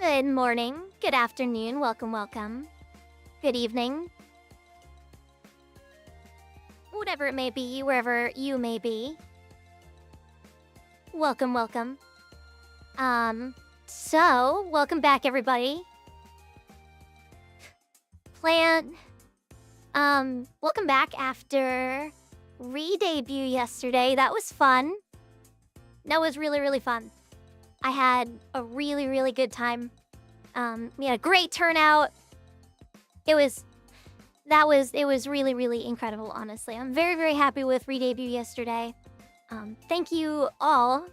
Good morning, good afternoon, welcome. Good evening. Whatever it may be, wherever you may be. Welcome. Welcome back, everybody. Welcome back after re-debut yesterday. That was fun. That was really fun. I had a really good time. We had a great turnout. It was really incredible, honestly. I'm very happy with re-debut yesterday. Thank you all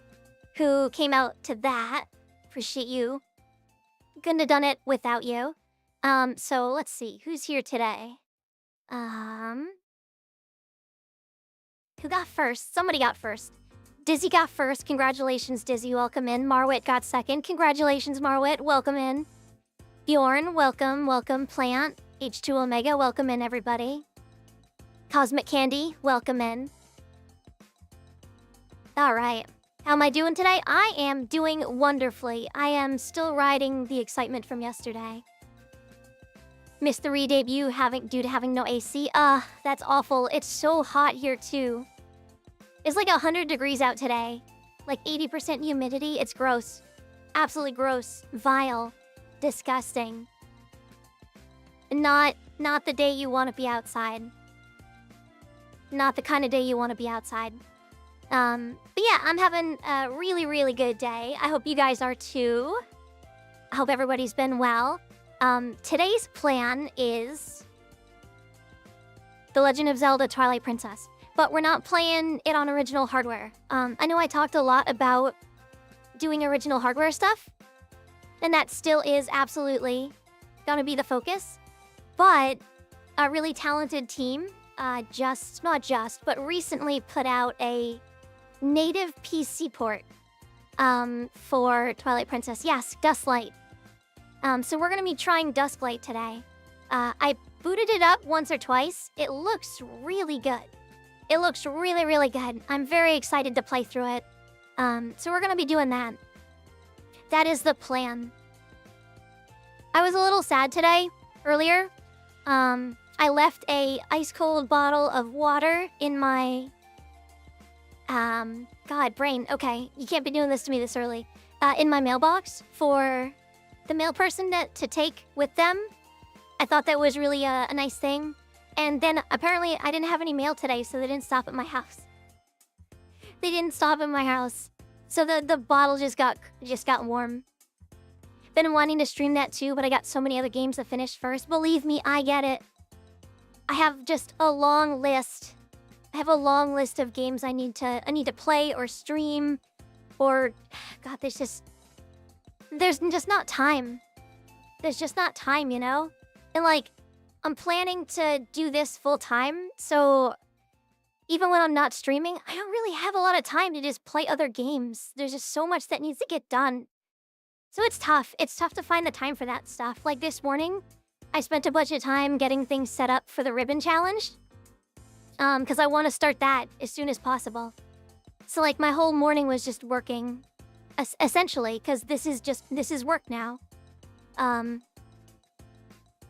who came out to that. Appreciate you. Couldn't have done it without you. So let's see, who's here today? Who got first? Somebody got first. Dizzy got first. Congratulations, Dizzy. Welcome in. Marwit got second. Congratulations, Marwit. Welcome in. Bjorn, welcome. Plant. H2 Omega, welcome in, everybody. Cosmic Candy, welcome in. Alright. How am I doing today? I am doing wonderfully. I am still riding the excitement from yesterday. Missed the re-debut due to having no AC. That's awful. It's so hot here, too. It's like 100 degrees out today. Like 80% humidity. It's gross. Absolutely gross. Vile. Disgusting. Not the day you want to be outside. Not the kind of day you want to be outside. But yeah, I'm having a really good day. I hope you guys are too. I hope everybody's been well. Today's plan is The Legend of Zelda Twilight Princess. But we're not playing it on original hardware. I know I talked a lot about doing original hardware stuff. And that still is absolutely gonna be the focus. But a really talented team but recently put out a native PC port for Twilight Princess. Yes, Dusklight. So we're gonna be trying Dusklight today. I booted it up once or twice. It looks really good. It looks really good. I'm very excited to play through it. So we're gonna be doing that. That is the plan. I was a little sad today, earlier. I left a ice-cold bottle of water in my... God, brain. Okay, you can't be doing this to me this early. In my mailbox for the mail person to take with them. I thought that was really a nice thing. And then apparently I didn't have any mail today, so they didn't stop at my house. They didn't stop at my house. So the bottle just got warm. Been wanting to stream that too, but I got so many other games to finish first. Believe me, I get it. I have just a long list. I have a long list of games I need to play or stream, or God, there's just not time. There's just not time, you know? And like, I'm planning to do this full time, so even when I'm not streaming, I don't really have a lot of time to just play other games. There's just so much that needs to get done. So it's tough. It's tough to find the time for that stuff. Like this morning, I spent a bunch of time getting things set up for the ribbon challenge. Because I want to start that as soon as possible. So like my whole morning was just working, essentially, because this is work now.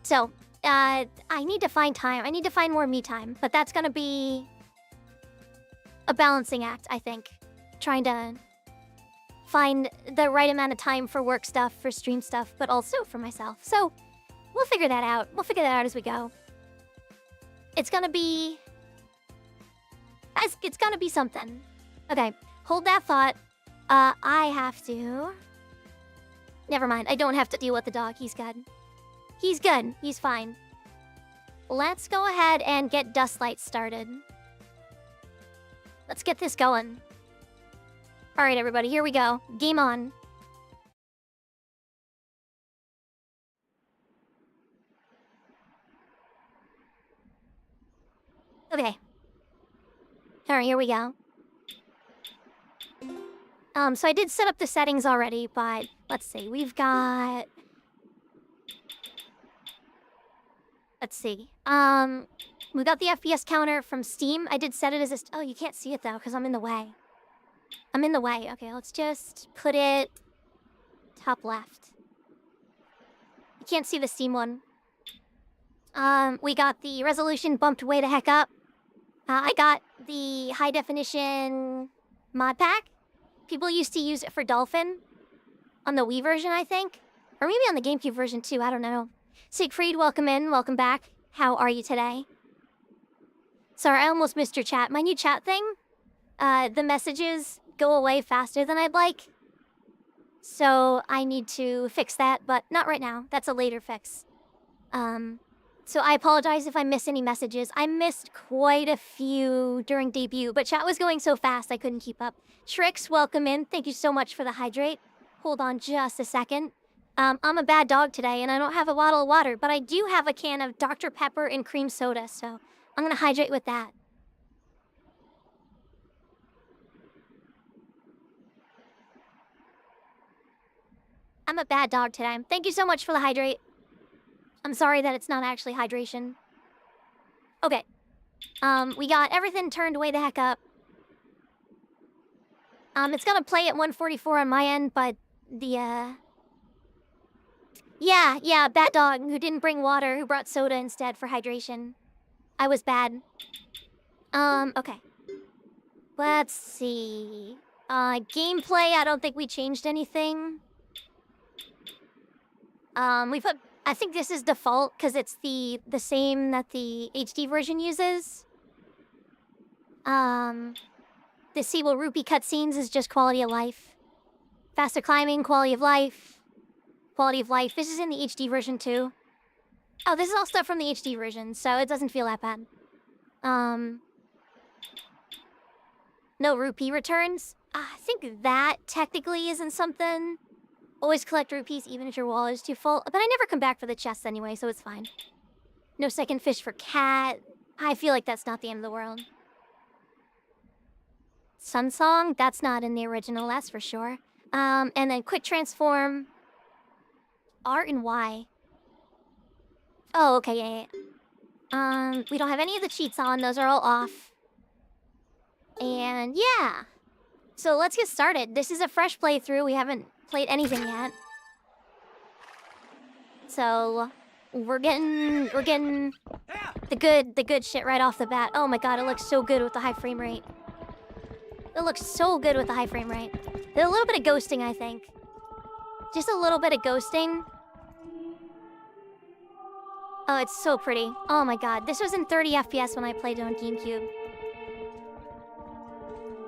So I need to find time. I need to find more me time, but that's gonna be a balancing act, I think. Trying to find the right amount of time for work stuff, for stream stuff, but also for myself. So we'll figure that out. We'll figure that out as we go. It's gonna be something. Okay, hold that thought. I have to... Never mind, I don't have to deal with the dog. He's good. He's good. He's fine. Let's go ahead and get Dusklight started. Let's get this going. Alright, everybody, here we go. Game on. Okay. Alright, here we go. So I did set up the settings already, but let's see. We've got... Let's see. We got the FPS counter from Steam. I did set it as a... Oh, you can't see it, though, because I'm in the way. I'm in the way. Okay, let's just put it top left. can't see the Steam one. We got the resolution bumped way the heck up. I got the high definition mod pack. People used to use it for Dolphin on the Wii version, I think. Or maybe on the GameCube version too, I don't know. Siegfried, welcome in, welcome back. How are you today? Sorry, I almost missed your chat. My new chat thing, the messages go away faster than I'd like. So I need to fix that, but not right now. That's a later fix. So I apologize if I miss any messages. I missed quite a few during debut, but chat was going so fast I couldn't keep up. Trix, welcome in. Thank you so much for the hydrate. Hold on just a second. I'm a bad dog today, and I don't have a bottle of water, but I do have a can of Dr. Pepper and cream soda, so I'm gonna hydrate with that. I'm a bad dog today. Thank you so much for the hydrate. I'm sorry that it's not actually hydration. Okay. We got everything turned way the heck up. It's gonna play at 144 on my end, but the, Yeah, Bat Dog, who didn't bring water, who brought soda instead for hydration. I was bad. Okay. Let's see. Gameplay, I don't think we changed anything. We put... I think this is default, because it's the same that the HD version uses. The Seawell Rupee cutscenes is just quality of life. Faster climbing, quality of life. Quality of life. This is in the HD version too. Oh, this is all stuff from the HD version, so it doesn't feel that bad. No rupee returns. I think that technically isn't something. Always collect rupees even if your wallet is too full. But I never come back for the chests anyway, so it's fine. No second fish for cat. I feel like that's not the end of the world. Sun Song, that's not in the original, that's for sure. And then quick transform. R and Y. Oh, okay, yeah. We don't have any of the cheats on, those are all off. And yeah. So let's get started. This is a fresh playthrough, we haven't played anything yet. So we're getting the good shit right off the bat. Oh my god, it looks so good with the high frame rate. It looks so good with the high frame rate. There's a little bit of ghosting, I think. Just a little bit of ghosting. Oh, it's so pretty. Oh my god, this was in 30 FPS when I played it on GameCube.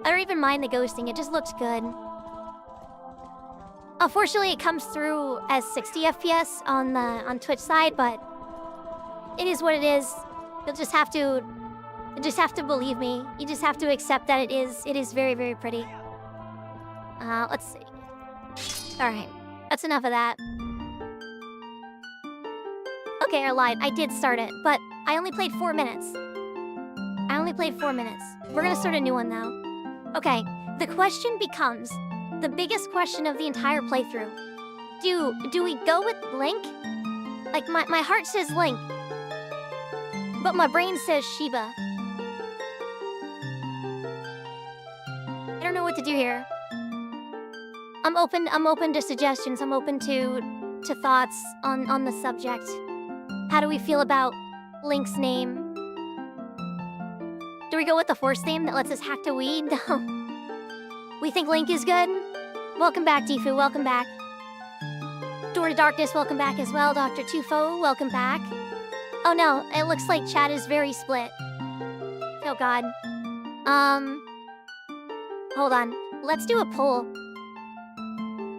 I don't even mind the ghosting, it just looks good. Unfortunately, it comes through as 60 FPS on Twitch side, but it is what it is. You'll just have to believe me. You just have to accept that it is very, very pretty. Let's see. Alright, that's enough of that. Okay, I lied. I did start it, but I only played 4 minutes. We're gonna start a new one now. Okay, the question becomes the biggest question of the entire playthrough. Do we go with Link? Like, my heart says Link, but my brain says Shiba. I don't know what to do here. I'm open to suggestions. I'm open to thoughts on the subject. How do we feel about Link's name? Do we go with the Force theme that lets us hack to weed? No. We think Link is good? Welcome back, Defu. Welcome back. Door to Darkness, welcome back as well. Dr. Tufo, welcome back. Oh no, it looks like chat is very split. Oh god. Hold on. Let's do a poll.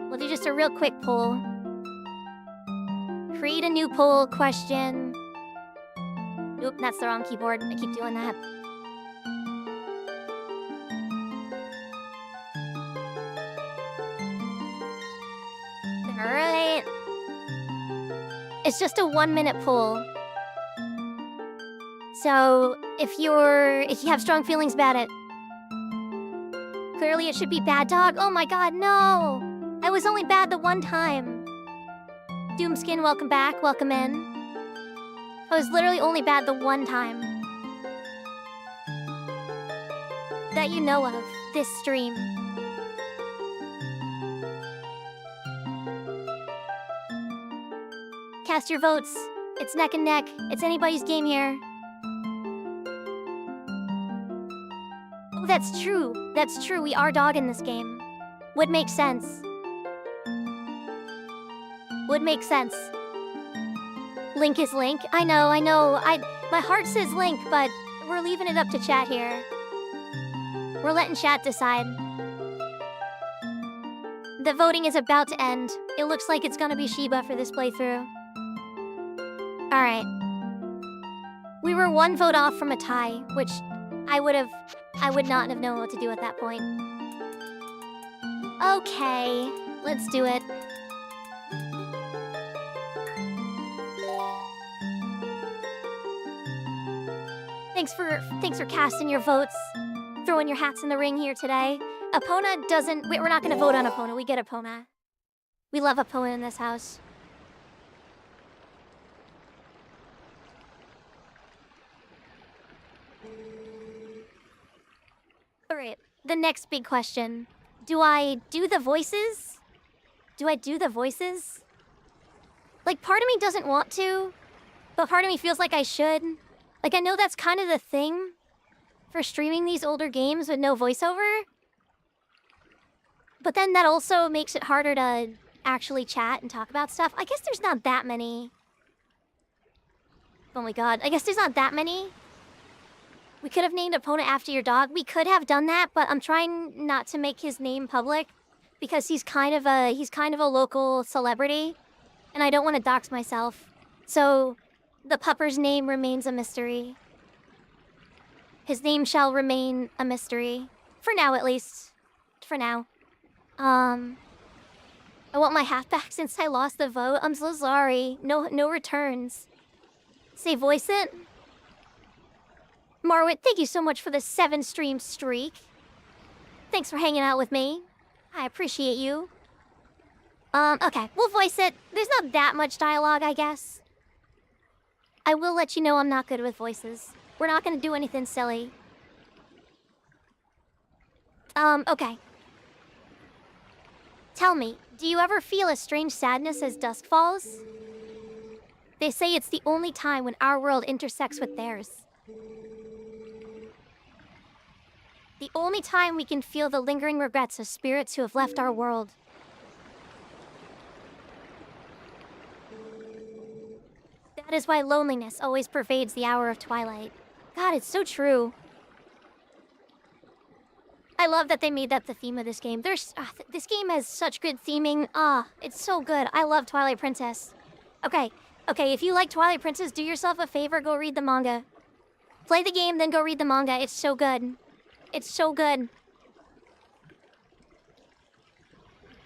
We'll do just a real quick poll. Create a new poll question. Oop, that's the wrong keyboard. I keep doing that. Alright. It's just a 1-minute poll. So, if you have strong feelings about it, clearly it should be Bad Dog. Oh my god, no! I was only bad the one time. Doomskin, welcome back, welcome in. I was literally only bad the one time. That you know of, this stream. Cast your votes. It's neck and neck. It's anybody's game here. Oh, that's true. That's true. We are dog in this game. Would make sense. Would make sense. Link is Link. I know. My heart says Link, but we're leaving it up to chat here. We're letting chat decide. The voting is about to end. It looks like it's gonna be Shiba for this playthrough. Alright. We were one vote off from a tie, which I would not have known what to do at that point. Okay, let's do it. Thanks for casting your votes, throwing your hats in the ring here today. Epona doesn't... We're not gonna vote on Epona. We get Epona. We love Epona in this house. Alright, the next big question. Do I do the voices? Do I do the voices? Like, part of me doesn't want to, but part of me feels like I should. Like, I know that's kind of the thing for streaming these older games with no voiceover. But then that also makes it harder to actually chat and talk about stuff. I guess there's not that many. Oh my god, I guess there's not that many. We could have named Epona after your dog. We could have done that, but I'm trying not to make his name public because he's kind of a local celebrity, and I don't want to dox myself. So the pupper's name remains a mystery. His name shall remain a mystery. For now, at least. For now. I want my hat back since I lost the vote. I'm so sorry. No returns. Say voice it. Marwit, thank you so much for the 7-stream streak. Thanks for hanging out with me. I appreciate you. Okay, we'll voice it. There's not that much dialogue, I guess. I will let you know I'm not good with voices. We're not gonna do anything silly. Okay. Tell me, do you ever feel a strange sadness as dusk falls? They say it's the only time when our world intersects with theirs. The only time we can feel the lingering regrets of spirits who have left our world. That is why loneliness always pervades the hour of twilight. God, it's so true. I love that they made that the theme of this game. This game has such good theming. It's so good. I love Twilight Princess. Okay, if you like Twilight Princess, do yourself a favor, go read the manga. Play the game, then go read the manga. It's so good. It's so good.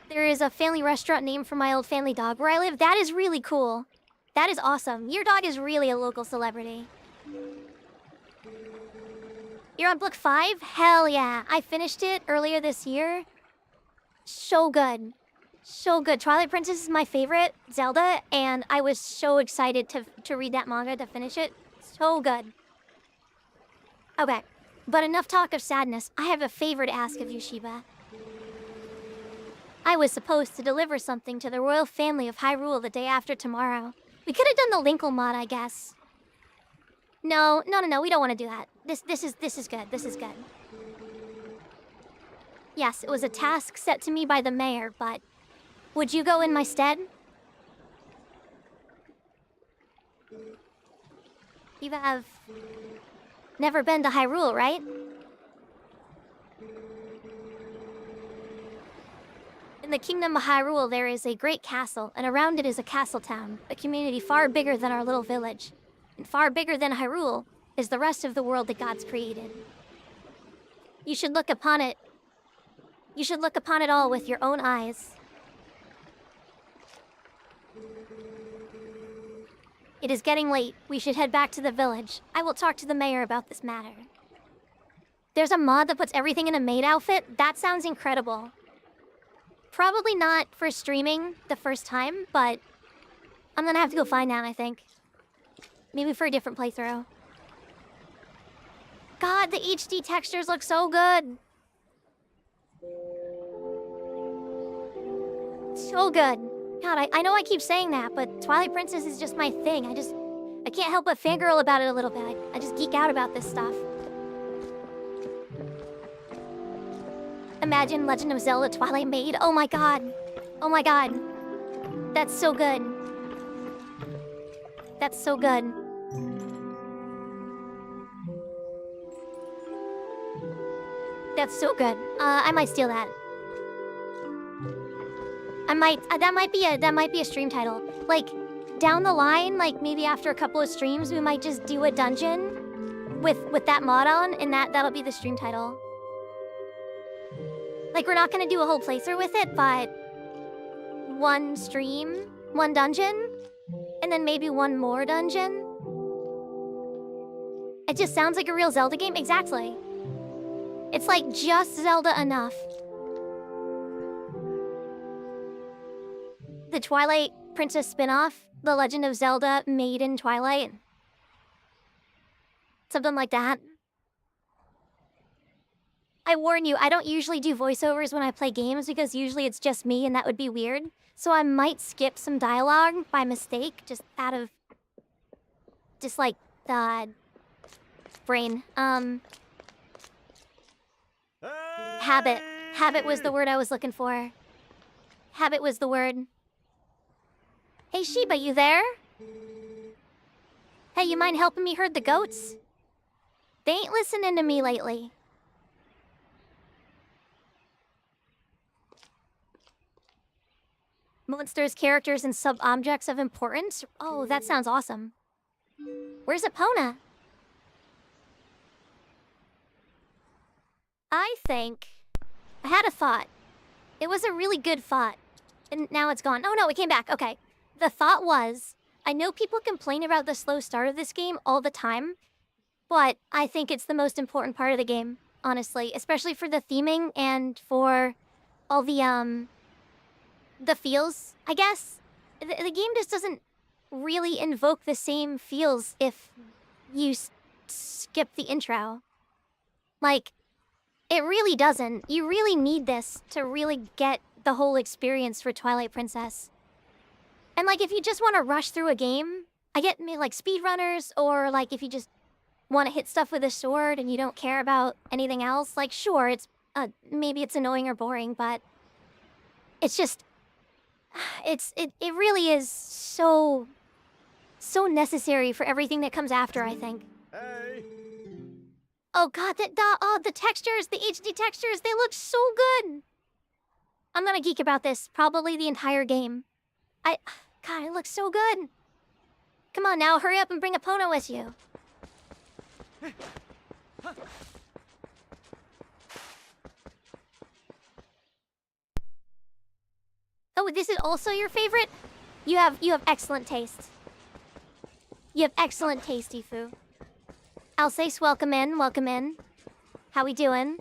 There is a family restaurant named for my old family dog where I live. That is really cool. That is awesome. Your dog is really a local celebrity. You're on book 5? Hell yeah. I finished it earlier this year. So good. So good. Twilight Princess is my favorite Zelda, and I was so excited to read that manga to finish it. So good. Okay, but enough talk of sadness. I have a favor to ask of you, Shiba. I was supposed to deliver something to the royal family of Hyrule the day after tomorrow. We could have done the Linkle mod, I guess. No, we don't want to do that. This is good. This is good. Yes, it was a task set to me by the mayor, but would you go in my stead? You have never been to Hyrule, right? In the Kingdom of Hyrule, there is a great castle, and around it is a castle town, a community far bigger than our little village. And far bigger than Hyrule is the rest of the world that God's created. You should look upon it. You should look upon it all with your own eyes. It is getting late. We should head back to the village. I will talk to the mayor about this matter. There's a mod that puts everything in a maid outfit? That sounds incredible. Probably not for streaming the first time, but I'm gonna have to go find that, I think. Maybe for a different playthrough. God, the HD textures look so good. So good. God, I know I keep saying that, but Twilight Princess is just my thing. I can't help but fangirl about it a little bit. I just geek out about this stuff. Imagine Legend of Zelda Twilight Maid. Oh my god. Oh my god. That's so good. That's so good. That's so good. I might steal that. I might. That might be a stream title. Like, down the line, like maybe after a couple of streams, we might just do a dungeon with that mod on, and that'll be the stream title. Like, we're not gonna do a whole playthrough with it, but one stream, one dungeon, and then maybe one more dungeon. It just sounds like a real Zelda game. Exactly. It's like just Zelda enough. The Twilight Princess spin-off, The Legend of Zelda Made in Twilight. Something like that. I warn you, I don't usually do voiceovers when I play games because usually it's just me and that would be weird. So I might skip some dialogue by mistake, just out of... just like, brain. Habit. Habit was the word I was looking for. Habit was the word. Hey Sheba, you there? Hey, you mind helping me herd the goats? They ain't listening to me lately. Monsters, characters, and sub-objects of importance? Oh, that sounds awesome. Where's Epona? I think... I had a thought. It was a really good thought. And now it's gone. Oh no, it came back. Okay. The thought was, I know people complain about the slow start of this game all the time, but I think it's the most important part of the game, honestly. Especially for the theming and for all the feels, I guess. The game just doesn't really invoke the same feels if you skip the intro. Like, it really doesn't. You really need this to really get the whole experience for Twilight Princess. And like, if you just want to rush through a game, I get maybe like speedrunners, or like if you just want to hit stuff with a sword and you don't care about anything else, like sure, it's maybe it's annoying or boring, but it's just it really is so necessary for everything that comes after, I think. Hey. Oh god, the textures, the HD textures, they look so good. I'm gonna geek about this probably the entire game. God, it looks so good. Come on now, hurry up and bring Epona with you. Oh, this is also your favorite? You have excellent taste. You have excellent taste, Ifu. Alsace, welcome in, welcome in. How we doing?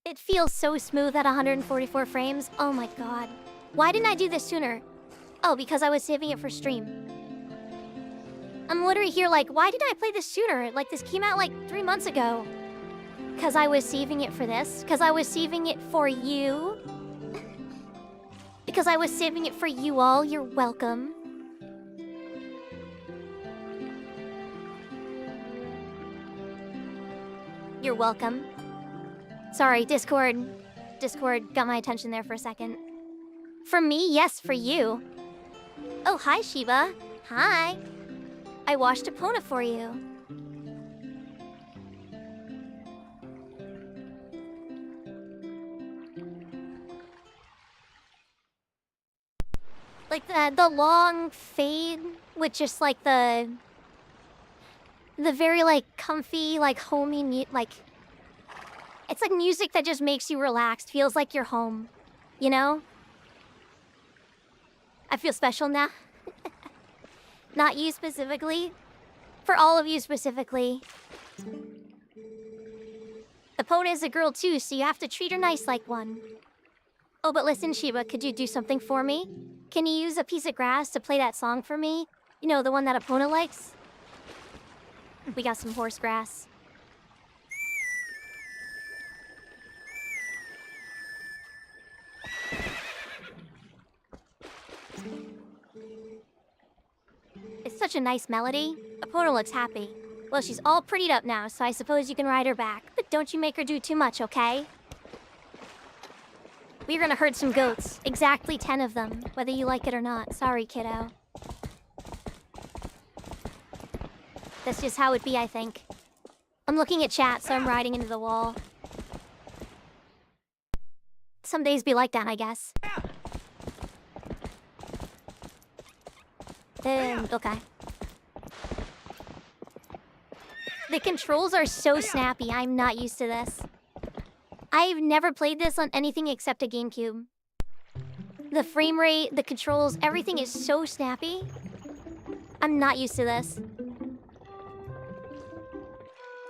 It feels so smooth at 144 frames. Oh my god. Why didn't I do this sooner? Oh, because I was saving it for stream. I'm literally here like, why didn't I play this sooner? Like, this came out like 3 months ago. Because I was saving it for this. Because I was saving it for you. Because I was saving it for you all. You're welcome. You're welcome. Sorry, Discord got my attention there for a second. For me, yes, for you. Oh, hi, Sheba. Hi. I washed Epona for you. Like the long fade with just like the very like comfy, like homey, like it's like music that just makes you relaxed, feels like you're home, you know? I feel special now. Not you specifically. For all of you specifically. Epona is a girl too, so you have to treat her nice like one. Oh, but listen, Sheba, could you do something for me? Can you use a piece of grass to play that song for me? You know, the one that Epona likes? We got some horse grass. Such a nice melody. Epona looks happy. Well, she's all prettied up now, so I suppose you can ride her back. But don't you make her do too much, okay? We're gonna herd some goats. Exactly 10 of them, whether you like it or not. Sorry, kiddo. That's just how it be, I think. I'm looking at chat, so I'm riding into the wall. Some days be like that, I guess. Okay. The controls are so snappy. I'm not used to this. I've never played this on anything except a GameCube. The frame rate, the controls, everything is so snappy. I'm not used to this.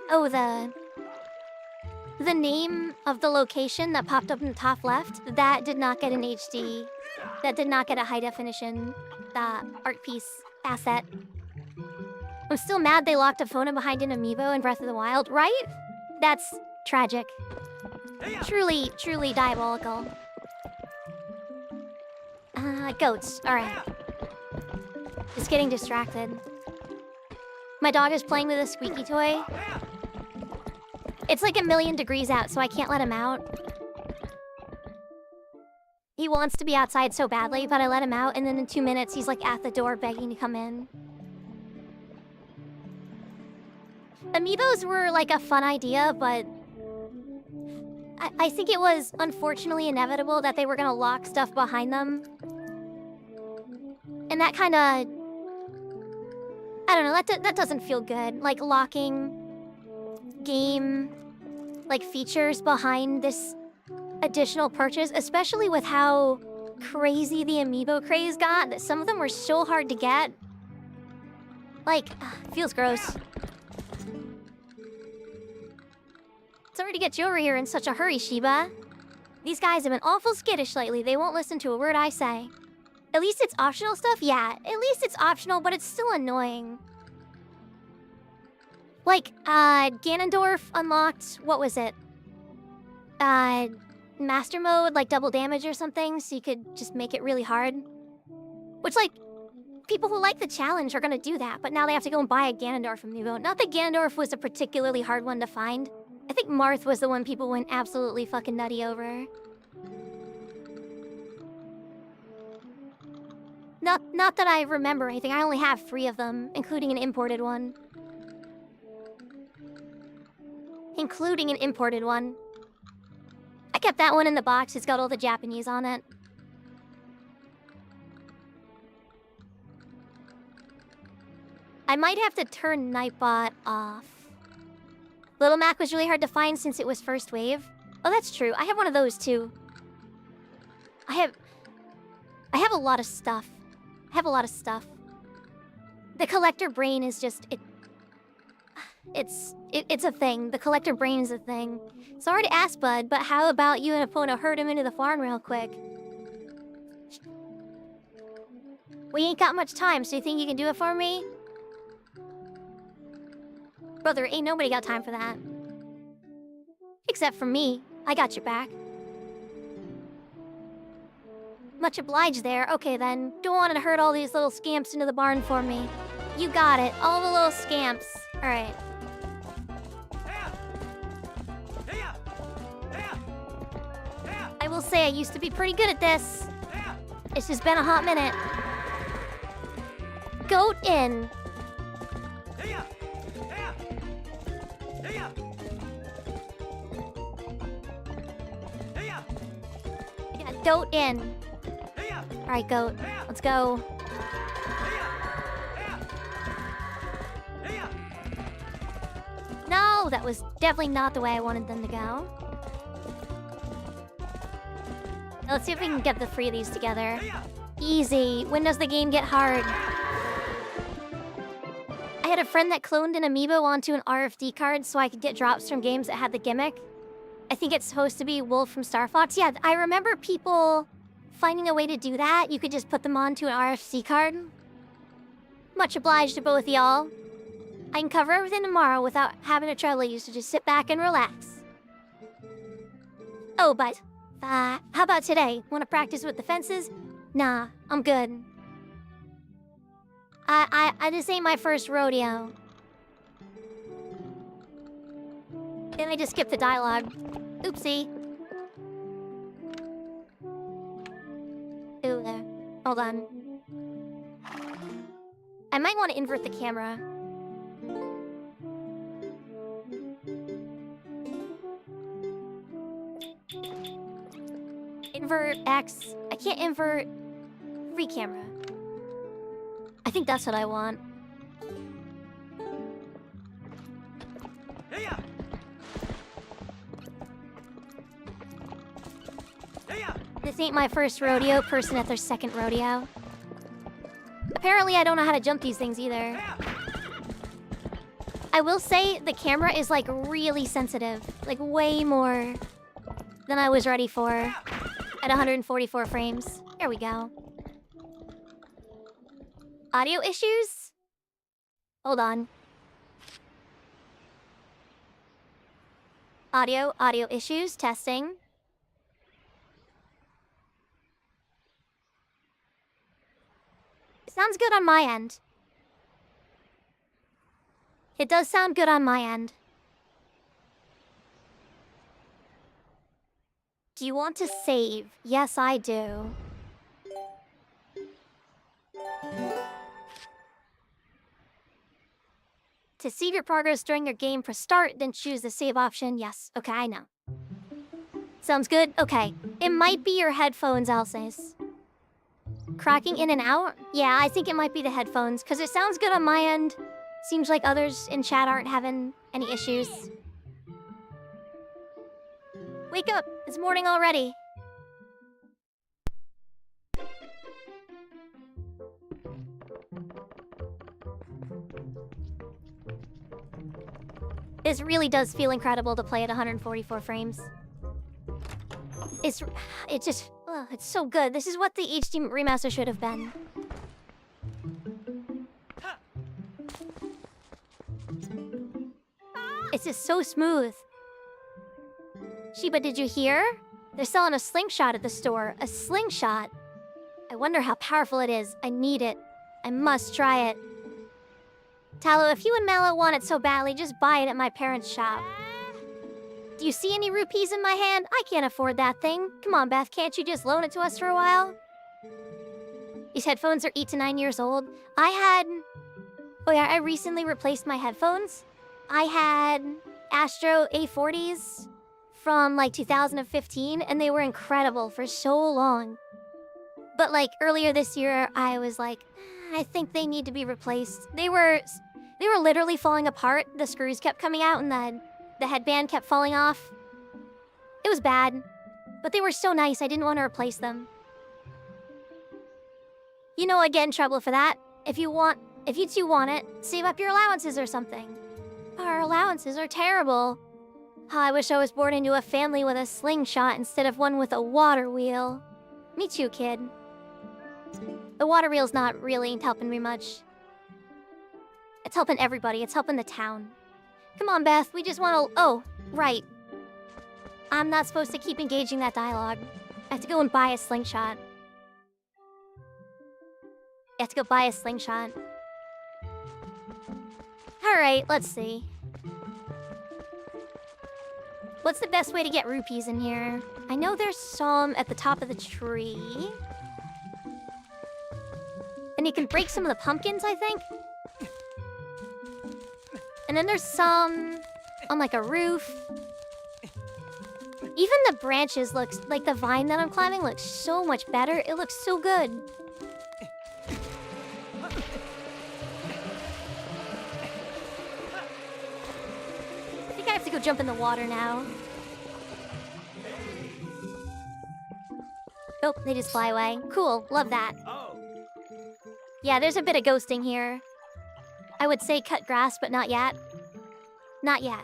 Oh, the name of the location that popped up in the top left, that did not get an HD. That did not get a high definition art piece asset. I'm still mad they locked Epona behind an amiibo in Breath of the Wild, right? That's tragic. Truly, truly diabolical. Goats. Alright. Just getting distracted. My dog is playing with a squeaky toy. It's like 1,000,000 degrees out, so I can't let him out. He wants to be outside so badly, but I let him out, and then in 2 minutes, he's like at the door begging to come in. Amiibos were like a fun idea, but I think it was unfortunately inevitable that they were gonna lock stuff behind them. And that kinda... I don't know, that doesn't feel good. Like locking game, like features behind this additional purchase, especially with how crazy the amiibo craze got, that some of them were so hard to get. Like, feels gross. Sorry to get you over here in such a hurry, Shiba. These guys have been awful skittish lately. They won't listen to a word I say. At least it's optional stuff? Yeah, at least it's optional, but it's still annoying. Like, Ganondorf unlocked, what was it? Master mode, like double damage or something, so you could just make it really hard. Which, like, people who like the challenge are gonna do that, but now they have to go and buy a Ganondorf amiibo. Not that Ganondorf was a particularly hard one to find. I think Marth was the one people went absolutely fucking nutty over. Not that I remember anything. I only have 3 of them, including an imported one. Including an imported one. I kept that one in the box. It's got all the Japanese on it. I might have to turn Nightbot off. Little Mac was really hard to find since it was first wave. Oh, that's true. I have one of those too. I have a lot of stuff. The collector brain is just it's a thing. The collector brain is a thing. Sorry to ask, bud, but how about you and Epona herd him into the farm real quick? We ain't got much time, so you think you can do it for me? Brother, ain't nobody got time for that. Except for me. I got your back. Much obliged there. Okay then. Go on and herd all these little scamps into the barn for me. You got it. All the little scamps. Alright. I will say I used to be pretty good at this. It's just been a hot minute. Goat in. Yeah, goat in. Alright, goat. Let's go. No, that was definitely not the way I wanted them to go. Let's see if we can get the 3 of these together. Easy. When does the game get hard? I had a friend that cloned an amiibo onto an RFD card so I could get drops from games that had the gimmick. I think it's supposed to be Wolf from Star Fox. Yeah, I remember people finding a way to do that. You could just put them onto an RFC card. Much obliged to both y'all. I can cover everything tomorrow without having to trouble you, so just sit back and relax. Oh, but, how about today? Want to practice with the fences? Nah, I'm good. This ain't my first rodeo. And I just skipped the dialogue. Oopsie. Ooh, there. Hold on. I might want to invert the camera. Invert X. I can't invert free camera. I think that's what I want. This ain't my first rodeo, person at their second rodeo. Apparently I don't know how to jump these things either. I will say the camera is like really sensitive. Like way more than I was ready for at 144 frames. There we go. Audio issues? Hold on. Audio issues, testing. It sounds good on my end. It does sound good on my end. Do you want to save? Yes, I do. To save your progress during your game, press start, then choose the save option. Yes, okay, I know. Sounds good? Okay. It might be your headphones, Alsace. Cracking in and out? Yeah, I think it might be the headphones, because it sounds good on my end. Seems like others in chat aren't having any issues. Wake up! It's morning already. This really does feel incredible to play at 144 frames. It's so good. This is what the HD remaster should have been. It's just so smooth. Sheba, did you hear? They're selling a slingshot at the store. A slingshot? I wonder how powerful it is. I need it. I must try it. Tallow, if you and Mallow want it so badly, just buy it at my parents' shop. Do you see any rupees in my hand? I can't afford that thing. Come on, Beth, can't you just loan it to us for a while? These headphones are 8 to 9 years old. Oh yeah, I recently replaced my headphones. I had Astro A40s from like 2015, and they were incredible for so long. But like earlier this year, I was like, I think they need to be replaced. They were literally falling apart. The screws kept coming out and the headband kept falling off. It was bad, but they were so nice I didn't want to replace them. You know I'd get in trouble for that. If you two want it, save up your allowances or something. Our allowances are terrible. Oh, I wish I was born into a family with a slingshot instead of one with a water wheel. Me too, kid. The water wheel's not really helping me much. It's helping everybody. It's helping the town. Come on, Beth. We just want to... Oh, right. I'm not supposed to keep engaging that dialogue. I have to go and buy a slingshot. I have to go buy a slingshot. Alright, let's see. What's the best way to get rupees in here? I know there's some at the top of the tree. And you can break some of the pumpkins, I think. And then there's some on like a roof. Even the branches looks like the vine that I'm climbing looks so much better. It looks so good. I think I have to go jump in the water now. Oh, they just fly away. Cool, love that. Yeah, there's a bit of ghosting here. I would say cut grass, but not yet. Not yet.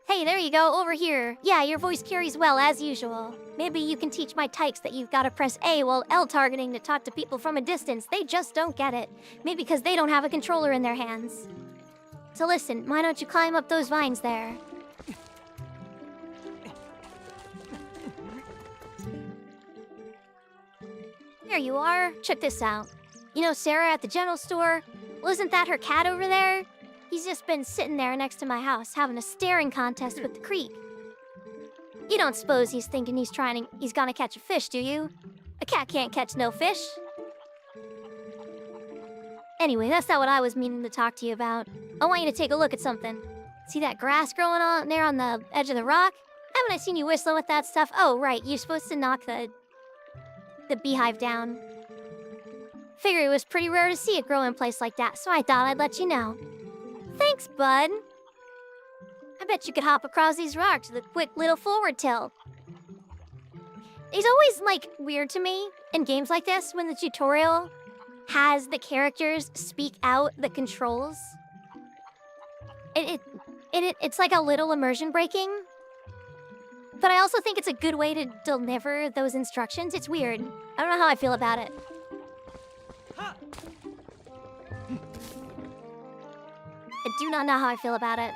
Hey, there you go, over here. Yeah, your voice carries well, as usual. Maybe you can teach my tykes that you've got to press A while L targeting to talk to people from a distance. They just don't get it. Maybe because they don't have a controller in their hands. So listen, why don't you climb up those vines there? There you are. Check this out. You know Sarah at the general store? Well, isn't that her cat over there? He's just been sitting there next to my house having a staring contest with the creek. You don't suppose he's thinking he's gonna catch a fish, do you? A cat can't catch no fish. Anyway, that's not what I was meaning to talk to you about. I want you to take a look at something. See that grass growing on there on the edge of the rock? Haven't I seen you whistling with that stuff? Oh, right, you're supposed to knock the beehive down. Figured it was pretty rare to see it grow in a place like that, so I thought I'd let you know. Thanks, bud. I bet you could hop across these rocks with a quick little forward tilt. It's always, like, weird to me in games like this when the tutorial has the characters speak out the controls. It's like a little immersion breaking. But I also think it's a good way to deliver those instructions. It's weird. I don't know how I feel about it. I do not know how I feel about it.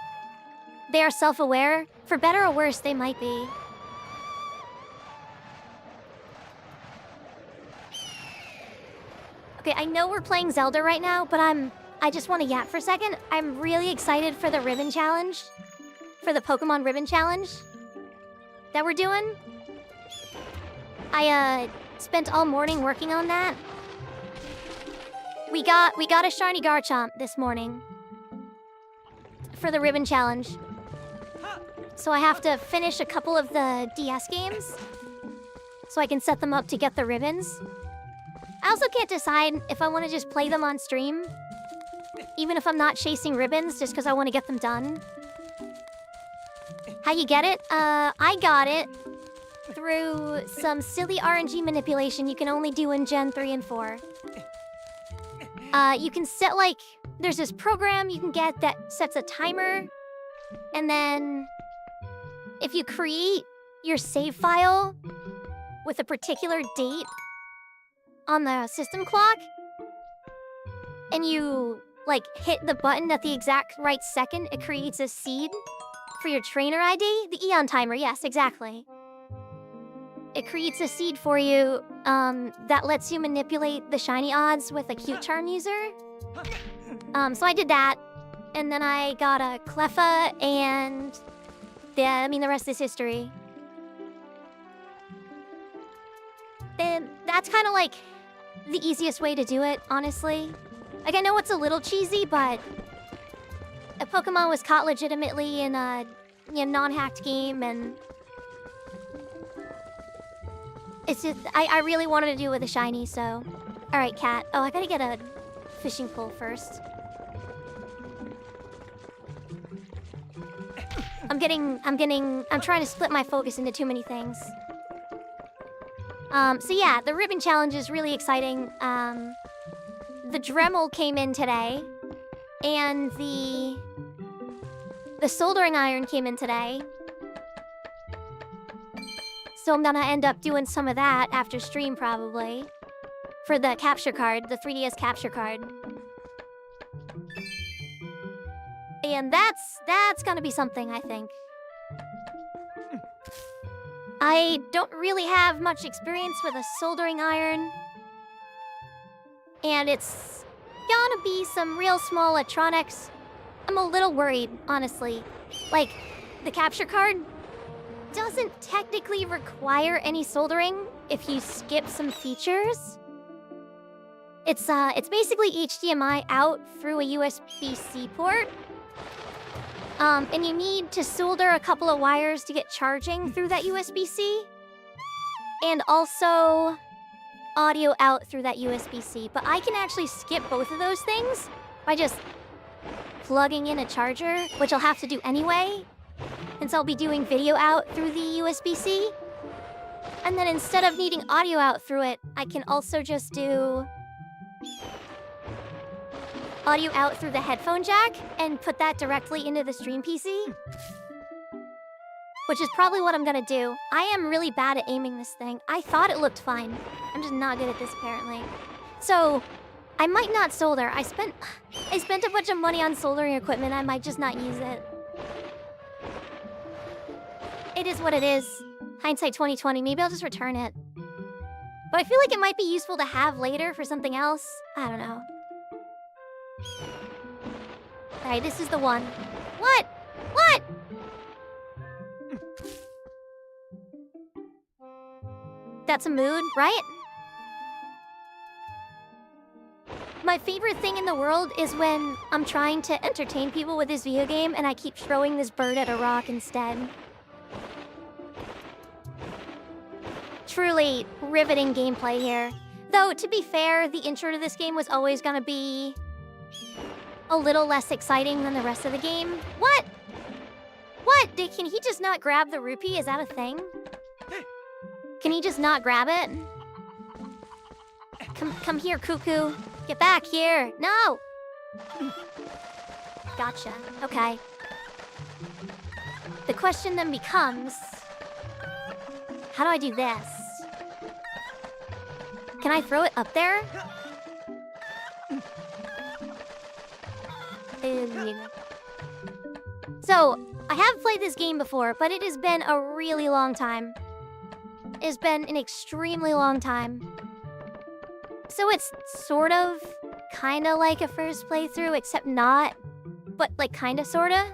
They are self-aware. For better or worse, they might be. Okay, I know we're playing Zelda right now, but I just want to yap for a second. I'm really excited for the ribbon challenge. For the Pokemon ribbon challenge that we're doing. I spent all morning working on that. We got a shiny Garchomp this morning for the ribbon challenge. So I have to finish a couple of the DS games so I can set them up to get the ribbons. I also can't decide if I want to just play them on stream, even if I'm not chasing ribbons, just because I want to get them done. How you get it? I got it through some silly RNG manipulation you can only do in Gen 3 and 4. You can set, like, there's this program you can get that sets a timer, and then if you create your save file with a particular date on the system clock, and you, like, hit the button at the exact right second, it creates a seed for your trainer ID. The Eon timer, yes, exactly. It creates a seed for you that lets you manipulate the shiny odds with a cute charm user. So I did that, and then I got a Cleffa, and the rest is history. And that's kind of like the easiest way to do it, honestly. Like, I know it's a little cheesy, but a Pokemon was caught legitimately in a non-hacked game, and it's just, I really wanted to do it with a shiny, so. Alright, cat. Oh, I gotta get a fishing pole first. I'm trying to split my focus into too many things. So yeah, the ribbon challenge is really exciting. The Dremel came in today, and the soldering iron came in today. So I'm gonna end up doing some of that after stream, probably. For the capture card, the 3DS capture card. And that's gonna be something, I think. I don't really have much experience with a soldering iron. And it's gonna be some real small electronics. I'm a little worried, honestly. Like, the capture card doesn't technically require any soldering if you skip some features. It's basically HDMI out through a USB-C port. And you need to solder a couple of wires to get charging through that USB-C. And also audio out through that USB-C. But I can actually skip both of those things by just plugging in a charger, which I'll have to do anyway, since I'll be doing video out through the USB-C. And then instead of needing audio out through it, I can also just do audio out through the headphone jack and put that directly into the stream PC. Which is probably what I'm gonna do. I am really bad at aiming this thing. I thought it looked fine. I'm just not good at this, apparently. So, I might not solder. I spent a bunch of money on soldering equipment. I might just not use it. It is what it is. Hindsight 2020. Maybe I'll just return it. But I feel like it might be useful to have later for something else. I don't know. Alright, this is the one. What? What? That's a mood, right? My favorite thing in the world is when I'm trying to entertain people with this video game and I keep throwing this bird at a rock instead. Truly riveting gameplay here. Though, to be fair, the intro to this game was always gonna be a little less exciting than the rest of the game. What? What? Can he just not grab the rupee? Is that a thing? Can he just not grab it? Come here, cuckoo. Get back here. No! Gotcha. Okay. The question then becomes... how do I do this? Can I throw it up there? So, I have played this game before, but it has been a really long time. It's been an extremely long time. So it's sort of, kinda like a first playthrough, except not. But like kinda sorta.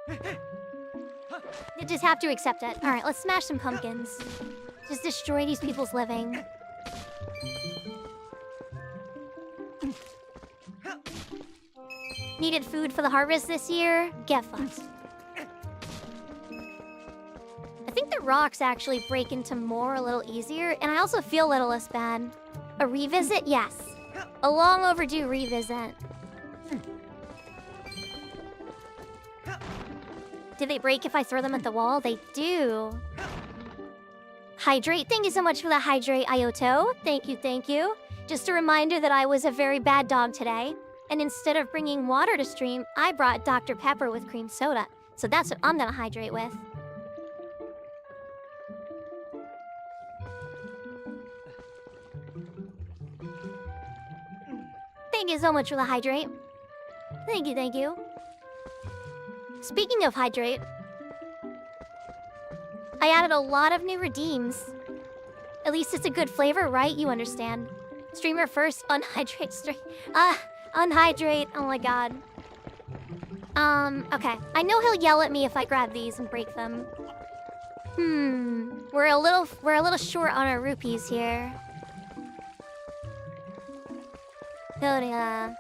You just have to accept it. Alright, let's smash some pumpkins. Just destroy these people's living. Needed food for the harvest this year? Get fucked. I think the rocks actually break into more a little easier, and I also feel a little less bad. A revisit? Yes. A long overdue revisit. Do they break if I throw them at the wall? They do. Hydrate. Thank you so much for the hydrate, Ioto. Thank you, thank you. Just a reminder that I was a very bad dog today. And instead of bringing water to stream, I brought Dr. Pepper with cream soda. So that's what I'm gonna hydrate with. Thank you so much for the hydrate. Thank you, thank you. Speaking of hydrate, I added a lot of new redeems. At least it's a good flavor, right? You understand. Streamer first, unhydrate stream. Unhydrate. Oh my god. Okay. I know he'll yell at me if I grab these and break them. We're a little short on our rupees here. Oh yeah.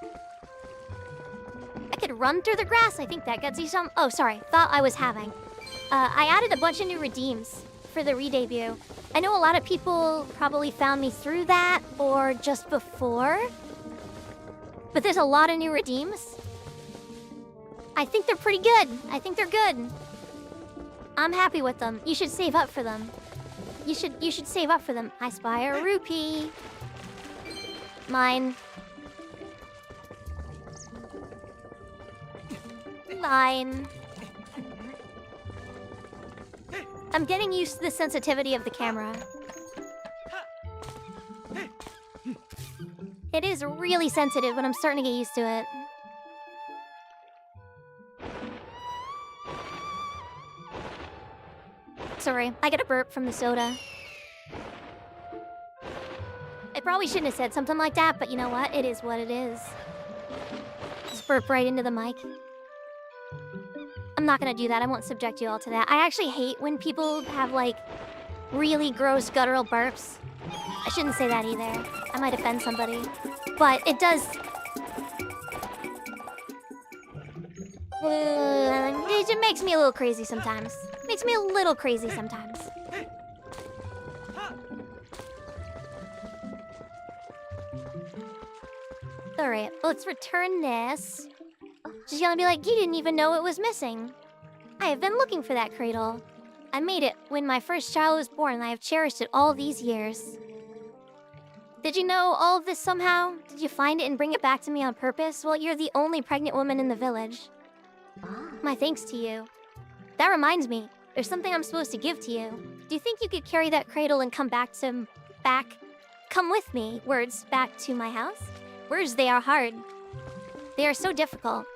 I could run through the grass. I think that gets you some. Oh, sorry. Thought I was having. I added a bunch of new redeems for the re-debut. I know a lot of people probably found me through that or just before. But there's a lot of new redeems. I think they're pretty good. I think they're good. I'm happy with them. You should save up for them. You should save up for them. I spy a rupee. Mine. Mine. I'm getting used to the sensitivity of the camera. It is really sensitive, but I'm starting to get used to it. Sorry, I get a burp from the soda. I probably shouldn't have said something like that, but you know what? It is what it is. Just burp right into the mic. I'm not gonna do that. I won't subject you all to that. I actually hate when people have, like, really gross guttural burps. I shouldn't say that either. I might offend somebody. But it does... it makes me a little crazy sometimes. Makes me a little crazy sometimes. Alright, let's return this. She's gonna be like, you didn't even know it was missing. I have been looking for that cradle. I made it when my first child was born, and I have cherished it all these years. Did you know all of this somehow? Did you find it and bring it back to me on purpose? Well, you're the only pregnant woman in the village. My thanks to you. That reminds me, there's something I'm supposed to give to you. Do you think you could carry that cradle and come come with me, words, back to my house? Words, they are hard. They are so difficult.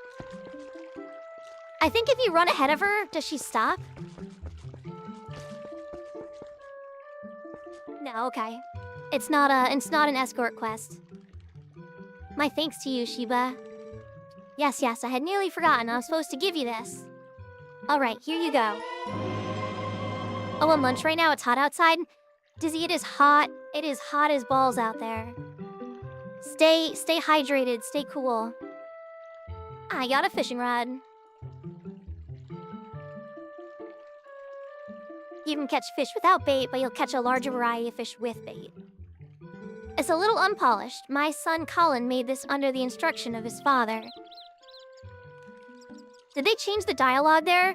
I think if you run ahead of her, does she stop? No, Oh, okay. It's not an escort quest. My thanks to you, Shiba. Yes, I had nearly forgotten. I was supposed to give you this. Alright, here you go. Oh, on lunch right now, it's hot outside. Dizzy, it is hot. It is hot as balls out there. Stay hydrated, stay cool. I got a fishing rod. You can catch fish without bait, but you'll catch a larger variety of fish with bait. It's a little unpolished. My son Colin made this under the instruction of his father. Did they change the dialogue there?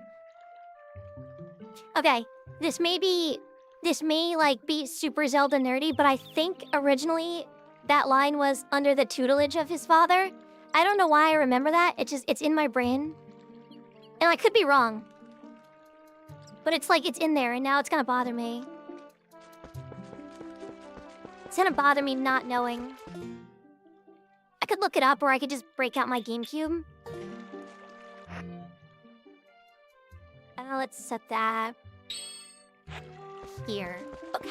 Okay, this may like be super Zelda nerdy, but I think originally that line was under the tutelage of his father. I don't know why I remember that. It's in my brain. And I could be wrong. But it's like it's in there and now it's gonna bother me. It's gonna bother me not knowing. I could look it up or I could just break out my GameCube. Let's set that here. Okay.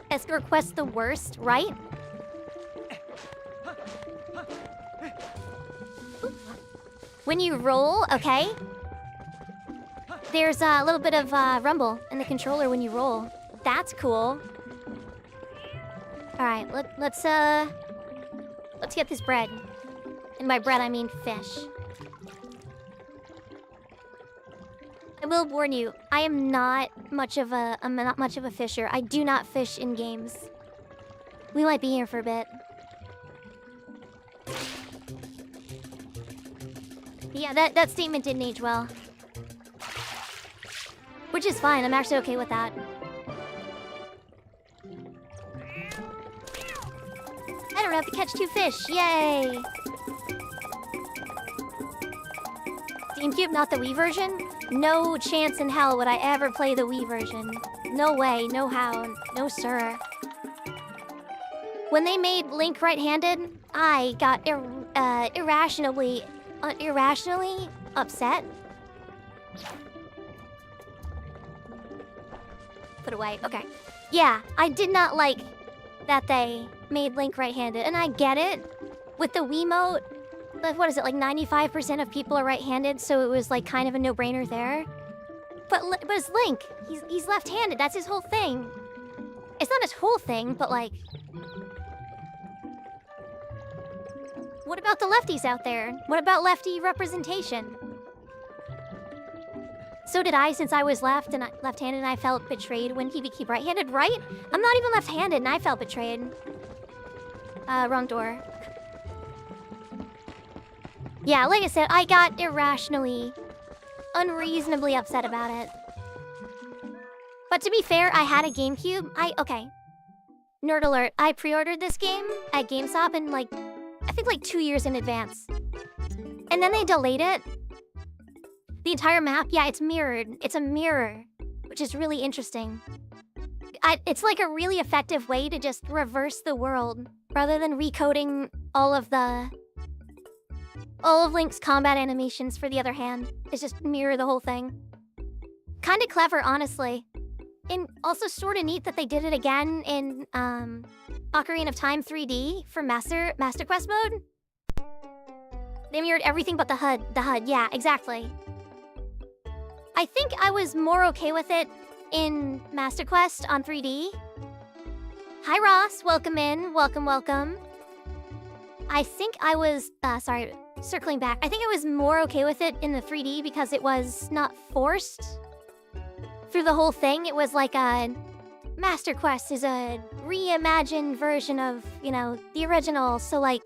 Escort quest the worst, right? When you roll, okay. There's a little bit of rumble in the controller when you roll. That's cool. All right, let's get this bread. And by bread I mean fish. I will warn you, I'm not much of a fisher. I do not fish in games. We might be here for a bit. Yeah, that statement didn't age well. Which is fine, I'm actually okay with that. I don't have to catch 2 fish, yay! GameCube, not the Wii version? No chance in hell would I ever play the Wii version. No way, no how, no sir. When they made Link right-handed, I got irrationally upset. Put away, okay. Yeah, I did not like that they made Link right-handed, and I get it. With the Wiimote, what is it, like 95% of people are right-handed, so it was like kind of a no-brainer there. But it's Link. He's left-handed. That's his whole thing. It's not his whole thing, but like... What about the lefties out there? What about lefty representation? So did I, since I was left-handed and I felt betrayed when he became right-handed, right? I'm not even left-handed and I felt betrayed. Wrong door. Yeah, like I said, I got unreasonably upset about it. But to be fair, I had a GameCube. Okay. Nerd alert, I pre-ordered this game at GameStop in I think like 2 years in advance. And then they delayed it. The entire map, yeah, it's mirrored. It's a mirror, which is really interesting. It's like a really effective way to just reverse the world rather than recoding all of Link's combat animations for the other hand. It's just mirror the whole thing. Kinda clever, honestly. And also sorta neat that they did it again in Ocarina of Time 3D for Master Quest mode. They mirrored everything but the HUD, yeah, exactly. I think I was more okay with it in Master Quest on 3D. Hi Ross, welcome in, welcome. I think I was, sorry, circling back. I think I was more okay with it in the 3D because it was not forced through the whole thing. It was like a Master Quest is a reimagined version of, you know, the original. So like,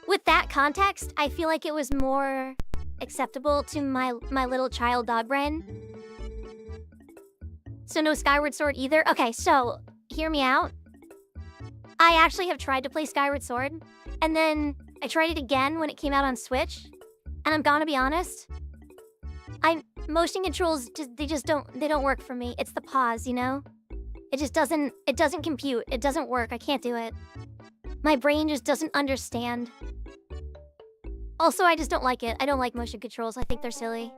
with that context, I feel like it was more acceptable to my little child dog brain. So no Skyward Sword either? Okay, so, hear me out. I actually have tried to play Skyward Sword, and then I tried it again when it came out on Switch, and I'm gonna be honest, motion controls, they don't work for me. It's the pause, you know? It doesn't compute. It doesn't work. I can't do it. My brain just doesn't understand. Also, I just don't like it. I don't like motion controls. I think they're silly.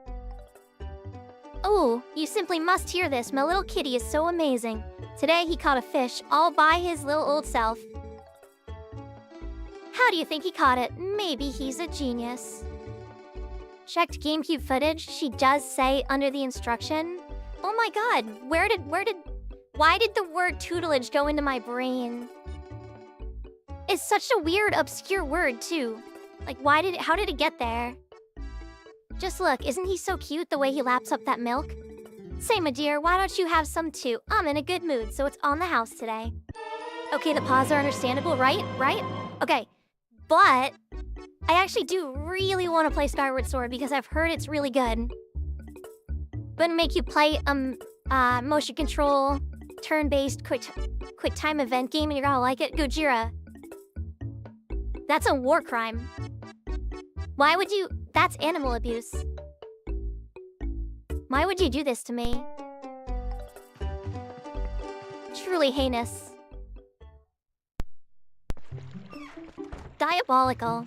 Oh, you simply must hear this. My little kitty is so amazing. Today he caught a fish all by his little old self. How do you think he caught it? Maybe he's a genius. Checked GameCube footage. She does say under the instruction. Oh my god, why did the word tutelage go into my brain? It's such a weird, obscure word too. Like, how did it get there? Just look, isn't he so cute the way he laps up that milk? Say, my dear, why don't you have some too? I'm in a good mood, so it's on the house today. Okay, the paws are understandable, right? Right? Okay, but I actually do really want to play Skyward Sword because I've heard it's really good. But make you play motion control, turn-based, quick time event game and you're gonna like it? Gojira. That's a war crime. Why would you... That's animal abuse. Why would you do this to me? Truly heinous. Diabolical.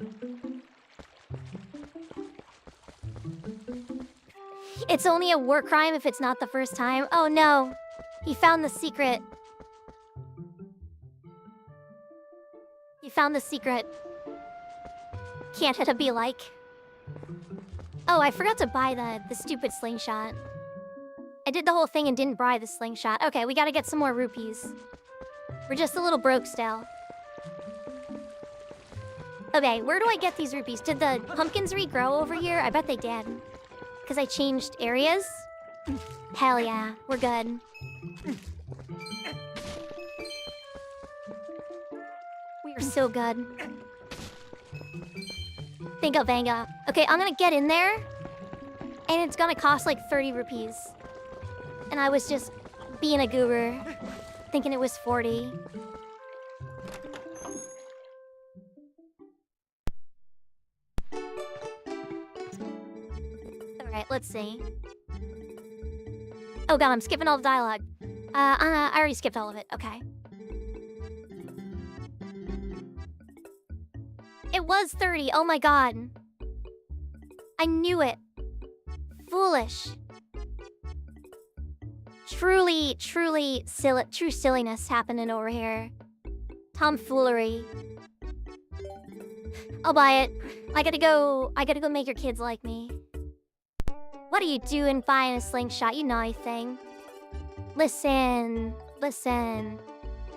It's only a war crime if it's not the first time. Oh no. He found the secret. He found the secret. Can't it be like? Oh, I forgot to buy the stupid slingshot. I did the whole thing and didn't buy the slingshot. Okay, we gotta get some more rupees. We're just a little broke still. Okay, where do I get these rupees? Did the pumpkins regrow over here? I bet they did. Because I changed areas? Hell yeah, we're good. We are so good. Bingo banga. Okay, I'm gonna get in there. And it's gonna cost like 30 rupees. And I was just being a goober. Thinking it was 40. Alright, let's see. Oh god, I'm skipping all the dialogue. I already skipped all of it. Okay. It was 30. Oh my god. I knew it. Foolish. Truly silly, true silliness happening over here. Tomfoolery. I'll buy it. I gotta go make your kids like me. What are you doing buying a slingshot, you naughty thing? Listen.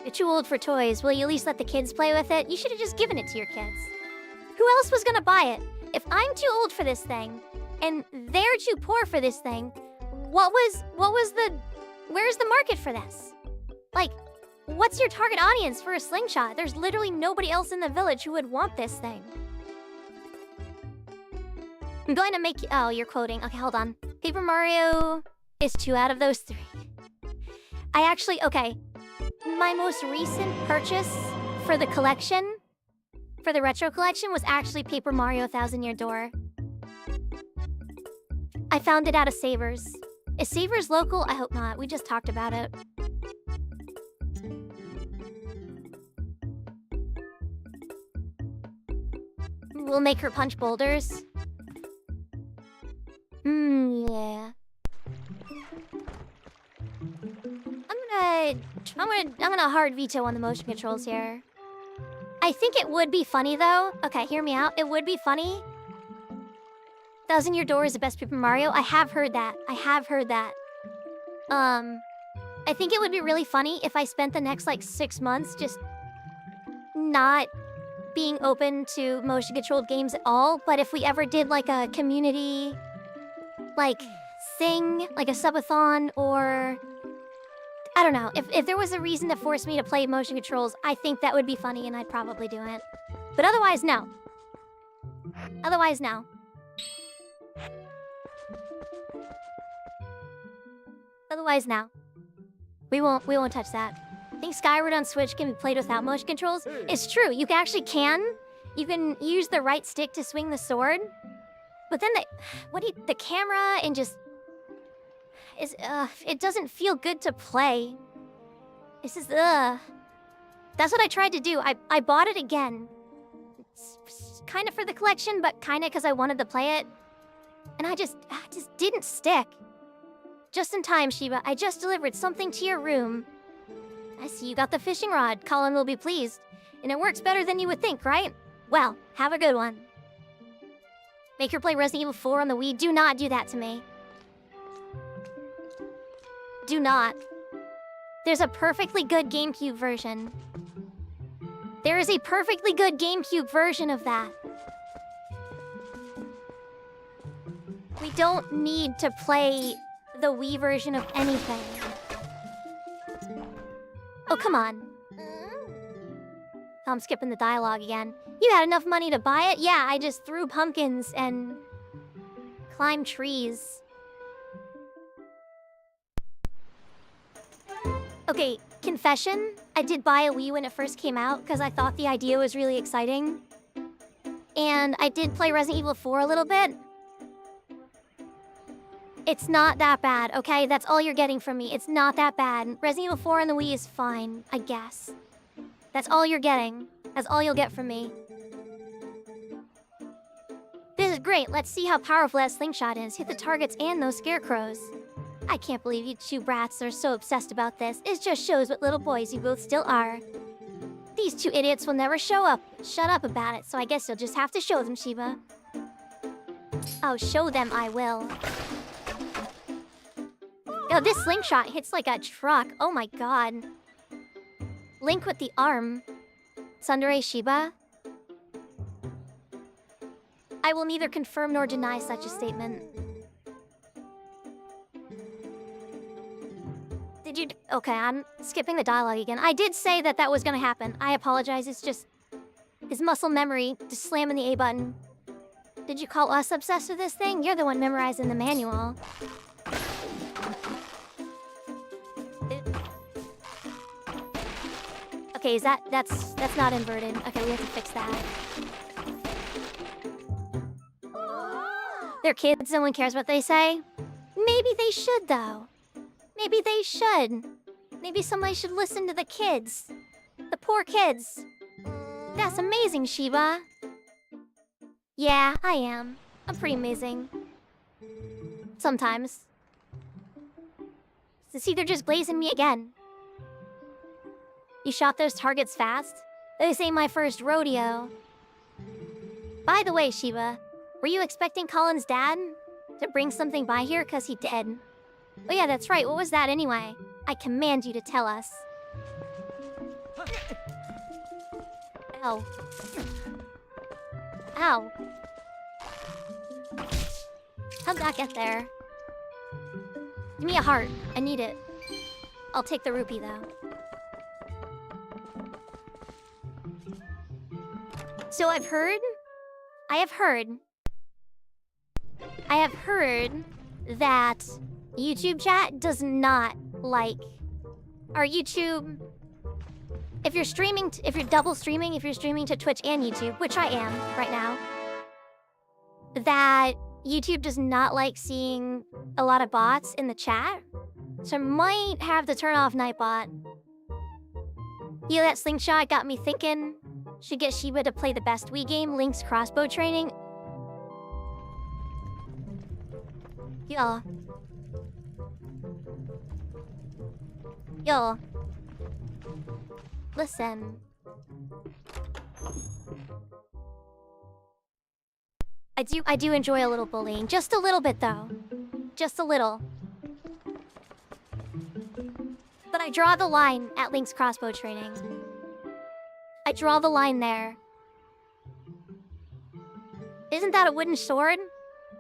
You're too old for toys. Will you at least let the kids play with it? You should have just given it to your kids. Who else was gonna buy it? If I'm too old for this thing, and they're too poor for this thing, where's the market for this? Like, what's your target audience for a slingshot? There's literally nobody else in the village who would want this thing. I'm going to make you... Oh, you're quoting. Okay, hold on. Paper Mario is 2 out of those 3. I actually... Okay. My most recent purchase for the collection, for the retro collection, was actually Paper Mario Thousand Year Door. I found it at a Savers. Is Savers local? I hope not. We just talked about it. We'll make her punch boulders. Yeah. I'm gonna hard veto on the motion controls here. I think it would be funny though. Okay, hear me out. It would be funny. Thousand Year Door is the best Paper Mario. I have heard that. I think it would be really funny if I spent the next like 6 months just not being open to motion controlled games at all. But if we ever did like a community like thing, like a subathon, or I don't know, if there was a reason to force me to play motion controls, I think that would be funny and I'd probably do it. But otherwise, no. Otherwise, no. Otherwise, no. We won't touch that. I think Skyward on Switch can be played without motion controls. It's true, you can. You can use the right stick to swing the sword. But then the camera and just it doesn't feel good to play. It's just That's what I tried to do. I bought it again. It's kind of for the collection, but kind of because I wanted to play it. And I just didn't stick. Just in time, Shiba. I just delivered something to your room. I see you got the fishing rod. Colin will be pleased. And it works better than you would think, right? Well, have a good one. Make her play Resident Evil 4 on the Wii. Do not do that to me. Do not. There's a perfectly good GameCube version. There is a perfectly good GameCube version of that. We don't need to play the Wii version of anything. Oh, come on. I'm skipping the dialogue again. You had enough money to buy it? Yeah, I just threw pumpkins and climbed trees. Okay, confession. I did buy a Wii when it first came out because I thought the idea was really exciting. And I did play Resident Evil 4 a little bit. It's not that bad, okay? That's all you're getting from me. It's not that bad. Resident Evil 4 on the Wii is fine, I guess. That's all you're getting. That's all you'll get from me. This is great. Let's see how powerful that slingshot is. Hit the targets and those scarecrows. I can't believe you two brats are so obsessed about this. It just shows what little boys you both still are. These two idiots will never shut up about it, so I guess you'll just have to show them, Shiba. Oh, show them I will. Yo, this slingshot hits like a truck. Oh my god. Link with the arm. Tsundere Shiba. I will neither confirm nor deny such a statement. Did you... Okay, I'm skipping the dialogue again. I did say that that was gonna happen. I apologize, it's just... his muscle memory, just slamming the A button. Did you call us obsessed with this thing? You're the one memorizing the manual. Okay, that's not inverted. Okay, we have to fix that. They're kids, no one cares what they say. Maybe they should, though. Maybe they should. Maybe somebody should listen to the kids. The poor kids. That's amazing, Shiba. Yeah, I am. I'm pretty amazing. Sometimes. See, they're just blazing me again. You shot those targets fast? This ain't my first rodeo. By the way, Shiba, were you expecting Colin's dad to bring something by here? 'Cause he did. Oh yeah, that's right. What was that anyway? I command you to tell us. Ow. Ow. How'd that get there? Give me a heart. I need it. I'll take the rupee, though. So I have heard that YouTube chat does not like... Or YouTube... If you're streaming, if you're double streaming, if you're streaming to Twitch and YouTube, which I am right now, that YouTube does not like seeing a lot of bots in the chat. So I might have to turn off Nightbot. Yeah, that slingshot got me thinking. Should get Shiba to play the best Wii game, Link's crossbow training. Yo. Yo. Listen. I do enjoy a little bullying. Just a little bit, though. Just a little. But I draw the line at Link's crossbow training. I draw the line there. Isn't that a wooden sword?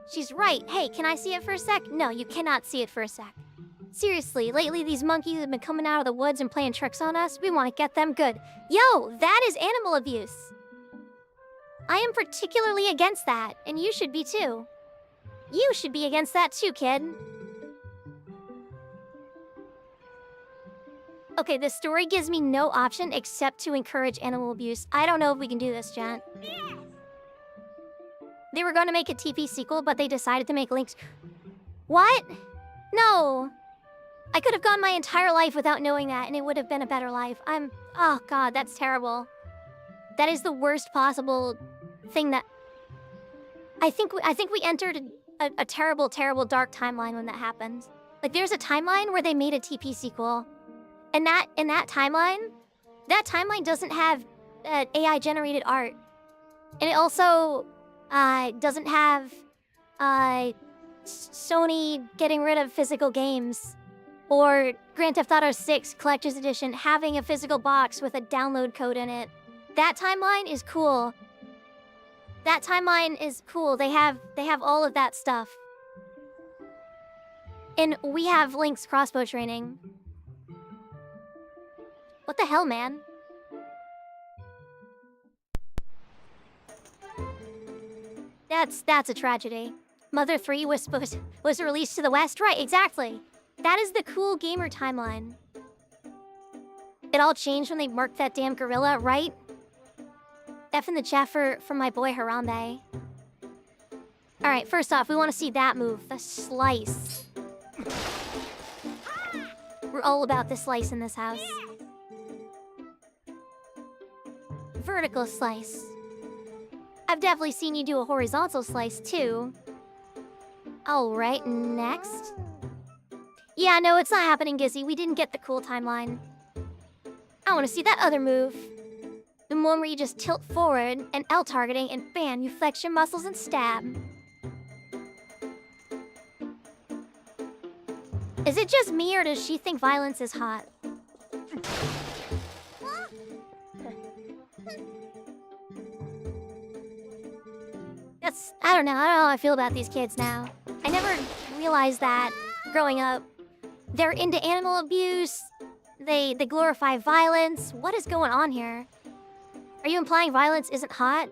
She's right. Hey, can I see it for a sec? No, you cannot see it for a sec. Seriously, lately these monkeys have been coming out of the woods and playing tricks on us. We want to get them good. Yo, that is animal abuse. I am particularly against that, and you should be too. You should be against that too, kid. Okay, the story gives me no option except to encourage animal abuse. I don't know if we can do this, Jen. Yes. They were going to make a TP sequel, but they decided to make Link's... What? No. I could have gone my entire life without knowing that, and it would have been a better life. Oh, God, that's terrible. That is the worst possible thing that... I think we entered a terrible, terrible dark timeline when that happened. Like, there's a timeline where they made a TP sequel. And that timeline doesn't have AI-generated art. And it also doesn't have Sony getting rid of physical games. Or Grand Theft Auto 6 Collector's Edition having a physical box with a download code in it. That timeline is cool. That timeline is cool. They have all of that stuff. And we have Link's crossbow training. What the hell, man? That's a tragedy. Mother 3 was released to the West? Right, exactly. That is the cool gamer timeline. It all changed when they marked that damn gorilla, right? F in the chat for my boy Harambe. Alright, first off, we want to see that move. The slice. We're all about the slice in this house. Vertical slice. I've definitely seen you do a horizontal slice, too. Alright, next. Yeah, no, it's not happening, Gizzy. We didn't get the cool timeline. I want to see that other move. The one where you just tilt forward and L targeting and bam, you flex your muscles and stab. Is it just me or does she think violence is hot? I don't know how I feel about these kids now. I never realized that growing up. They're into animal abuse. They glorify violence. What is going on here? Are you implying violence isn't hot?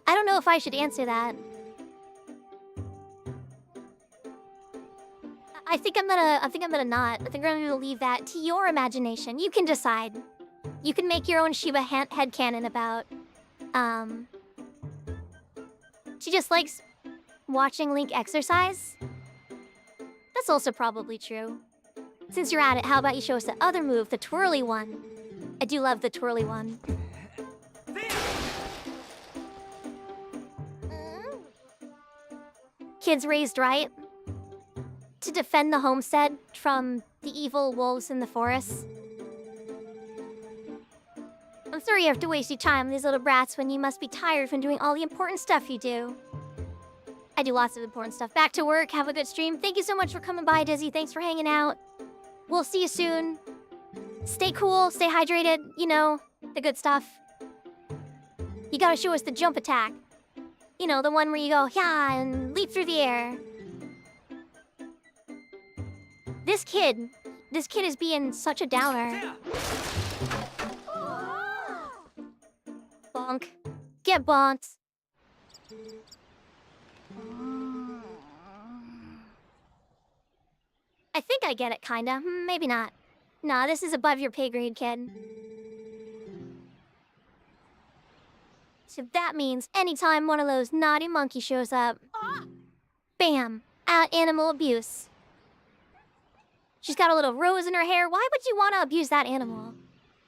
I don't know if I should answer that. I think I'm gonna not. I think I'm gonna leave that to your imagination. You can decide. You can make your own Shiba headcanon about, she just likes watching Link exercise? That's also probably true. Since you're at it, how about you show us the other move, the twirly one? I do love the twirly one. Kids raised right to defend the homestead from the evil wolves in the forest. I'm sorry you have to waste your time with these little brats when you must be tired from doing all the important stuff you do. I do lots of important stuff. Back to work. Have a good stream. Thank you so much for coming by, Dizzy. Thanks for hanging out. We'll see you soon. Stay cool. Stay hydrated. You know, the good stuff. You gotta show us the jump attack. You know, the one where you go, yeah, and leap through the air. This kid is being such a downer. Bonk. Get bonked. I think I get it, kinda. Maybe not. Nah, this is above your pay grade, kid. So that means anytime one of those naughty monkeys shows up, bam, out animal abuse. She's got a little rose in her hair. Why would you want to abuse that animal?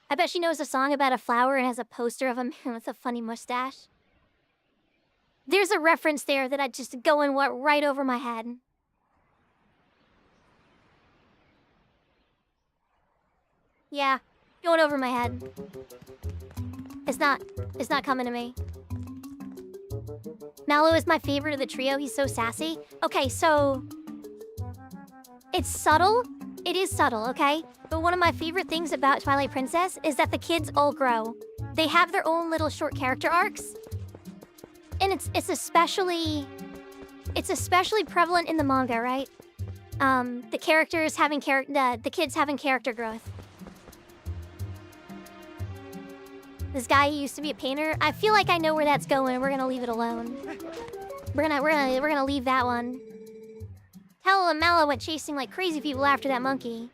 I bet she knows a song about a flower and has a poster of a man with a funny mustache. There's a reference there that I'd just go and went right over my head. Yeah, going over my head. It's not coming to me. Mallow is my favorite of the trio. He's so sassy. Okay, so it's subtle. It is subtle, okay? But one of my favorite things about Twilight Princess is that the kids all grow. They have their own little short character arcs. And it's especially prevalent in the manga, right? The characters having the kids having character growth. This guy who used to be a painter, I feel like I know where that's going, and we're gonna leave it alone. We're gonna leave that one. Hell, Mallow went chasing like crazy people after that monkey.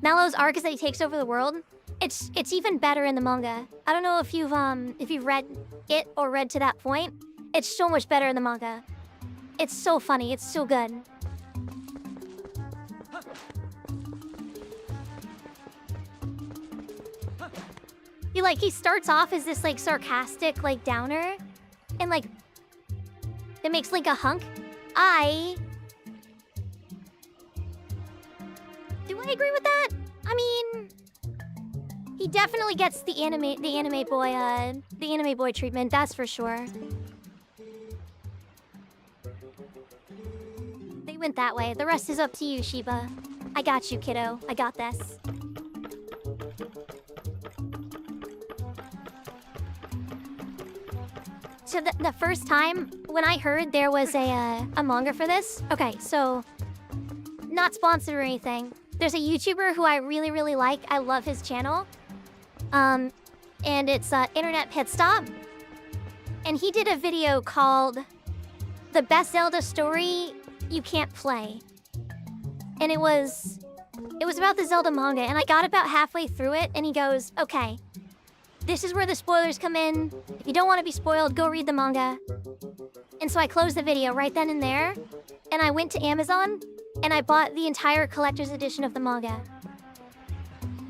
Mallow's arc is that he takes over the world. It's even better in the manga. I don't know if you've read it or read to that point. It's so much better in the manga. It's so funny. It's so good. He starts off as this like sarcastic like downer, and like it makes Link a hunk. I I agree with that. I mean, he definitely gets the anime boy treatment, that's for sure. They went that way. The rest is up to you, Sheba. I got you, kiddo. I got this. So the first time when I heard there was a manga for this, okay, so not sponsored or anything. There's a YouTuber who I really, really like. I love his channel. And it's Internet Pit Stop. And he did a video called The Best Zelda Story You Can't Play. And it was about the Zelda manga, and I got about halfway through it, and he goes, okay, this is where the spoilers come in. If you don't want to be spoiled, go read the manga. And so I closed the video right then and there, and I went to Amazon, and I bought the entire collector's edition of the manga.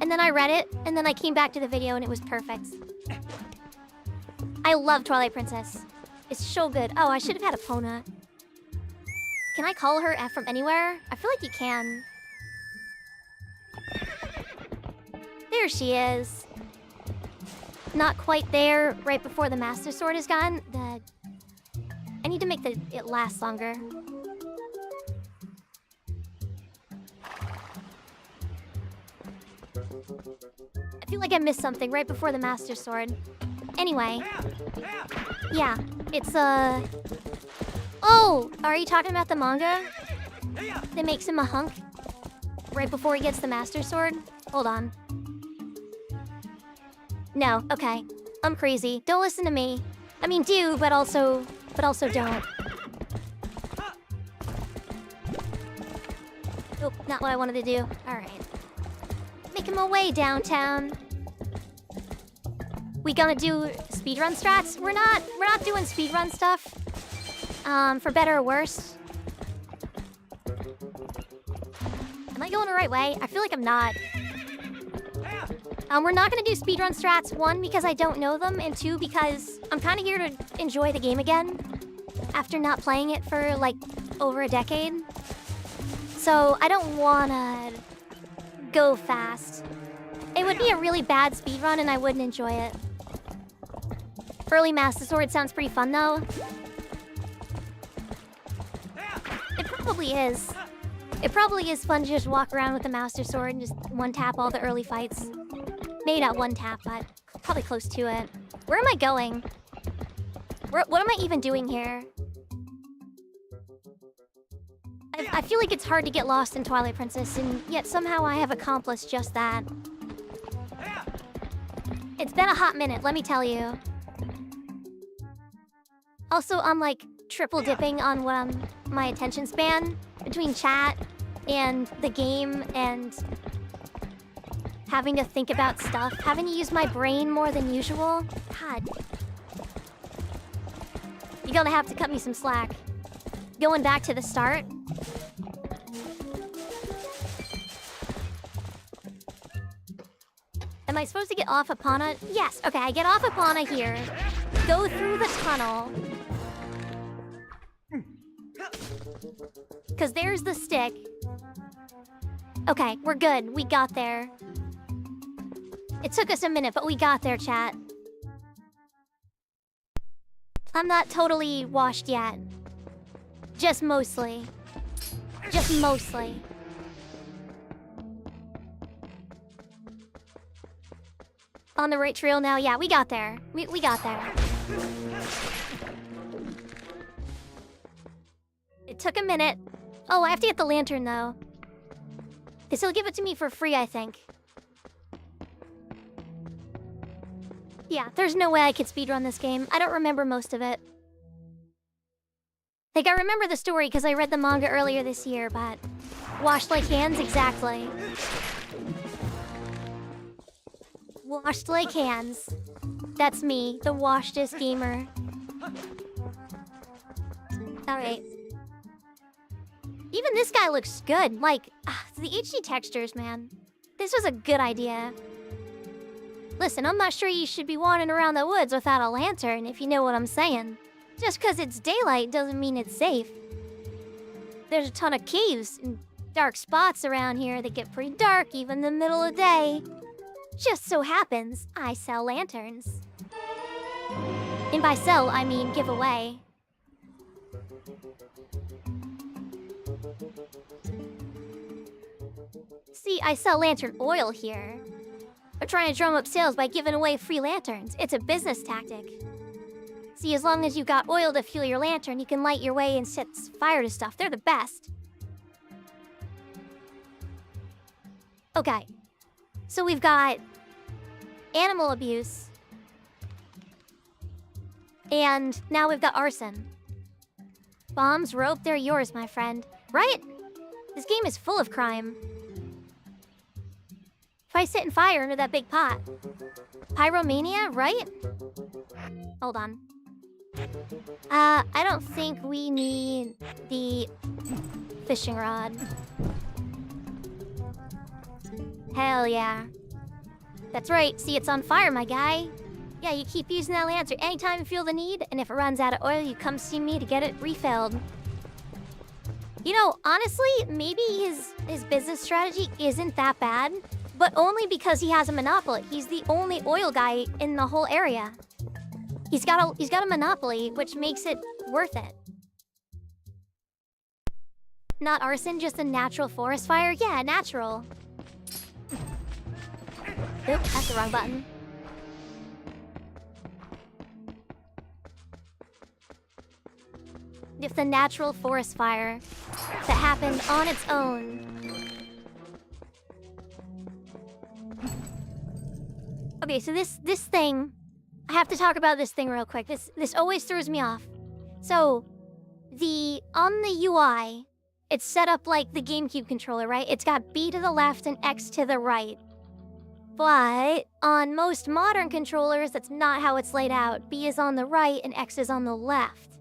And then I read it, and then I came back to the video, and it was perfect. I love Twilight Princess. It's so good. Oh, I should have had a Pona. Can I call her from anywhere? I feel like you can. There she is. Not quite there right before the Master Sword is gone. I need to make it last longer. I feel like I missed something right before the Master Sword. Anyway. Yeah, it's Oh! Are you talking about the manga? That makes him a hunk? Right before he gets the Master Sword? Hold on. No, okay. I'm crazy. Don't listen to me. I mean, do, but also don't. Oh, not what I wanted to do. Alright. Making my way downtown. We gonna do speedrun strats? We're not doing speedrun stuff. For better or worse. Am I going the right way? I feel like I'm not. We're not gonna do speedrun strats, one, because I don't know them, and two, because I'm kind of here to enjoy the game again after not playing it for, like, over a decade. So I don't wanna go fast. It would be a really bad speedrun and I wouldn't enjoy it. Early Master Sword sounds pretty fun, though. It probably is. It probably is fun to just walk around with the Master Sword and just one-tap all the early fights. Maybe not one-tap, but probably close to it. Where am I going? What am I even doing here? I feel like it's hard to get lost in Twilight Princess, and yet somehow I have accomplished just that. It's been a hot minute, let me tell you. Also, I'm like triple dipping on my attention span between chat and the game and having to think about stuff, having to use my brain more than usual. God. You're gonna have to cut me some slack. Going back to the start. Am I supposed to get off Epona? Yes. Okay, I get off Epona here. Go through the tunnel. Because there's the stick. Okay, we're good. We got there. It took us a minute, but we got there, chat. I'm not totally washed yet. Just mostly. Just mostly. On the right trail now? Yeah, we got there. We got there. It took a minute. Oh, I have to get the lantern, though. Because he'll give it to me for free, I think. Yeah, there's no way I could speedrun this game. I don't remember most of it. Like, I remember the story because I read the manga earlier this year, but... Washed like hands? Exactly. Washed like hands. That's me, the washedest gamer. Alright. Even this guy looks good. Like, the HD textures, man. This was a good idea. Listen, I'm not sure you should be wandering around the woods without a lantern, if you know what I'm saying. Just because it's daylight doesn't mean it's safe. There's a ton of caves and dark spots around here that get pretty dark even in the middle of the day. Just so happens I sell lanterns. And by sell, I mean give away. See, I sell lantern oil here. We're trying to drum up sales by giving away free lanterns. It's a business tactic. See, as long as you got oil to fuel your lantern, you can light your way and set fire to stuff. They're the best. Okay. So we've got animal abuse. And now we've got arson. Bombs, rope, they're yours, my friend. Right? This game is full of crime. If I sit in fire under that big pot. Pyromania, right? Hold on. I don't think we need the fishing rod. Hell yeah. That's right, see, it's on fire, my guy. Yeah, you keep using that lantern anytime you feel the need, and if it runs out of oil, you come see me to get it refilled. You know, honestly, maybe his business strategy isn't that bad, but only because he has a monopoly. He's the only oil guy in the whole area. He's got a monopoly, which makes it worth it. Not arson, just a natural forest fire? Yeah, natural. Oop, that's the wrong button. It's a natural forest fire that happened on its own. Okay, so this thing, I have to talk about this thing real quick. This always throws me off. So, on the UI, it's set up like the GameCube controller, right? It's got B to the left and X to the right. But on most modern controllers, that's not how it's laid out. B is on the right and X is on the left.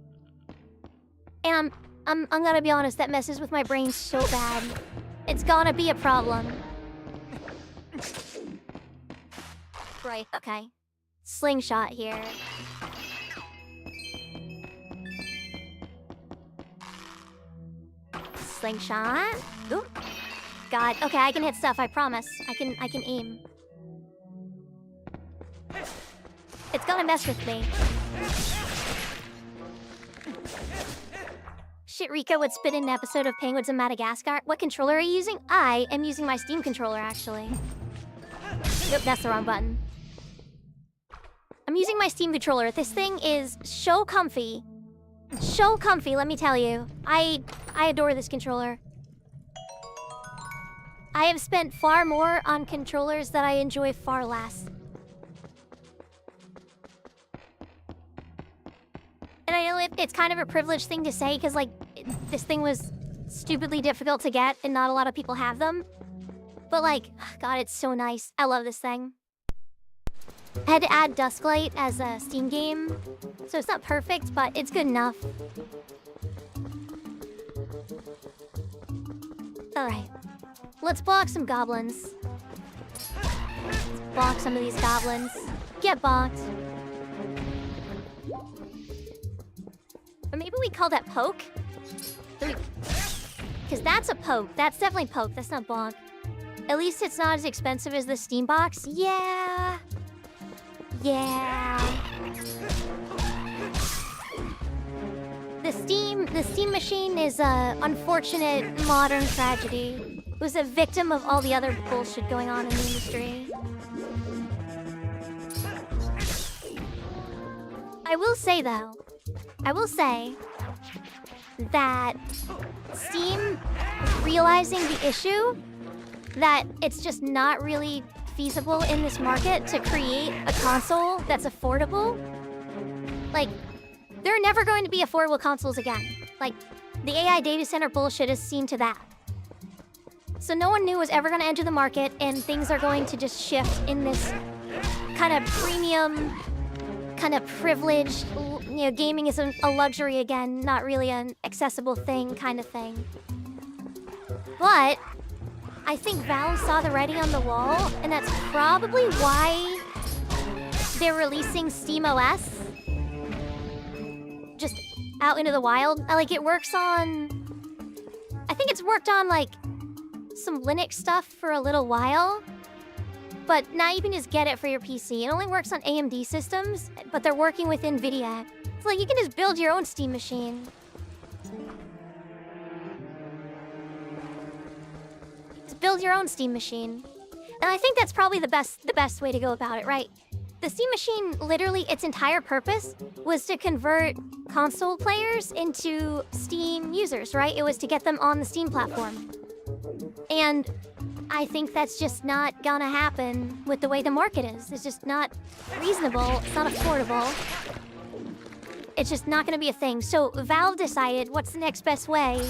And I'm gonna be honest, that messes with my brain so bad. It's gonna be a problem. Right, okay. Slingshot here. Slingshot. Ooh. God, okay, I can hit stuff, I promise. I can aim. It's gonna mess with me. Shit, Rika would spit in an episode of Penguins in Madagascar. What controller are you using? I am using my Steam controller, actually. Yep, that's the wrong button. I'm using my Steam controller. This thing is so comfy. So comfy, let me tell you. I adore this controller. I have spent far more on controllers that I enjoy far less. And I know it's kind of a privileged thing to say, because, like, this thing was stupidly difficult to get, and not a lot of people have them. But, like, God, it's so nice. I love this thing. I had to add Dusklight as a Steam game, so it's not perfect, but it's good enough. Alright. Let's block some goblins. Let's block some of these goblins. Get blocked. Or maybe we call that poke? Because that's a poke. That's definitely poke. That's not bonk. At least it's not as expensive as the Steam box. Yeah. Yeah. The Steam machine is a unfortunate modern tragedy. It was a victim of all the other bullshit going on in the industry. I will say, though, that Steam realizing the issue that it's just not really feasible in this market to create a console that's affordable. Like, there are never going to be affordable consoles again. Like, the AI data center bullshit has seen to that. So no one knew was ever going to enter the market, and things are going to just shift in this kind of premium, kind of privileged, you know, gaming is a luxury again, not really an accessible thing kind of thing. But I think Valve saw the writing on the wall, and that's probably why they're releasing SteamOS just out into the wild. Like, it works on... I think it's worked on, like, some Linux stuff for a little while. But now you can just get it for your PC. It only works on AMD systems, but they're working with NVIDIA. It's like you can just build your own Steam machine. Just build your own Steam machine. And I think that's probably the best way to go about it, right? The Steam machine, literally, its entire purpose was to convert console players into Steam users, right? It was to get them on the Steam platform. And I think that's just not gonna happen with the way the market is. It's just not reasonable. It's not affordable. It's just not gonna be a thing. So Valve decided what's the next best way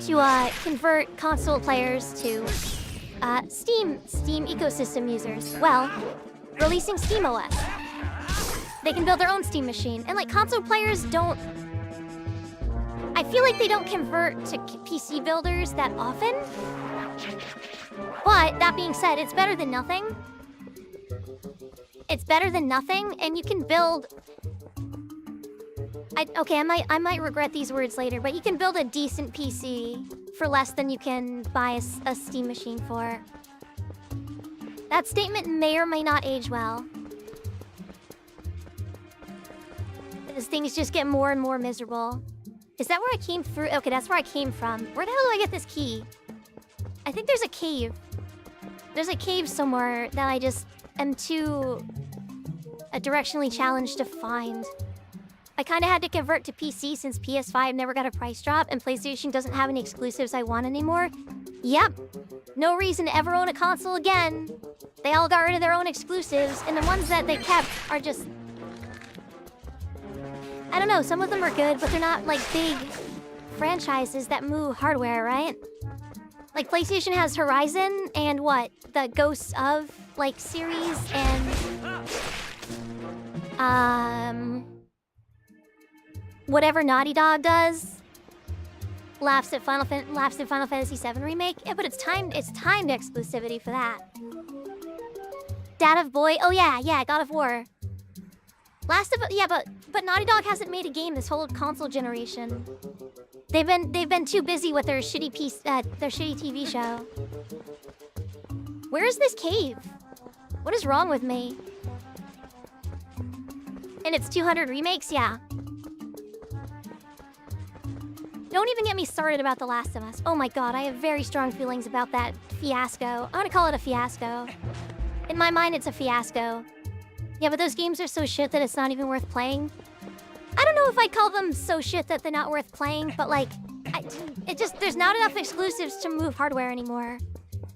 to convert console players to Steam ecosystem users. Well, releasing SteamOS. They can build their own Steam machine. And like console players don't... I feel like they don't convert to PC builders that often. But that being said, it's better than nothing. It's better than nothing, and you can build... I might regret these words later, but you can build a decent PC for less than you can buy a Steam machine for. That statement may or may not age well. As things just get more and more miserable. Is that where I came through? Okay, that's where I came from. Where the hell do I get this key? I think there's a cave. There's a cave somewhere that I just am too directionally challenged to find. I kind of had to convert to PC since PS5 never got a price drop and PlayStation doesn't have any exclusives I want anymore. Yep. No reason to ever own a console again. They all got rid of their own exclusives, and the ones that they kept are just... I don't know, some of them are good, but they're not, like, big franchises that move hardware, right? Like, PlayStation has Horizon and what? The Ghosts of, like, series and... whatever Naughty Dog does. Laughs at Final Fantasy VII Remake. Yeah, but it's timed exclusivity for that. Dad of Boy. Oh yeah, God of War. Yeah, but Naughty Dog hasn't made a game this whole console generation. They've been too busy with their shitty TV show. Where is this cave? What is wrong with me? And it's 200 remakes, yeah. Don't even get me started about The Last of Us. Oh my god, I have very strong feelings about that fiasco. I'm gonna call it a fiasco. In my mind, it's a fiasco. Yeah, but those games are so shit that it's not even worth playing. I don't know if I'd call them so shit that they're not worth playing, but like, there's not enough exclusives to move hardware anymore.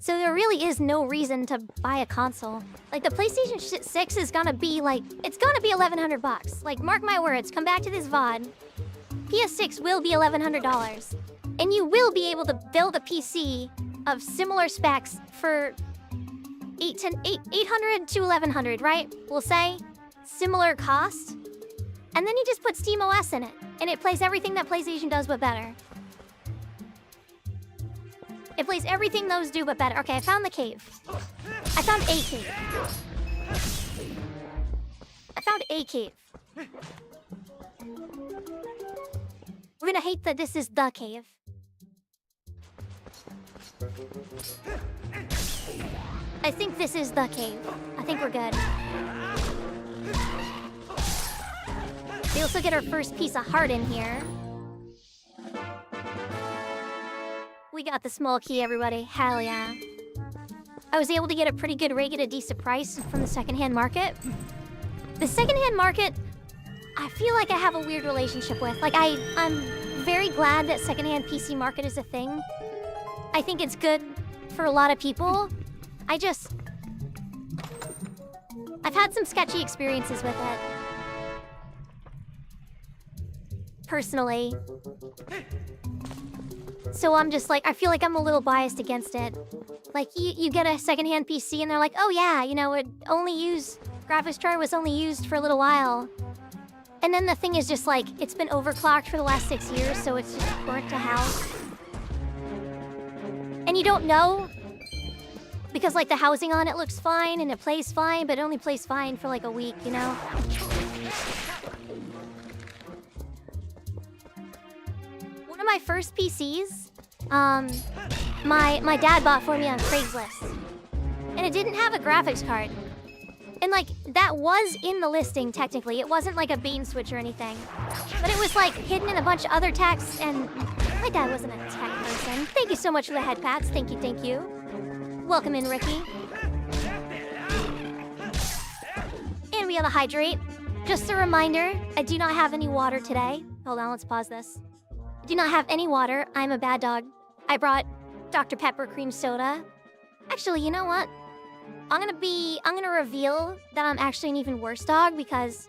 So there really is no reason to buy a console. Like, the PlayStation 6 is gonna be like, it's gonna be $1,100. Like, mark my words, come back to this VOD. PS6 will be $1,100. And you will be able to build a PC of similar specs for $800 to $1,100, right? We'll say similar cost. And then you just put SteamOS in it, and it plays everything that PlayStation does but better. It plays everything those do but better. Okay, I found the cave. I found a cave. I found a cave. We're gonna hate that this is the cave. I think this is the cave. I think we're good. We also get our first piece of heart in here. We got the small key, everybody. Hell yeah. I was able to get a pretty good rig at a decent price from the secondhand market. The secondhand market, I feel like I have a weird relationship with. Like, I'm very glad that secondhand PC market is a thing. I think it's good for a lot of people. I've had some sketchy experiences with it. Personally. So I'm just like, I feel like I'm a little biased against it. Like, you get a secondhand PC and they're like, oh yeah, you know, graphics card was only used for a little while. And then the thing is just like, it's been overclocked for the last 6 years, so it's just burnt to hell. And you don't know, because like the housing on it looks fine and it plays fine, but it only plays fine for like a week, you know? One of my first PCs my dad bought for me on Craigslist. And it didn't have a graphics card. And like, that was in the listing, technically. It wasn't like a bait and switch or anything. But it was like hidden in a bunch of other texts, and my dad wasn't a tech person. Thank you so much for the head pats. Thank you, thank you. Welcome in, Ricky. And we have a hydrate. Just a reminder, I do not have any water today. Hold on, let's pause this. I do not have any water. I'm a bad dog. I brought Dr. Pepper cream soda. Actually, you know what? I'm gonna reveal that I'm actually an even worse dog because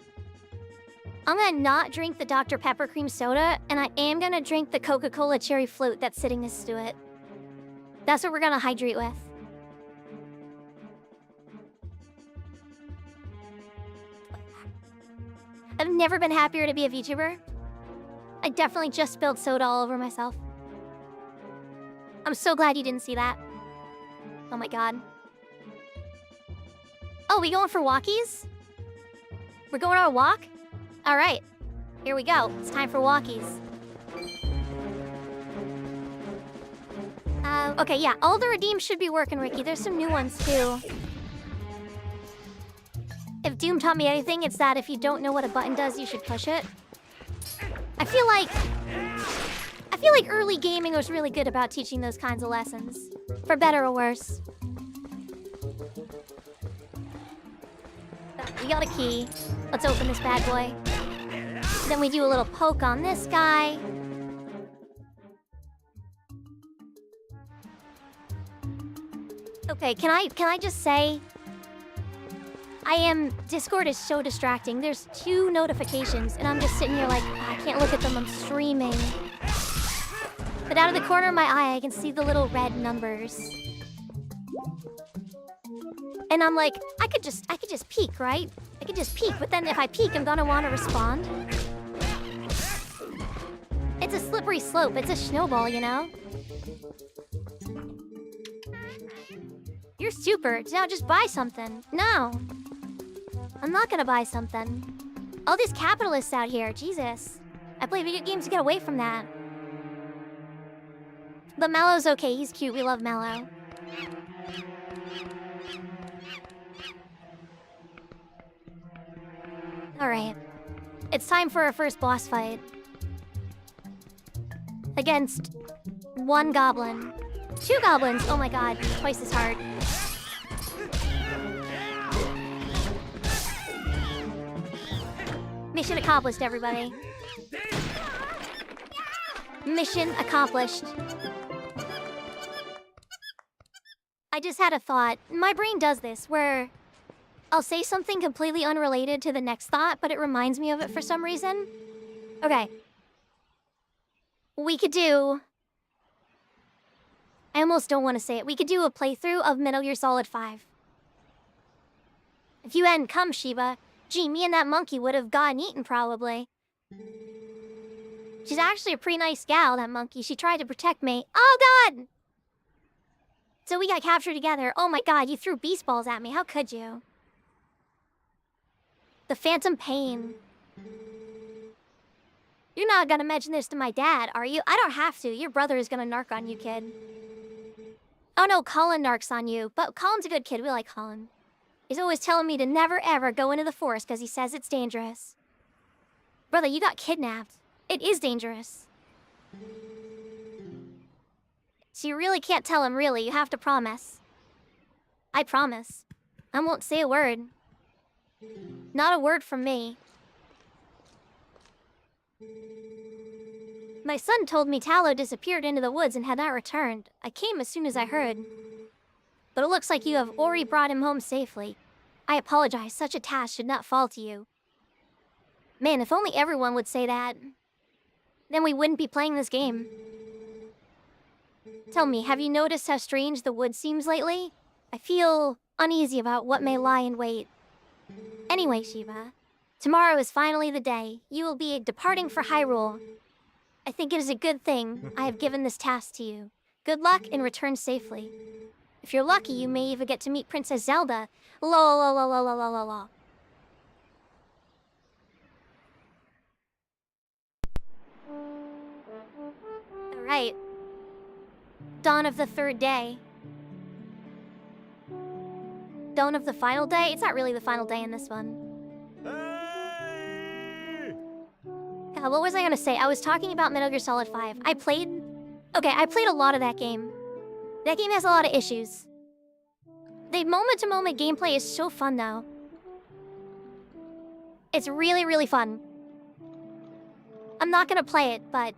I'm gonna not drink the Dr. Pepper cream soda, and I am gonna drink the Coca-Cola cherry float that's sitting next to it. That's what we're gonna hydrate with. I've never been happier to be a VTuber. I definitely just spilled soda all over myself. I'm so glad you didn't see that. Oh my god. Oh, we going for walkies? We're going on a walk? Alright. Here we go. It's time for walkies. Okay, yeah. All the redeems should be working, Ricky. There's some new ones, too. If Doom taught me anything, it's that if you don't know what a button does, you should push it. I feel like early gaming was really good about teaching those kinds of lessons. For better or worse. We got a key. Let's open this bad boy. Then we do a little poke on this guy. Okay, can I just say, Discord is so distracting. There's 2 notifications, and I'm just sitting here like, I can't look at them, I'm streaming. But out of the corner of my eye, I can see the little red numbers. And I'm like, I could just peek, right? I could just peek, but then if I peek, I'm gonna want to respond. It's a slippery slope. It's a snowball, you know? You're super. Now just buy something. No. I'm not gonna buy something. All these capitalists out here, Jesus. I play video games to get away from that. But Mallow's okay. He's cute. We love Mallow. Alright. It's time for our first boss fight. Against 1 goblin. 2 goblins! Oh my god, twice as hard. Mission accomplished, everybody. Mission accomplished. I just had a thought. My brain does this, where I'll say something completely unrelated to the next thought, but it reminds me of it for some reason. Okay. We could do... I almost don't want to say it. We could do a playthrough of Metal Gear Solid 5. If you hadn't come, Sheba, gee, me and that monkey would have gotten eaten, probably. She's actually a pretty nice gal, that monkey. She tried to protect me. Oh, God! So we got captured together. Oh my god, you threw beast balls at me. How could you? The phantom pain. You're not gonna mention this to my dad, are you? I don't have to. Your brother is gonna narc on you, kid. Oh no, Colin narcs on you. But Colin's a good kid. We like Colin. He's always telling me to never ever go into the forest because he says it's dangerous. Brother, you got kidnapped. It is dangerous. So you really can't tell him, really. You have to promise. I promise. I won't say a word. Not a word from me. My son told me Tallow disappeared into the woods and had not returned. I came as soon as I heard. But it looks like you have already brought him home safely. I apologize. Such a task should not fall to you. Man, if only everyone would say that. Then we wouldn't be playing this game. Tell me, have you noticed how strange the wood seems lately? I feel uneasy about what may lie in wait. Anyway, Shiva, tomorrow is finally the day. You will be departing for Hyrule. I think it is a good thing I have given this task to you. Good luck and return safely. If you're lucky, you may even get to meet Princess Zelda. La la la la la la la la. Alright. dawn of the third day. Dawn of the final day? It's not really the final day in this one. God, what was I gonna say? I was talking about Metal Gear Solid 5. I played a lot of that game. That game has a lot of issues. The moment-to-moment gameplay is so fun, though. It's really, really fun. I'm not gonna play it, but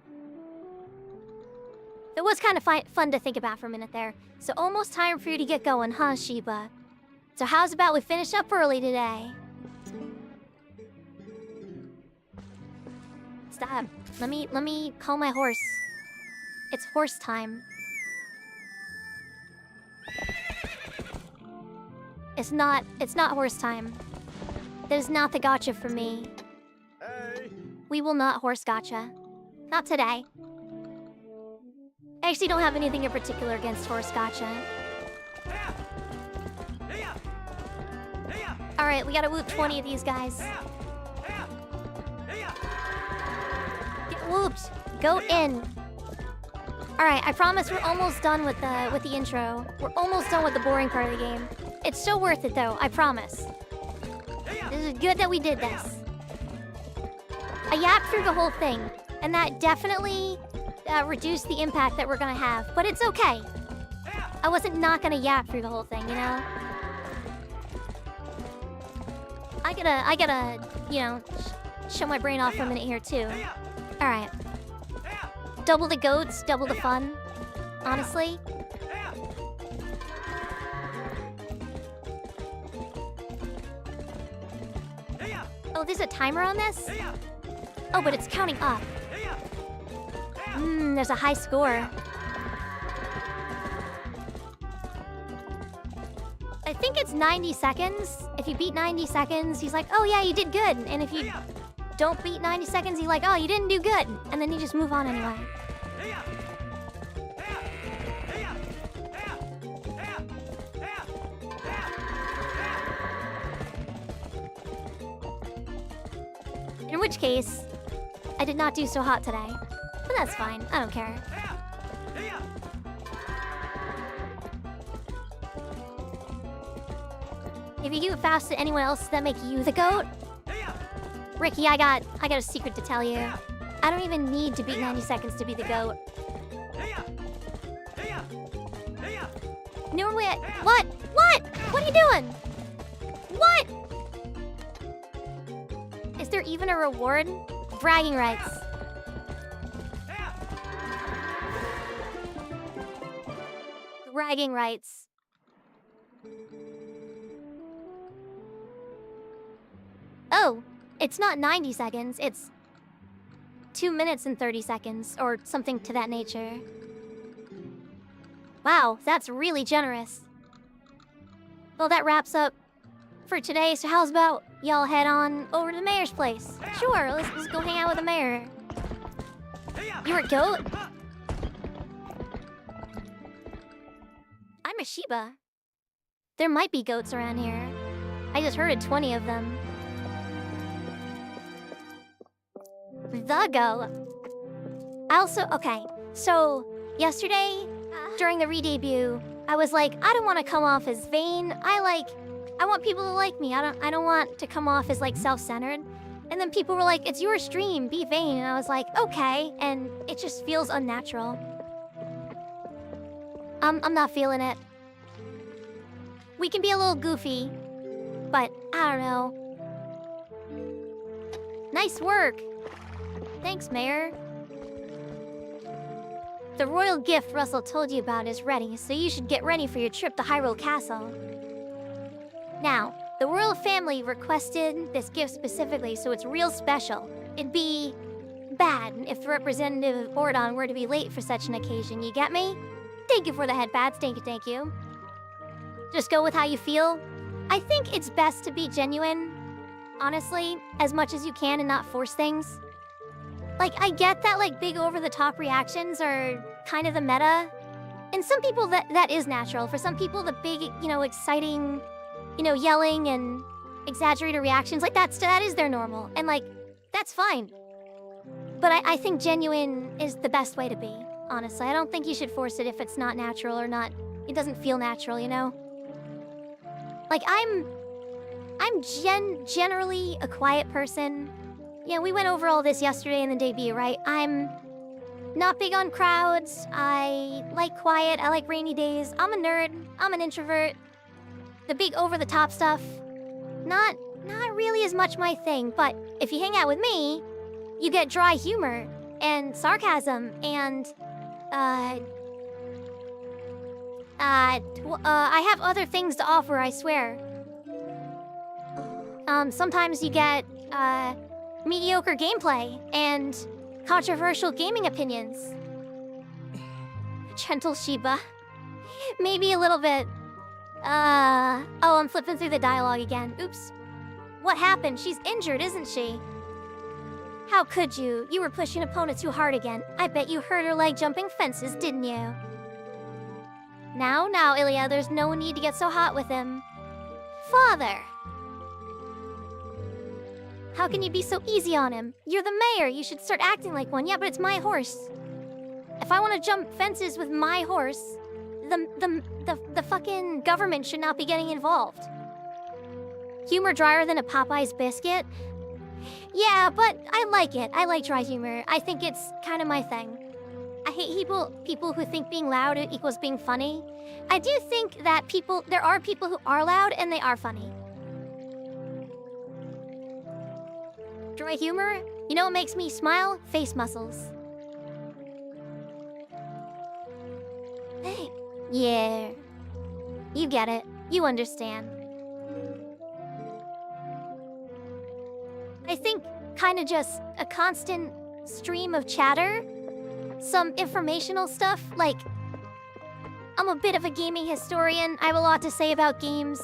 it was kind of fun to think about for a minute there. So almost time for you to get going, huh, Sheba? So how's about we finish up early today? Stop. Let me call my horse. It's horse time. It's not horse time. That is not the gotcha for me. Hey. We will not horse gotcha. Not today. I actually don't have anything in particular against horse gotcha. Alright, we gotta whoop 20 of these guys. Get whooped. Go in. Alright, I promise we're almost done with the intro. We're almost done with the boring part of the game. It's so worth it though, I promise. This is good that we did this. I yapped through the whole thing, and that definitely reduced the impact that we're gonna have, but it's okay. I wasn't not gonna yap through the whole thing, you know? I gotta, you know, show my brain off for a minute here too. Alright. Double the goats, double the fun. Honestly. Oh, there's a timer on this? Oh, but it's counting up. There's a high score. I think it's 90 seconds. If you beat 90 seconds, he's like, oh yeah, you did good. And if you don't beat 90 seconds, he's like, oh, you didn't do good. And then you just move on anyway. In which case, I did not do so hot today. But that's fine, I don't care. If you do it faster than anyone else, does that make you the GOAT? Ricky, I got a secret to tell you. I don't even need to beat 90 seconds to be the GOAT. Normally What? What? What are you doing? What? Is there even a reward? Bragging rights. Bragging rights. Oh, it's not 90 seconds, it's 2 minutes and 30 seconds, or something to that nature. Wow, that's really generous. Well, that wraps up for today, so how's about y'all head on over to the mayor's place? Sure, let's go hang out with the mayor. You're a goat? I'm a Shiba. There might be goats around here. I just herded 20 of them. The goat. Okay, so yesterday, during the re-debut, I was like, I don't want to come off as vain. I want people to like me. I don't want to come off as like self-centered. And then people were like, it's your stream, be vain. And I was like, okay. And it just feels unnatural. I'm not feeling it. We can be a little goofy, but I don't know. Nice work. Thanks, Mayor. The royal gift Russell told you about is ready, so you should get ready for your trip to Hyrule Castle. Now, the royal family requested this gift specifically, so it's real special. It'd be bad if the representative of Ordon were to be late for such an occasion, you get me? Thank you for the head pats, thank you. Just go with how you feel. I think it's best to be genuine, honestly, as much as you can and not force things. Like, I get that, like, big over-the-top reactions are kind of the meta. And some people, that is natural. For some people, the big, you know, exciting, you know, yelling and exaggerated reactions, like, that is their normal. And, like, that's fine. But I think genuine is the best way to be. honestly. I don't think you should force it if it's not natural or not. It doesn't feel natural, you know? Like, I'm generally a quiet person. Yeah, we went over all this yesterday in the debut, right? I'm not big on crowds. I like quiet. I like rainy days. I'm a nerd. I'm an introvert. The big over-the-top stuff, not really as much my thing. But if you hang out with me, you get dry humor and sarcasm and I have other things to offer, I swear. Sometimes you get mediocre gameplay and controversial gaming opinions. Gentle Sheba. Maybe a little bit. Oh, I'm flipping through the dialogue again. Oops. What happened? She's injured, isn't she? How could you? You were pushing Epona too hard again. I bet you hurt her leg jumping fences, didn't you? Now, Ilya, there's no need to get so hot with him. Father! How can you be so easy on him? You're the mayor. You should start acting like one. Yeah, but it's my horse. If I want to jump fences with my horse, the fucking government should not be getting involved. Humor drier than a Popeye's biscuit? Yeah, but I like it. I like dry humor. I think it's kind of my thing. I hate people who think being loud equals being funny. I do think that there are people who are loud and they are funny. Dry humor? You know what makes me smile? Face muscles. Hey. Yeah. You get it. You understand. I think kind of just a constant stream of chatter. Some informational stuff, like... I'm a bit of a gaming historian. I have a lot to say about games.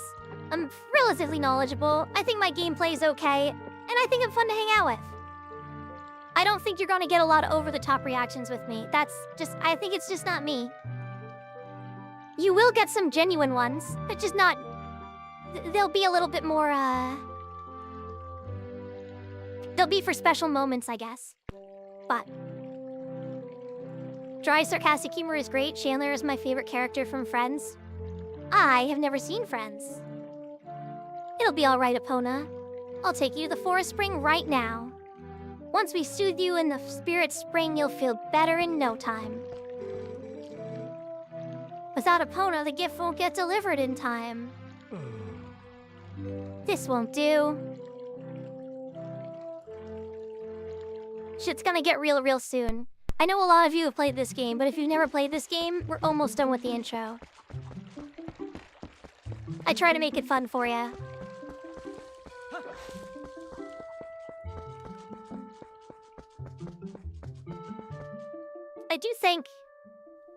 I'm relatively knowledgeable. I think my gameplay is okay. And I think I'm fun to hang out with. I don't think you're gonna get a lot of over-the-top reactions with me. I think it's just not me. You will get some genuine ones, but just not... They'll be a little bit more, They'll be for special moments, I guess. But... Dry, sarcastic humor is great. Chandler is my favorite character from Friends. I have never seen Friends. It'll be alright, Epona. I'll take you to the forest spring right now. Once we soothe you in the spirit spring, you'll feel better in no time. Without Epona, the gift won't get delivered in time. This won't do. Shit's gonna get real soon. I know a lot of you have played this game, but if you've never played this game, we're almost done with the intro. I try to make it fun for you. I do think...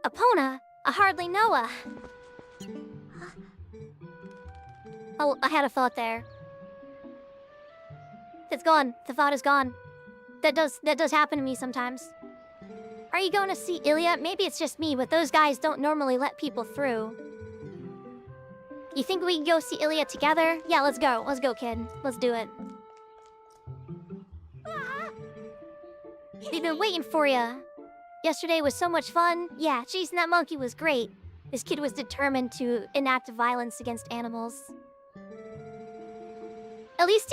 Epona, I hardly know her. Oh, I had a thought there. It's gone. The thought is gone. That does happen to me sometimes. Are you going to see Ilya? Maybe it's just me, but those guys don't normally let people through. You think we can go see Ilya together? Yeah, let's go. Let's go, kid. Let's do it. We've been waiting for you. Yesterday was so much fun. Yeah, chasing that monkey was great. This kid was determined to enact violence against animals. At least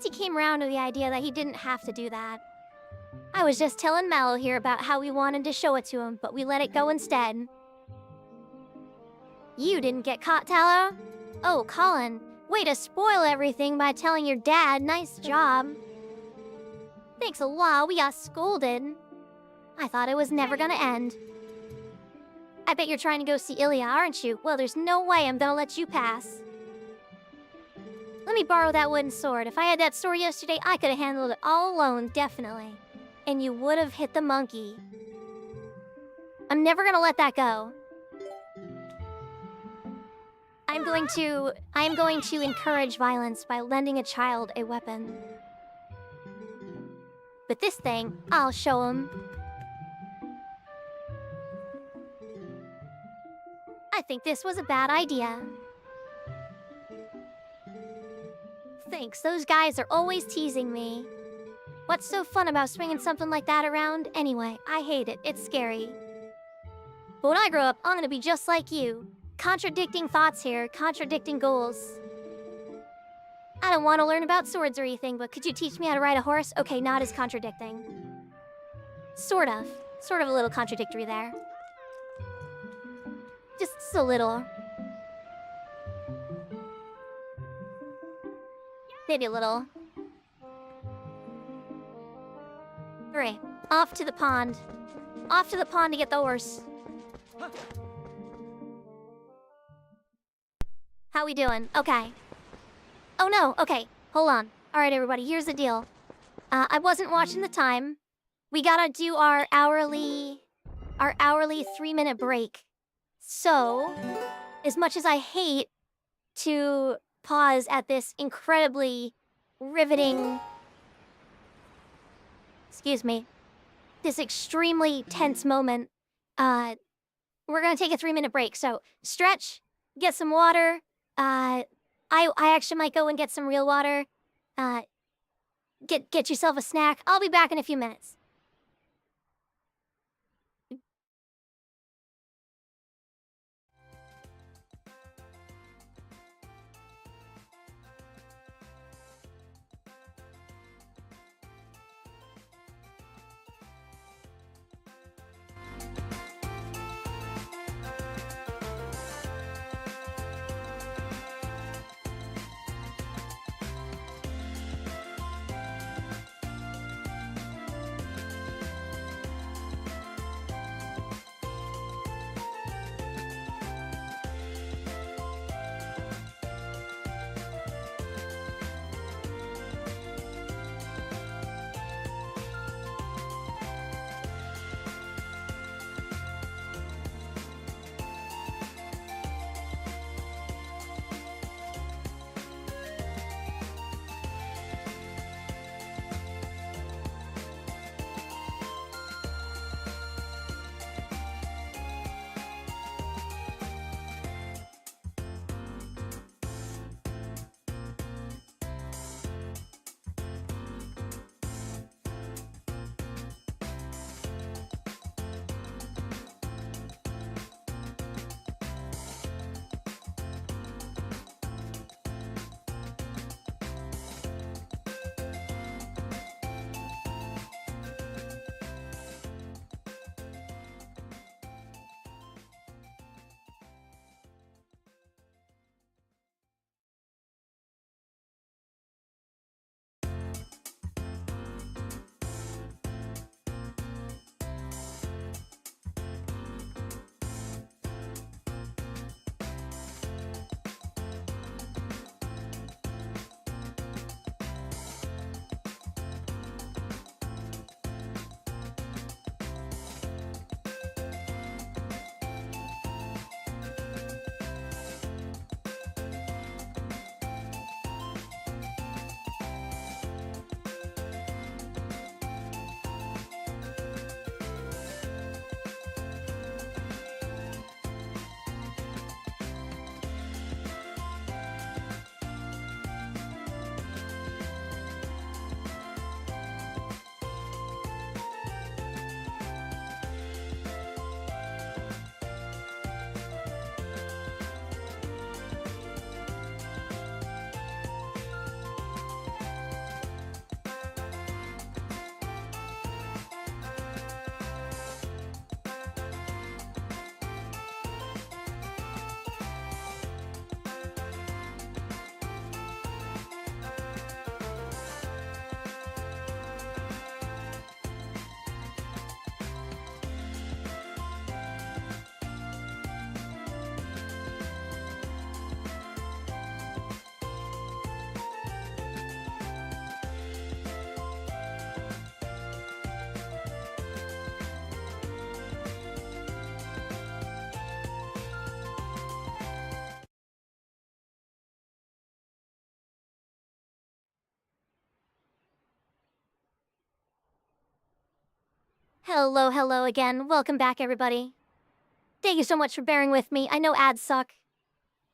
he came around to the idea that he didn't have to do that. I was just telling Mallow here about how we wanted to show it to him, but we let it go instead. You didn't get caught, Tallow? Oh, Colin, way to spoil everything by telling your dad. Nice job. Thanks a lot, we got scolded. I thought it was never gonna end. I bet you're trying to go see Ilya, aren't you? Well, there's no way I'm gonna let you pass. Let me borrow that wooden sword. If I had that sword yesterday, I could have handled it all alone, definitely. And you would have hit the monkey. I'm never gonna let that go. I am going to encourage violence by lending a child a weapon. But this thing, I'll show him. I think this was a bad idea. Thanks, those guys are always teasing me. What's so fun about swinging something like that around? Anyway, I hate it. It's scary. But when I grow up, I'm gonna be just like you. Contradicting thoughts here, contradicting goals. I don't want to learn about swords or anything, but could you teach me how to ride a horse? Okay, not as contradicting. Sort of. Sort of a little contradictory there. Just a little. Maybe a little. Hooray. Off to the pond. Off to the pond to get the horse. How we doing? Okay. Oh no, okay. Hold on. Alright everybody, here's the deal. I wasn't watching the time. We gotta do our hourly 3-minute break. So, as much as I hate to pause at this incredibly riveting... Excuse me. This extremely tense moment, we're gonna take a 3-minute break. So, stretch, get some water. I actually might go and get some real water. Get yourself a snack. I'll be back in a few minutes. Hello again. Welcome back, everybody. Thank you so much for bearing with me. I know ads suck.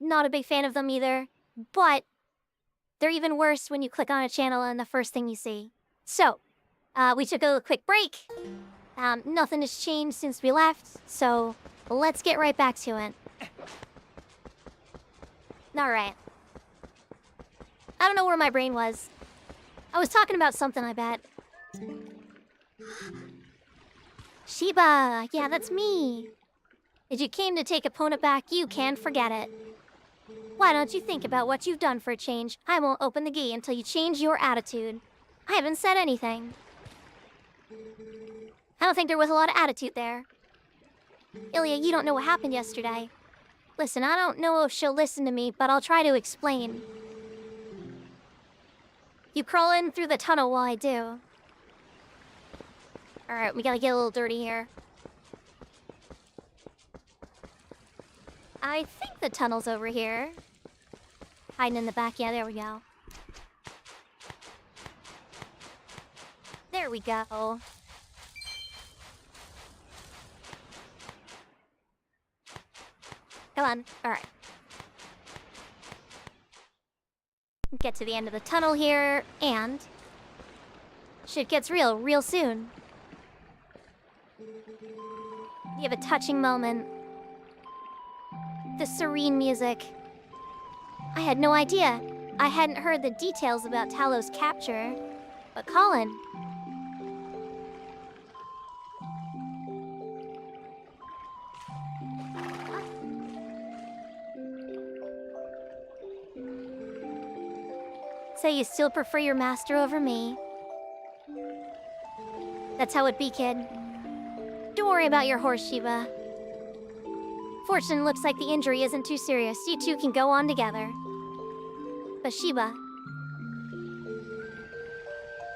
Not a big fan of them either, but they're even worse when you click on a channel and the first thing you see. So, we took a quick break. Nothing has changed since we left, so Let's get right back to it. Alright. I don't know where my brain was. I was talking about something, I bet. Sheba! Yeah, that's me! If you came to take Epona back, you can forget it. Why don't you think about what you've done for a change? I won't open the gate until you change your attitude. I haven't said anything. I don't think there was a lot of attitude there. Ilya, you don't know what happened yesterday. Listen, I don't know if she'll listen to me, but I'll try to explain. You crawl in through the tunnel while I do. Alright, we gotta get a little dirty here. I think the tunnel's over here. Hiding in the back. Yeah, there we go. There we go. Come on. Alright. Get to the end of the tunnel here, and shit gets real soon. You have a touching moment. The serene music. I had no idea. I hadn't heard the details about Talos' capture. But Colin... So you still prefer your master over me? That's how it be, kid. Don't worry about your horse, Sheba. Fortune looks like the injury isn't too serious. You two can go on together. But Sheba...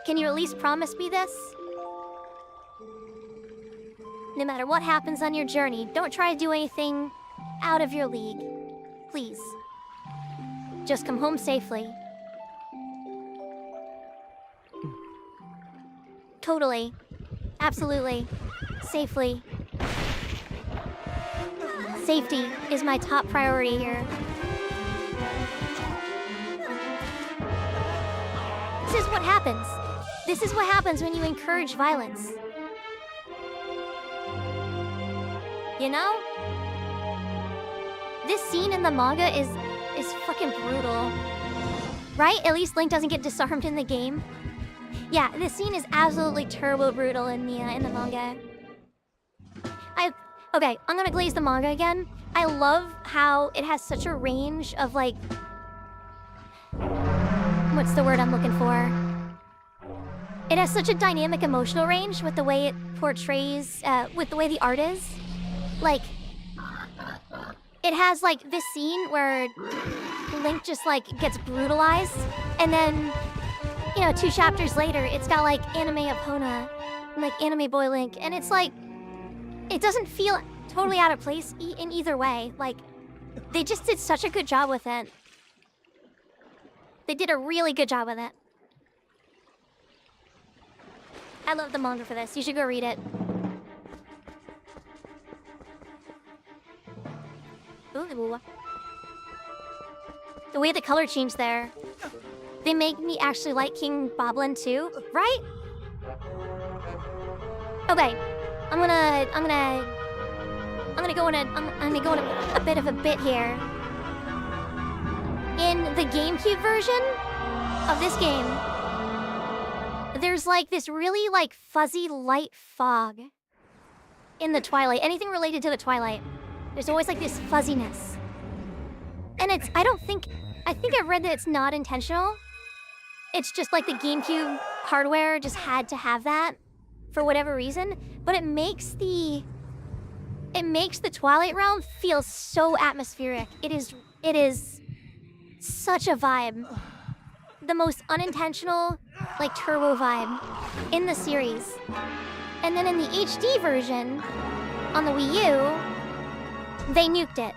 can you at least promise me this? No matter what happens on your journey, don't try to do anything out of your league. Please. Just come home safely. Totally. Absolutely. Safely. Safety is my top priority here. This is what happens. This is what happens when you encourage violence. You know? This scene in the manga is fucking brutal. Right? At least Link doesn't get disarmed in the game. Yeah, this scene is absolutely turbo brutal in the manga. Okay, I'm gonna glaze the manga again. I love how it has such a range of, like... what's the word I'm looking for? It has such a dynamic emotional range with the way it portrays, with the way the art is. Like, it has, like, this scene where Link just, like, gets brutalized, and then, you know, 2 chapters later, it's got, like, anime Epona, and, like, anime Boy Link, and it's, like, it doesn't feel totally out of place in either way. Like, they just did such a good job with it. They did a really good job with it. I love the manga for this. You should go read it. Ooh. The way the color changed there. They make me actually like King Boblin too, right? Okay, I'm gonna go in a bit of a bit here. In the GameCube version of this game, there's like this really like fuzzy light fog in the Twilight. Anything related to the Twilight, there's always like this fuzziness. And I think I've read that it's not intentional. It's just like the GameCube hardware just had to have that for whatever reason, but it makes the Twilight realm feel so atmospheric. It is such a vibe. The most unintentional, like, turbo vibe in the series. And then in the HD version, on the Wii U, they nuked it.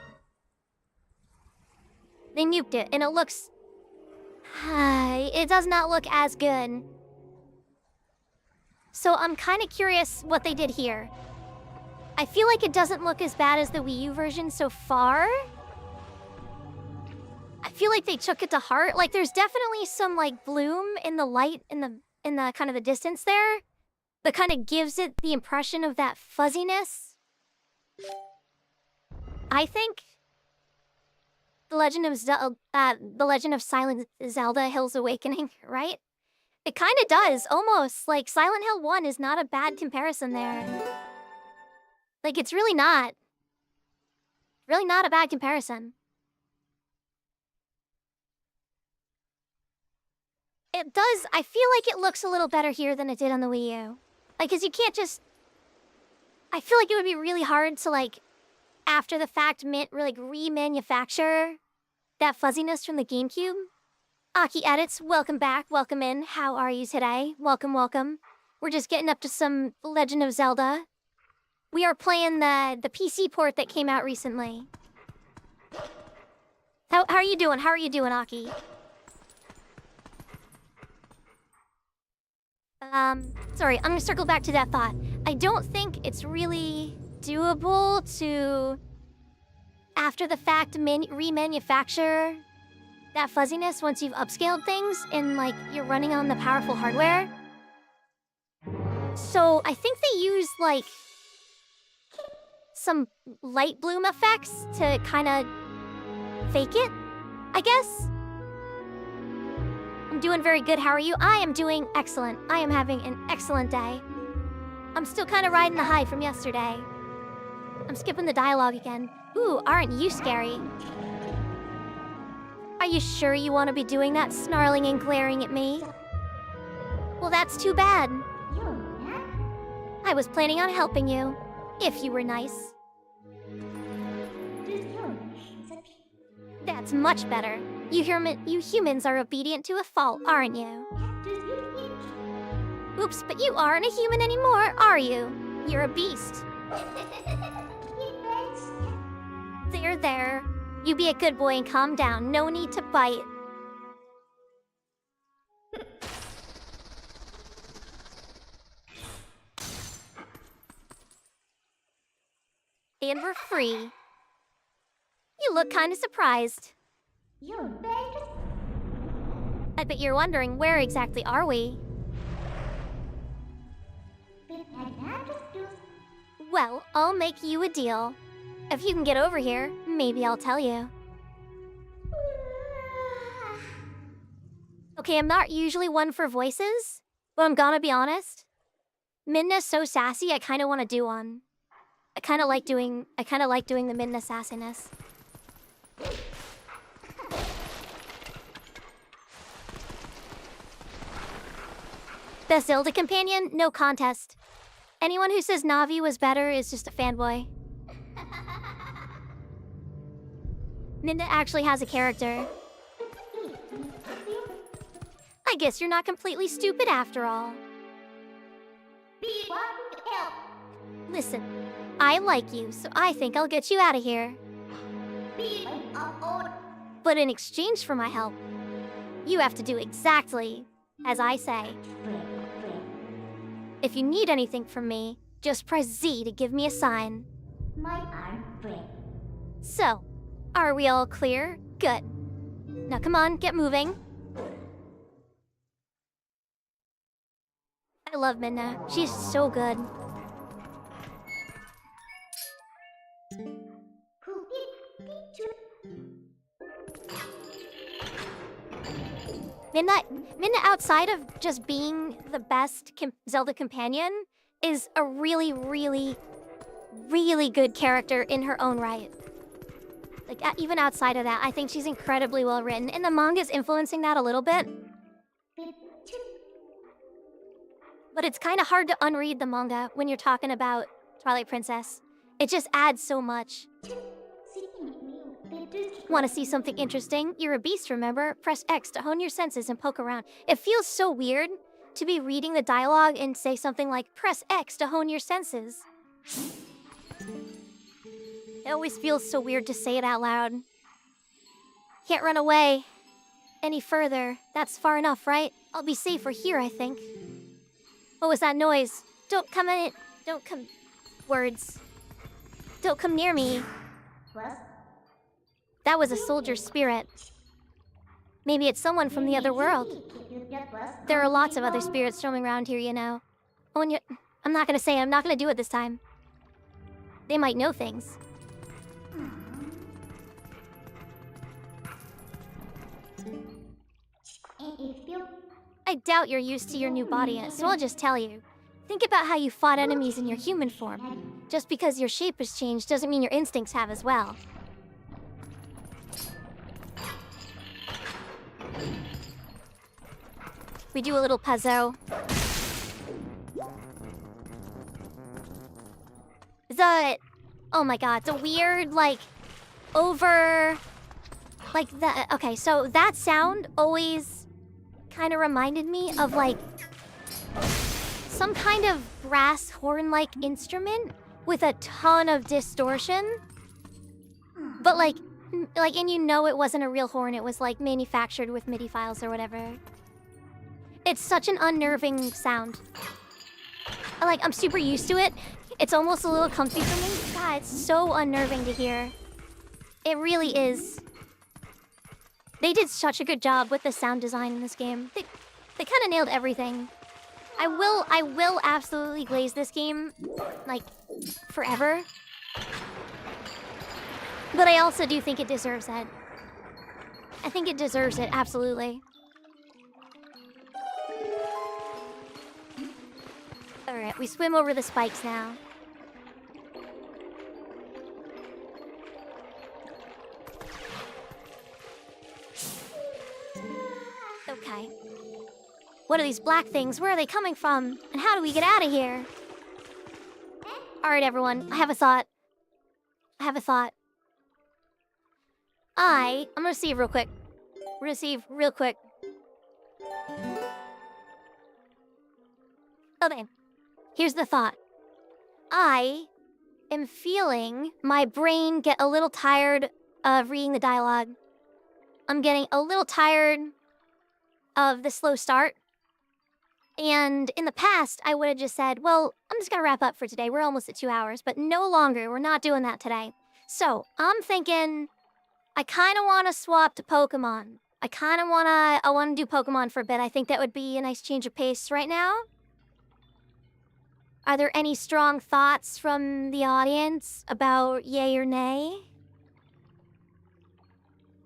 They nuked it, and it looks... it does not look as good. So I'm kind of curious what they did here. I feel like it doesn't look as bad as the Wii U version so far. I feel like they took it to heart. Like, there's definitely some, like, bloom in the light in the kind of the distance there that kind of gives it the impression of that fuzziness. I think The Legend of Silent Zelda Hill's Awakening, right? It kind of does, almost. Like, Silent Hill 1 is not a bad comparison there. Like, it's really not. Really not a bad comparison. It does, I feel like it looks a little better here than it did on the Wii U. Like, cause you can't just... I feel like it would be really hard to, like, after the fact, remanufacture that fuzziness from the GameCube. Aki Edits, welcome back, welcome in. How are you today? Welcome, welcome. We're just getting up to some Legend of Zelda. We are playing the PC port that came out recently. How are you doing? How are you doing, Aki? Sorry, I'm gonna circle back to that thought. I don't think it's really doable to, after the fact, remanufacture that fuzziness once you've upscaled things and, like, you're running on the powerful hardware. So I think they use, like, some light bloom effects to kind of fake it, I guess. I'm doing very good. How are you? I am doing excellent. I am having an excellent day. I'm still kind of riding the high from yesterday. I'm skipping the dialogue again. Ooh, aren't you scary? Are you sure you want to be doing that, snarling and glaring at me? Well, that's too bad. I was planning on helping you, if you were nice. That's much better. You humans are obedient to a fault, aren't you? Oops, but you aren't a human anymore, are you? You're a beast. There. You be a good boy and calm down. No need to bite. And we're free. You look kind of surprised. I bet you're wondering, where exactly are we? Well, I'll make you a deal. If you can get over here, maybe I'll tell you. Okay, I'm not usually one for voices, but I'm gonna be honest. Midna's so sassy, I kind of want to do one. I kind of like doing the Midna sassiness. Best Zelda companion? No contest. Anyone who says Navi was better is just a fanboy. Midna actually has a character. I guess you're not completely stupid after all. Listen, I like you, so I think I'll get you out of here. But in exchange for my help, you have to do exactly as I say. If you need anything from me, just press Z to give me a sign. So, are we all clear? Good. Now come on, get moving. I love Midna. She's so good. Midna, outside of just being the best Zelda companion, is a really, really, really good character in her own right. Like, even outside of that, I think she's incredibly well written, and the manga's influencing that a little bit. But it's kind of hard to unread the manga when you're talking about Twilight Princess. It just adds so much. Want to see something interesting? You're a beast, remember? Press X to hone your senses and poke around. It feels so weird to be reading the dialogue and say something like, press X to hone your senses. It always feels so weird to say it out loud. Can't run away any further. That's far enough, right? I'll be safer here, I think. What was that noise? Don't come in. Don't come... Words. Don't come near me. That was a soldier's spirit. Maybe it's someone from the other world. There are lots of other spirits roaming around here, you know. I'm not gonna say it. I'm not gonna do it this time. They might know things. I doubt you're used to your new body, so I'll just tell you. Think about how you fought enemies in your human form. Just because your shape has changed doesn't mean your instincts have as well. We do a little puzzle. Oh my god, it's a weird, like, okay, so that sound always kind of reminded me of, like, some kind of brass horn-like instrument with a ton of distortion. But, and you know it wasn't a real horn, it was, like, manufactured with MIDI files or whatever. It's such an unnerving sound. I'm super used to it. It's almost a little comfy for me. God, it's so unnerving to hear. It really is. They did such a good job with the sound design in this game. They kind of nailed everything. I will absolutely glaze this game, like, forever. But I also do think it deserves it. I think it deserves it, absolutely. Alright, we swim over the spikes now. Okay. What are these black things? Where are they coming from? And how do we get out of here? Alright, everyone. I have a thought. I'm gonna save real quick. We're gonna save real quick. Okay. Here's the thought. I am feeling my brain get a little tired of reading the dialogue. I'm getting a little tired of the slow start. And in the past, I would have just said, well, I'm just gonna wrap up for today. We're almost at 2 hours, but no longer. We're not doing that today. So I'm thinking I kind of want to swap to Pokemon. I want to do Pokemon for a bit. I think that would be a nice change of pace right now. Are there any strong thoughts from the audience about yay or nay?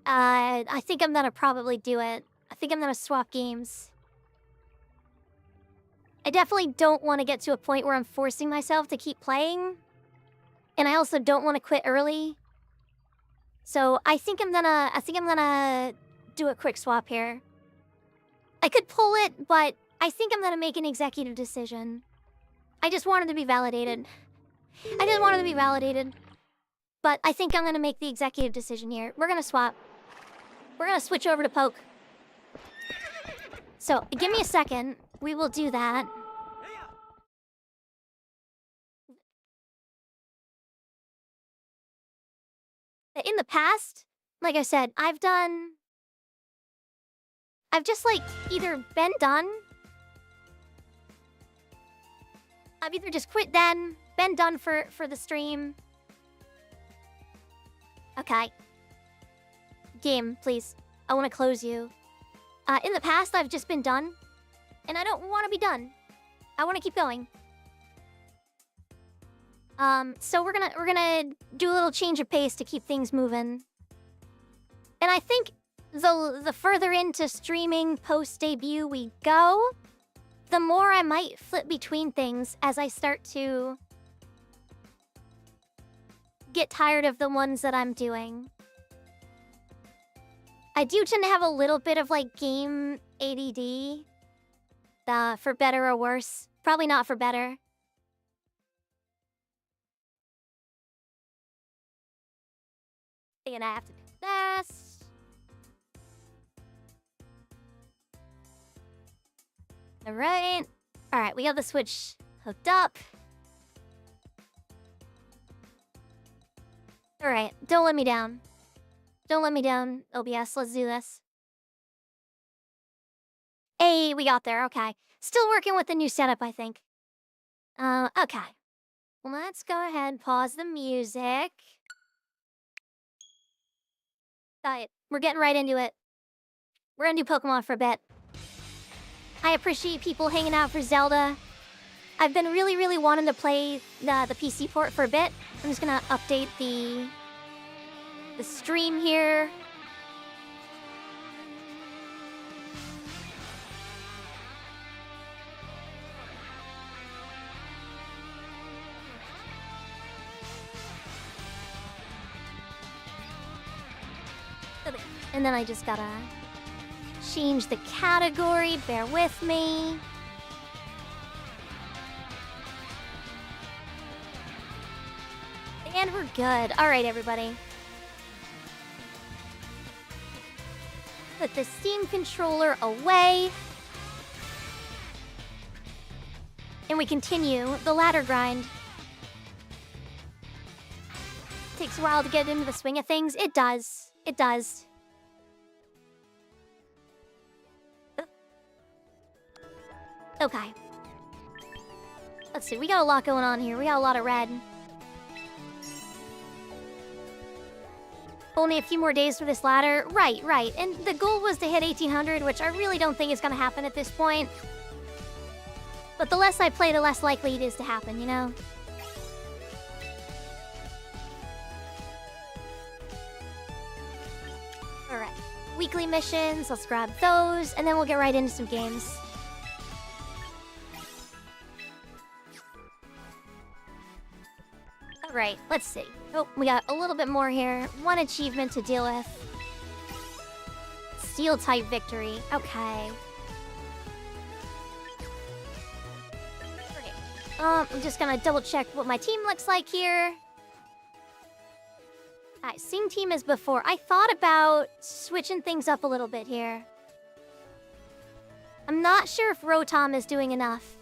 I think I'm gonna probably do it. I think I'm gonna swap games. I definitely don't want to get to a point where I'm forcing myself to keep playing. And I also don't want to quit early. So I think I'm gonna do a quick swap here. I could pull it, but I think I'm gonna make an executive decision. I just wanted to be validated. But I think I'm gonna make the executive decision here. We're gonna swap. We're gonna switch over to Poke. So, give me a second. We will do that. In the past, like I said, I've just, like, either been done. I've either just quit then, been done for the stream. Okay. Game, please. I want to close you. In the past, I've just been done. And I don't want to be done. I want to keep going. So we're gonna do a little change of pace to keep things moving. And I think the further into streaming post-debut we go, the more I might flip between things as I start to get tired of the ones that I'm doing. I do tend to have a little bit of, like, game ADD. For better or worse. Probably not for better. And I have to do this. Alright. Alright, we got the Switch hooked up. Alright, don't let me down. Don't let me down, OBS. Let's do this. Hey, we got there. Okay. Still working with the new setup, I think. Okay. Let's go ahead and pause the music. Alright, we're getting right into it. We're gonna do Pokemon for a bit. I appreciate people hanging out for Zelda. I've been really wanting to play the PC port for a bit. I'm just gonna update the stream here. And then I just gotta change the category. Bear with me. And we're good. All right, everybody. Put the Steam controller away. And we continue the ladder grind. Takes a while to get into the swing of things. It does. It does. Okay. Let's see. We got a lot going on here. We got a lot of red. Only a few more days for this ladder. Right, right. And the goal was to hit 1800, which I really don't think is going to happen at this point. But the less I play, the less likely it is to happen, you know? Alright. Weekly missions. Let's grab those. And then we'll get right into some games. Alright, let's see. Oh, we got a little bit more here. One achievement to deal with. Steel type victory. Okay. I'm just gonna double check what my team looks like here. Alright, same team as before. I thought about switching things up a little bit here. I'm not sure if Rotom is doing enough.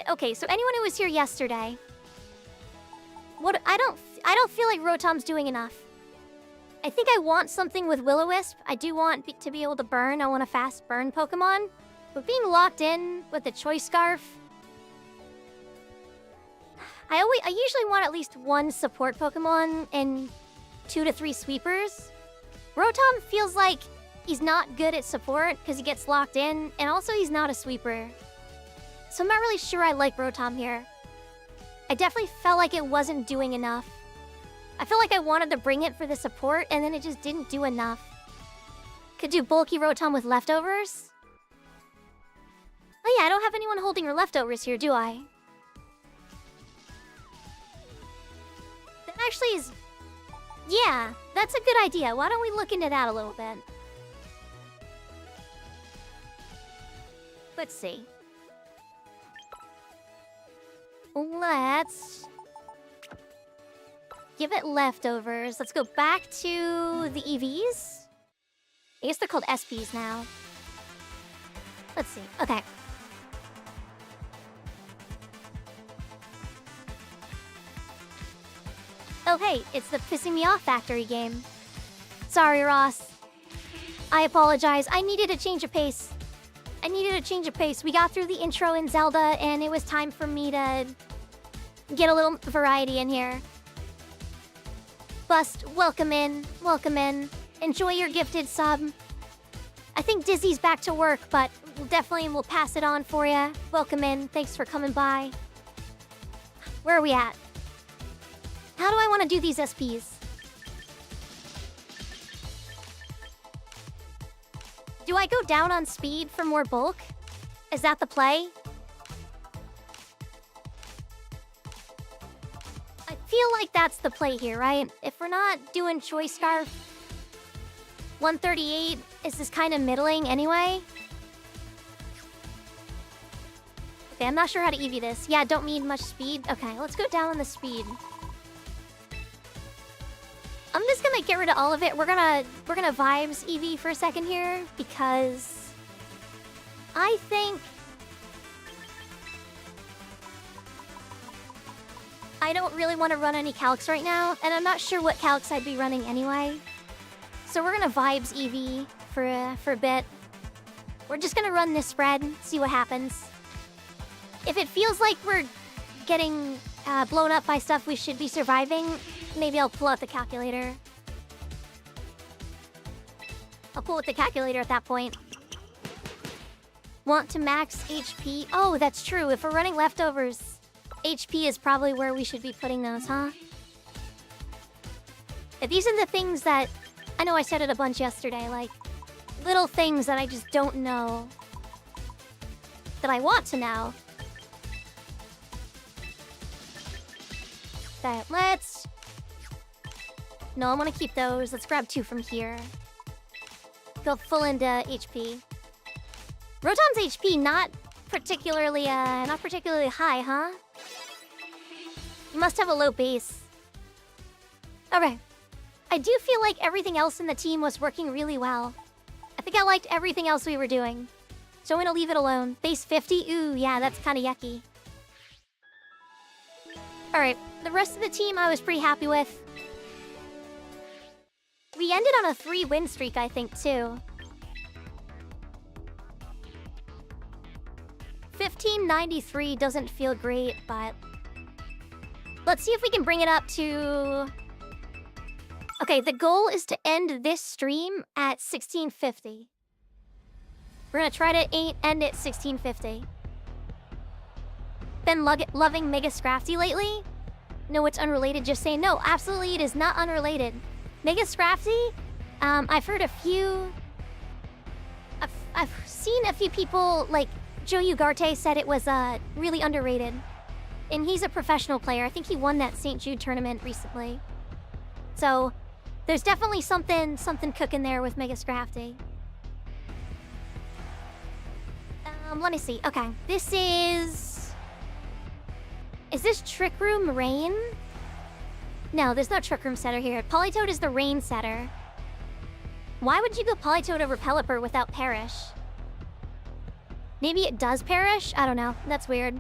Okay, so anyone who was here yesterday, I don't feel like Rotom's doing enough. I think I want something with Will-O-Wisp. I do want to be able to burn. I want a fast burn Pokemon. But being locked in with the Choice Scarf, I usually want at least one support Pokemon and 2 to 3 sweepers. Rotom feels like he's not good at support because he gets locked in, and also he's not a sweeper. So I'm not really sure I like Rotom here. I definitely felt like it wasn't doing enough. I feel like I wanted to bring it for the support, and then it just didn't do enough. Could do bulky Rotom with leftovers? Oh yeah, I don't have anyone holding her leftovers here, do I? That actually is... Yeah, that's a good idea. Why don't we look into that a little bit? Let's see. Let's give it leftovers. Let's go back to the EVs. I guess they're called SPs now. Let's see. Okay. Oh hey, it's the Pissing Me Off Factory game. Sorry, Ross. I apologize. I needed a change of pace. We got through the intro in Zelda, and it was time for me to get a little variety in here. Bust, welcome in. Enjoy your gifted sub. I think Dizzy's back to work, but we'll pass it on for you. Welcome in. Thanks for coming by. Where are we at? How do I want to do these SPs? Do I go down on speed for more bulk? Is that the play? I feel like that's the play here, right? If we're not doing Choice Scarf, 138 is this kind of middling anyway. Okay, I'm not sure how to EV this. Yeah, don't need much speed. Okay, let's go down on the speed. I'm just gonna get rid of all of it. We're gonna vibes EV for a second here because I think I don't really want to run any calcs right now, and I'm not sure what calcs I'd be running anyway. So we're gonna vibes EV for a bit. We're just gonna run this spread, see what happens. If it feels like we're getting blown up by stuff we should be surviving, maybe I'll pull out the calculator. I'll pull out the calculator at that point. Want to max HP? Oh, that's true. If we're running leftovers, HP is probably where we should be putting those, huh? These are the things that... I know I said it a bunch yesterday, like... little things that I just don't know. That I want to know. Okay, let's... No, I want to keep those. Let's grab 2 from here. Go full into HP. Rotom's HP not particularly high, huh? You must have a low base. Okay. I do feel like everything else in the team was working really well. I think I liked everything else we were doing. So I'm gonna leave it alone. Base 50? Ooh, yeah, that's kind of yucky. Alright, the rest of the team I was pretty happy with. We ended on a 3-win streak, I think, too. 1593 doesn't feel great, but... let's see if we can bring it up to... okay, the goal is to end this stream at 1650. We're gonna try to end it 1650. Been loving Mega Scrafty lately? No, it's unrelated, just saying. No, absolutely it is not unrelated. Mega Scrafty, I've heard a few... I've seen a few people, like, Joe Ugarte said it was really underrated. And he's a professional player. I think he won that St. Jude tournament recently. So, there's definitely something cooking there with Mega Scrafty. Let me see. Okay, this is... is this Trick Room Rain? No, there's no Trick Room setter here. Politoed is the Rain setter. Why would you go Politoed over Pelipper without Perish? Maybe it does Perish? I don't know. That's weird.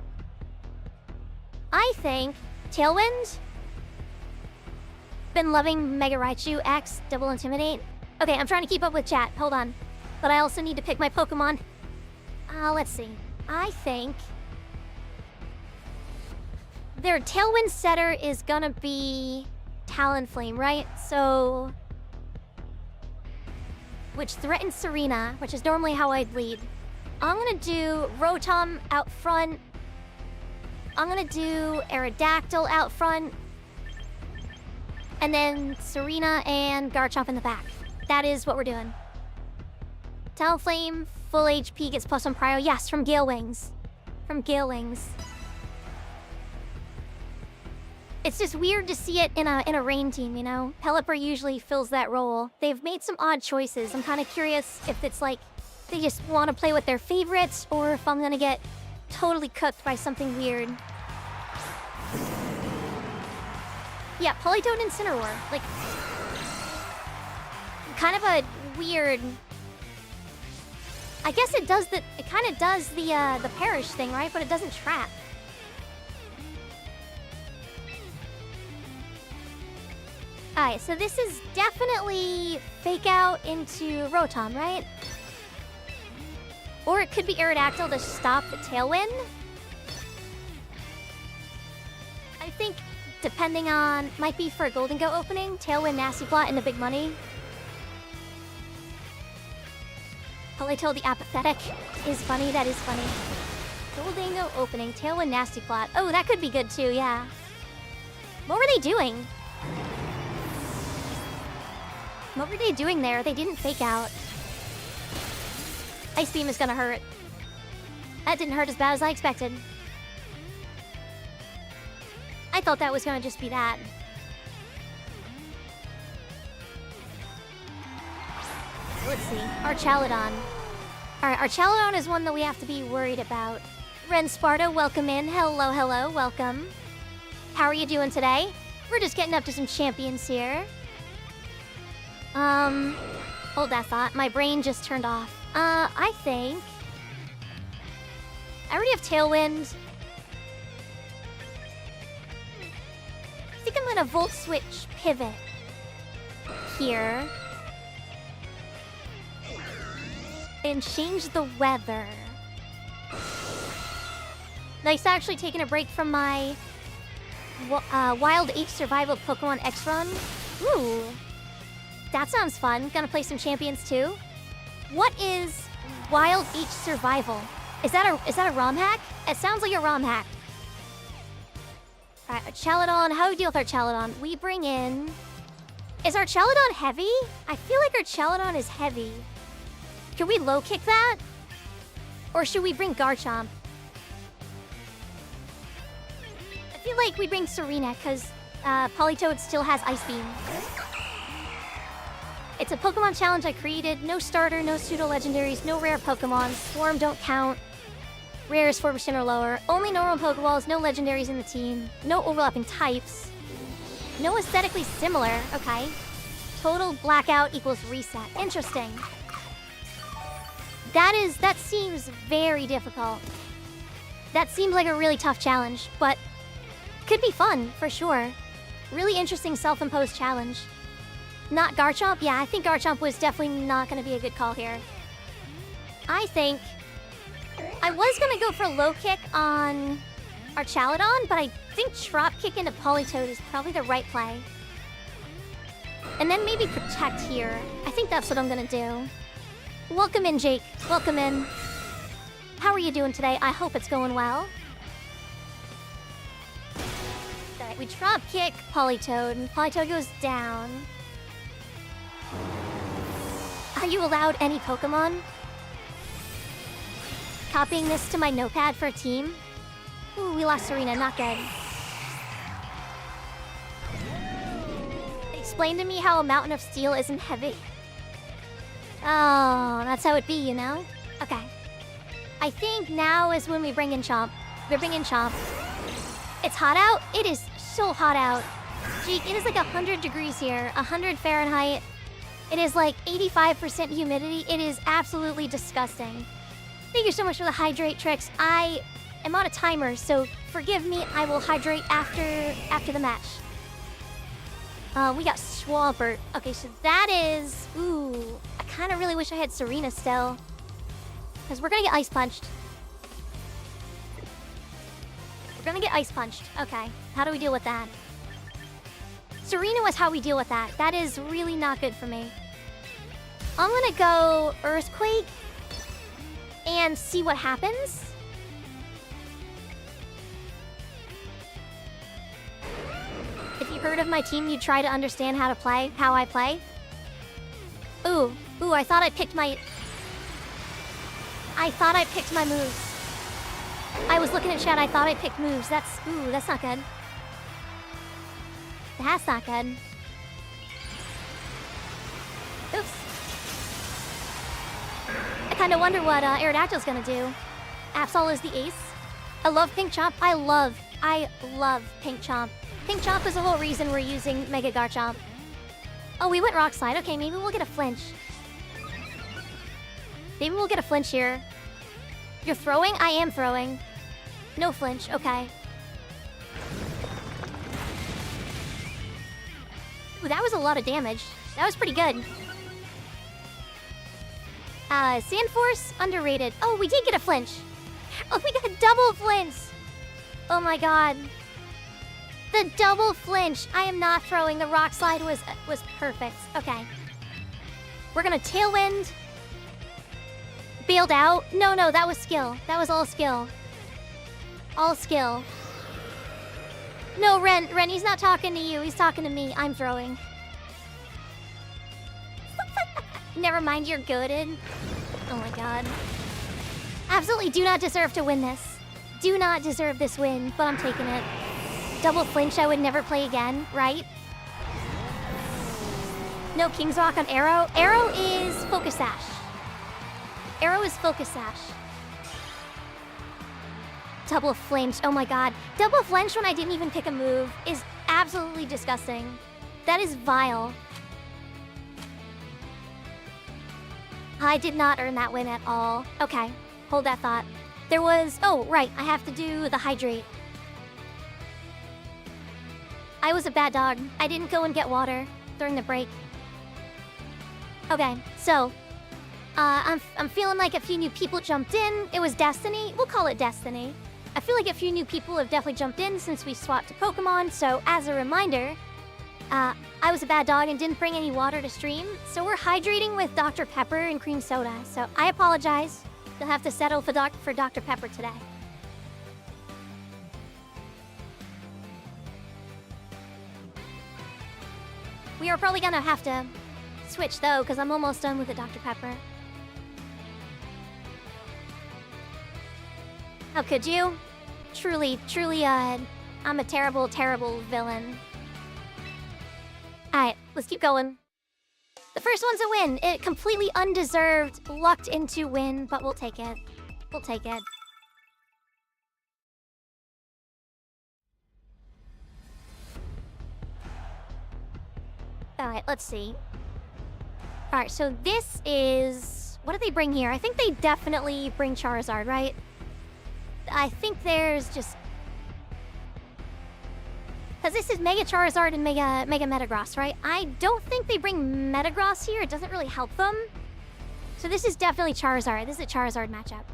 I think Tailwind? Been loving Mega Raichu X Double Intimidate. Okay, I'm trying to keep up with chat. Hold on. But I also need to pick my Pokemon. Let's see. I think... their Tailwind setter is gonna be Talonflame, right? So... which threatens Serena, which is normally how I'd lead. I'm gonna do Rotom out front. I'm gonna do Aerodactyl out front. And then Serena and Garchomp in the back. That is what we're doing. Talonflame, full HP, gets +1 prio. Yes, from Gale Wings. From Gale Wings. It's just weird to see it in a rain team, you know? Pelipper usually fills that role. They've made some odd choices. I'm kind of curious if it's like they just want to play with their favorites or if I'm gonna get totally cooked by something weird. Yeah, Politoed and Incineroar. Like, kind of a weird... I guess it does it kind of does the Perish thing, right? But it doesn't trap. Alright, so this is definitely Fake Out into Rotom, right? Or it could be Aerodactyl to stop the Tailwind. I think, depending on... might be for a Golden Go opening. Tailwind, Nasty Plot, into Big Money. Politoed the Apathetic is funny. That is funny. Golden Go opening. Tailwind, Nasty Plot. Oh, that could be good too, yeah. What were they doing? What were they doing there? They didn't Fake Out. Ice Beam is gonna hurt. That didn't hurt as bad as I expected. I thought that was gonna just be that. Let's see. Archaludon. Alright, Archaludon is one that we have to be worried about. Ren Sparta, welcome in. Hello, hello, welcome. How are you doing today? We're just getting up to some champions here. Hold that thought. My brain just turned off. I think... I already have Tailwind. I think I'm gonna Volt Switch Pivot here. And change the weather. Nice actually taking a break from my Wild H Survival Pokemon X run. Ooh. That sounds fun. Gonna play some champions too. What is Wild H Survival? Is that a ROM hack? It sounds like a ROM hack. Alright, Archaludon. How do we deal with Archaludon? We bring in... Is Archaludon heavy? I feel like Archaludon is heavy. Can we low kick that? Or should we bring Garchomp? I feel like we bring Serena because Politoed still has Ice Beam. It's a Pokemon challenge I created. No starter, no pseudo-legendaries, no rare Pokemon. Swarm don't count. Rare is 4% or lower. Only normal Pokeballs, no legendaries in the team. No overlapping types. No aesthetically similar. Okay. Total blackout equals reset. Interesting. That seems very difficult. That seemed like a really tough challenge, but could be fun, for sure. Really interesting self-imposed challenge. Not Garchomp? Yeah, I think Garchomp was definitely not going to be a good call here. I think I was going to go for low kick on our Chaladon, but I think drop kick into Politoed is probably the right play. And then maybe protect here. I think that's what I'm going to do. Welcome in, Jake. Welcome in. How are you doing today? I hope it's going well. Alright, we drop kick Politoed, and Politoed goes down. Are you allowed any Pokemon? Copying this to my notepad for a team? Ooh, we lost Serena, not good. Explain to me how a mountain of steel isn't heavy. Oh, that's how it be, you know? Okay. I think now is when we bring in Chomp. We're bringing Chomp. It's hot out? It is so hot out. Jeek, it is like 100 degrees here. 100 Fahrenheit. It is like 85% humidity. It is absolutely disgusting. Thank you so much for the hydrate tricks. I am on a timer, so forgive me. I will hydrate after the match. We got Swampert. Okay, so that is... Ooh, I kind of really wish I had Serena still. Because we're going to get Ice Punched. We're going to get Ice Punched. Okay, how do we deal with that? Serena was how we deal with that. That is really not good for me. I'm going to go Earthquake and see what happens. If you heard of my team, you'd try to understand how I play. Ooh, I thought I picked my moves. I was looking at chat, I thought I picked moves. That's not good. That's not good. Oops. I kind of wonder what Aerodactyl's gonna do. Absol is the ace. I love Pink Chomp. I love Pink Chomp. Pink Chomp is the whole reason we're using Mega Garchomp. Oh, we went Rock Slide. Okay, maybe we'll get a flinch. Maybe we'll get a flinch here. You're throwing? I am throwing. No flinch. Okay. Ooh, that was a lot of damage. That was pretty good. Sandforce, underrated. Oh, we did get a flinch. Oh, we got a double flinch. Oh my god. The double flinch. I am not throwing. The Rock Slide was perfect. Okay. We're gonna Tailwind. Bailed out. No, that was skill. That was all skill. All skill. No, Ren, he's not talking to you. He's talking to me. I'm throwing. Never mind, you're goated. Oh my god. Absolutely do not deserve to win this. Do not deserve this win, but I'm taking it. Double flinch I would never play again, right? No King's Rock on Arrow. Arrow is Focus Sash. Arrow is Focus Sash. Double flinch. Oh my god. Double flinch when I didn't even pick a move is absolutely disgusting. That is vile. I did not earn that win at all. Okay, hold that thought. There was... Oh, right. I have to do the hydrate. I was a bad dog. I didn't go and get water during the break. Okay, so... I'm feeling like a few new people jumped in. It was Destiny. We'll call it Destiny. I feel like a few new people have definitely jumped in since we swapped to Pokemon, so as a reminder... I was a bad dog and didn't bring any water to stream, so we're hydrating with Dr. Pepper and cream soda. So I apologize. You'll have to settle for Dr. Pepper today. We are probably gonna have to switch though, because I'm almost done with the Dr. Pepper. How could you? Truly, I'm a terrible, terrible villain. Alright, let's keep going. The first one's a win. It completely undeserved, lucked into win, but we'll take it. We'll take it. Alright, let's see. Alright, so this is... What do they bring here? I think they definitely bring Charizard, right? I think there's just... Because this is Mega Charizard and Mega Metagross, right? I don't think they bring Metagross here. It doesn't really help them. So this is definitely Charizard. This is a Charizard matchup.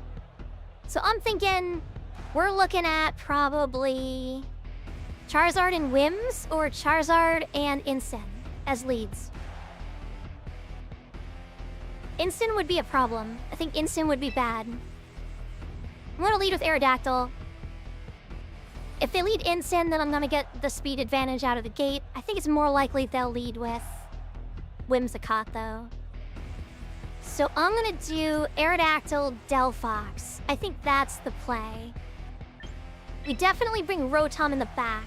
So I'm thinking we're looking at probably Charizard and Wims or Charizard and Incin as leads. Incin would be a problem. I think Incin would be bad. I'm gonna lead with Aerodactyl. If they lead Incin, then I'm gonna get the speed advantage out of the gate. I think it's more likely they'll lead with Whimsicott, though. So I'm gonna do Aerodactyl, Delphox. I think that's the play. We definitely bring Rotom in the back.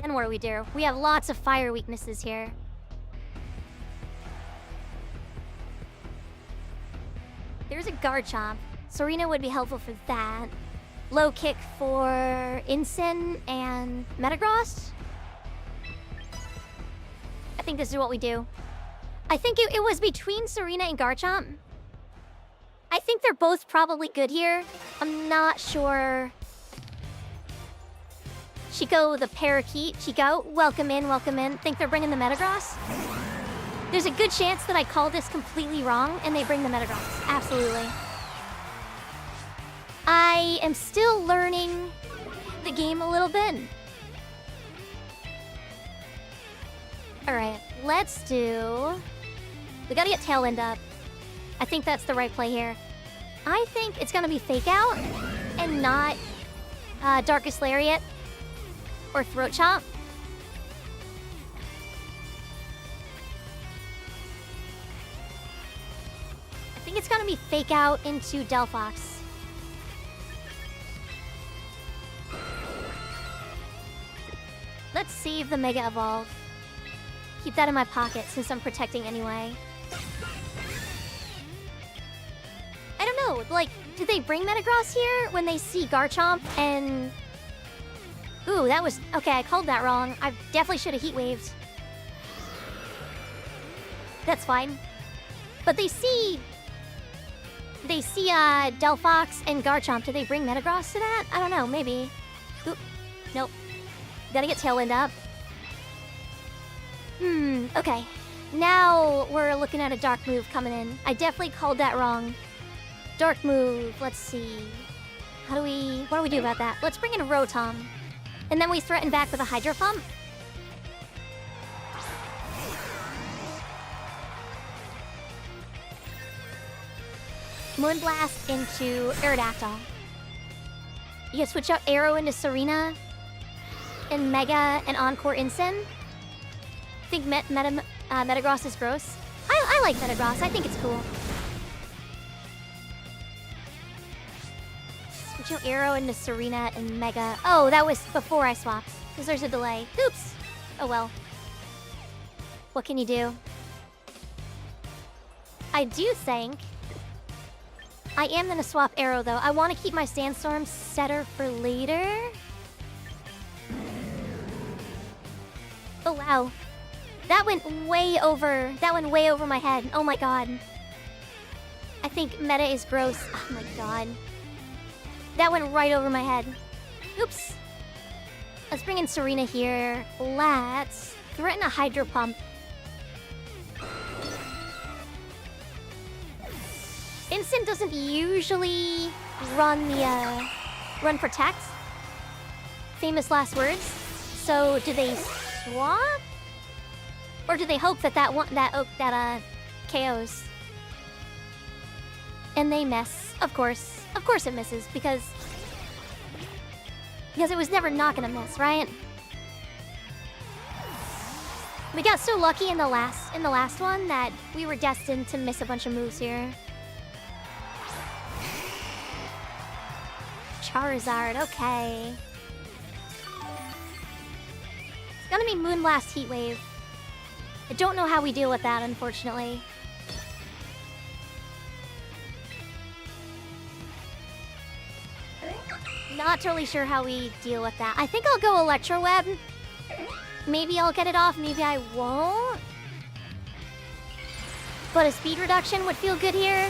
Then what do we do? We have lots of fire weaknesses here. There's a Garchomp. Serena would be helpful for that. Low kick for Incin and Metagross. I think this is what we do. I think it was between Serena and Garchomp. I think they're both probably good here. I'm not sure. Chico the Parakeet. Chico, welcome in, welcome in. Think they're bringing the Metagross? There's a good chance that I called this completely wrong and they bring the Metagross. Absolutely. I am still learning the game a little bit. Alright, let's do... We gotta get Tailwind up. I think that's the right play here. I think it's gonna be Fake Out and not Darkest Lariat or Throat Chomp. I think it's gonna be Fake Out into Delphox. Let's save the Mega Evolve. Keep that in my pocket since I'm protecting anyway. I don't know, like, did they bring Metagross here when they see Garchomp and... Ooh, that was... Okay, I called that wrong. I definitely should have Heat Waved. That's fine. But they see... Delphox and Garchomp. Did they bring Metagross to that? I don't know, maybe. Oop. Nope. Gotta get Tailwind up. Okay. Now we're looking at a Dark move coming in. I definitely called that wrong. Dark move, let's see. What do we do about that? Let's bring in a Rotom. And then we threaten back with a Hydro Pump. Moonblast into Aerodactyl. You can switch out Arrow into Serena. And Mega and Encore Incin. I think Metagross is gross. I like Metagross. I think it's cool. Switch out Arrow into Serena and Mega. Oh, that was before I swapped. Because there's a delay. Oops. Oh well. What can you do? I do think... I am going to swap Arrow, though. I want to keep my Sandstorm setter for later. Oh, wow. That went way over my head. Oh my god. I think Meta is gross. Oh my god. That went right over my head. Oops. Let's bring in Serena here. Let's threaten a Hydro Pump. Incin doesn't usually run Protect. Famous last words. So do they swap? Or do they hope that KOs? And they miss. Of course. Of course it misses because it was never not gonna miss, right? We got so lucky in the last one that we were destined to miss a bunch of moves here. Charizard, okay. It's gonna be Moonblast Heat Wave. I don't know how we deal with that, unfortunately. Not totally sure how we deal with that. I think I'll go Electro Web. Maybe I'll get it off, maybe I won't. But a speed reduction would feel good here.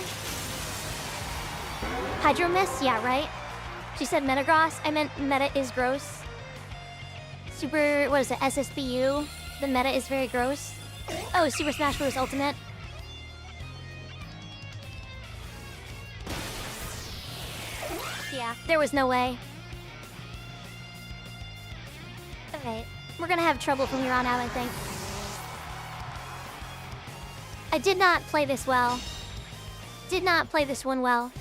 Hydro Miss? Yeah, right? She said Metagross. I meant Meta is gross. Super, what is it, SSBU? The meta is very gross. Oh, Super Smash Bros. Ultimate. Yeah, there was no way. Alright, we're gonna have trouble from here on out, I think. I did not play this well. Did not play this one well.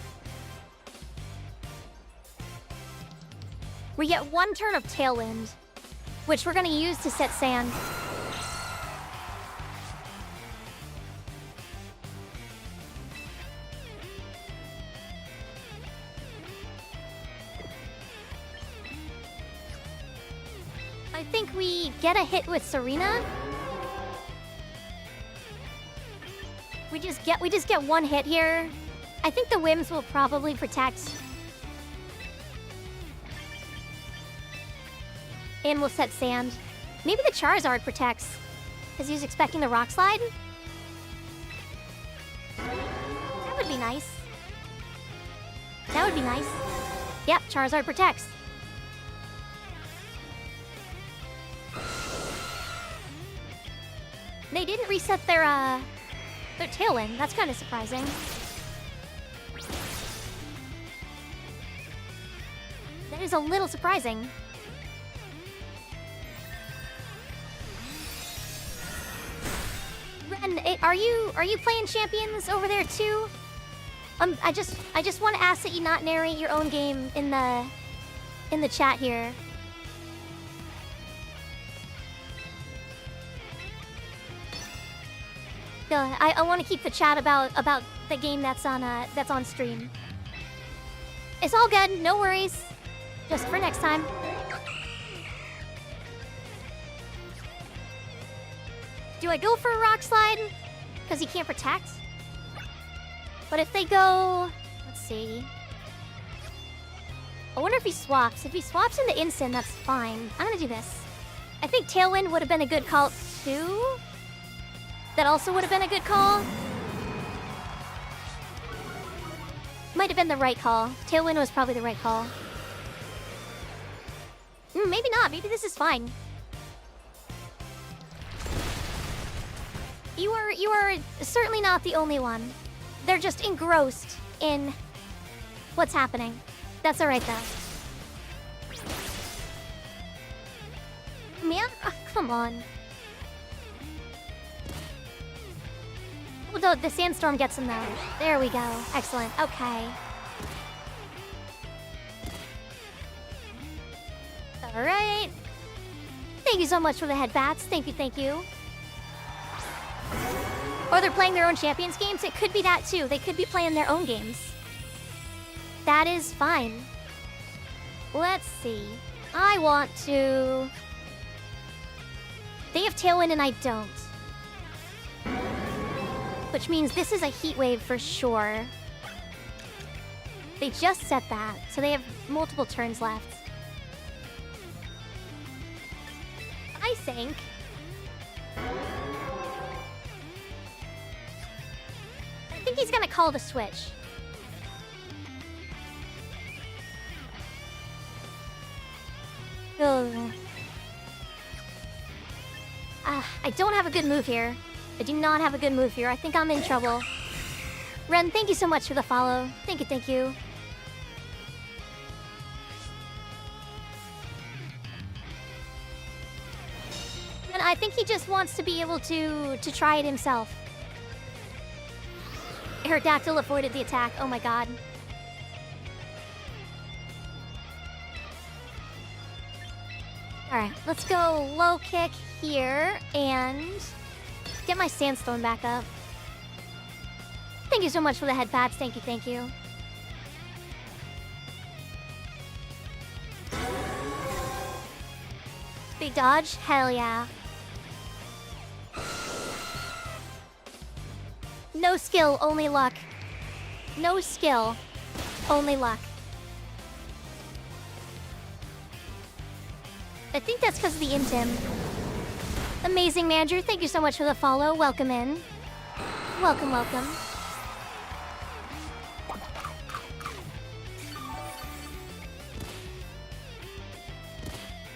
We get one turn of Tailwind, which we're gonna use to set Sand. I think we get a hit with Serena. We just get one hit here. I think the Wims will probably protect. And we'll set Sand. Maybe the Charizard protects, because he's expecting the Rock Slide. That would be nice. That would be nice. Yep, Charizard protects. They didn't reset their Tailwind. That's kind of surprising. That is a little surprising. Ren, are you playing Champions over there too? I just want to ask that you not narrate your own game in the chat here. I want to keep the chat about the game that's on stream. It's all good, no worries. Just for next time. Do I go for a Rock Slide? Because he can't protect? But if they go... Let's see. I wonder if he swaps. If he swaps into Instant, that's fine. I'm gonna do this. I think Tailwind would have been a good call too. That also would have been a good call. Might have been the right call. Tailwind was probably the right call. Maybe not. Maybe this is fine. You are certainly not the only one. They're just engrossed in what's happening. That's alright though. Man, oh, come on. Oh, the Sandstorm gets him though. There we go. Excellent. Okay. Alright. Thank you so much for the headbats. Thank you, thank you. Or they're playing their own Champions games. It could be that too. They could be playing their own games. That is fine. Let's see. I want to... They have Tailwind and I don't. Which means this is a Heat Wave for sure. They just set that, so they have multiple turns left. I think... I think he's gonna call the switch. Ugh. I don't have a good move here. I do not have a good move here. I think I'm in trouble. Ren, thank you so much for the follow. Thank you, thank you. And I think he just wants to be able to try it himself. Aerodactyl avoided the attack. Oh my god. Alright, let's go low kick here and get my Sandstorm back up. Thank you so much for the head pats. Thank you, thank you. Big dodge? Hell yeah. No skill, only luck. No skill, only luck. I think that's because of the intim. Amazing manager, thank you so much for the follow. Welcome in. Welcome, welcome.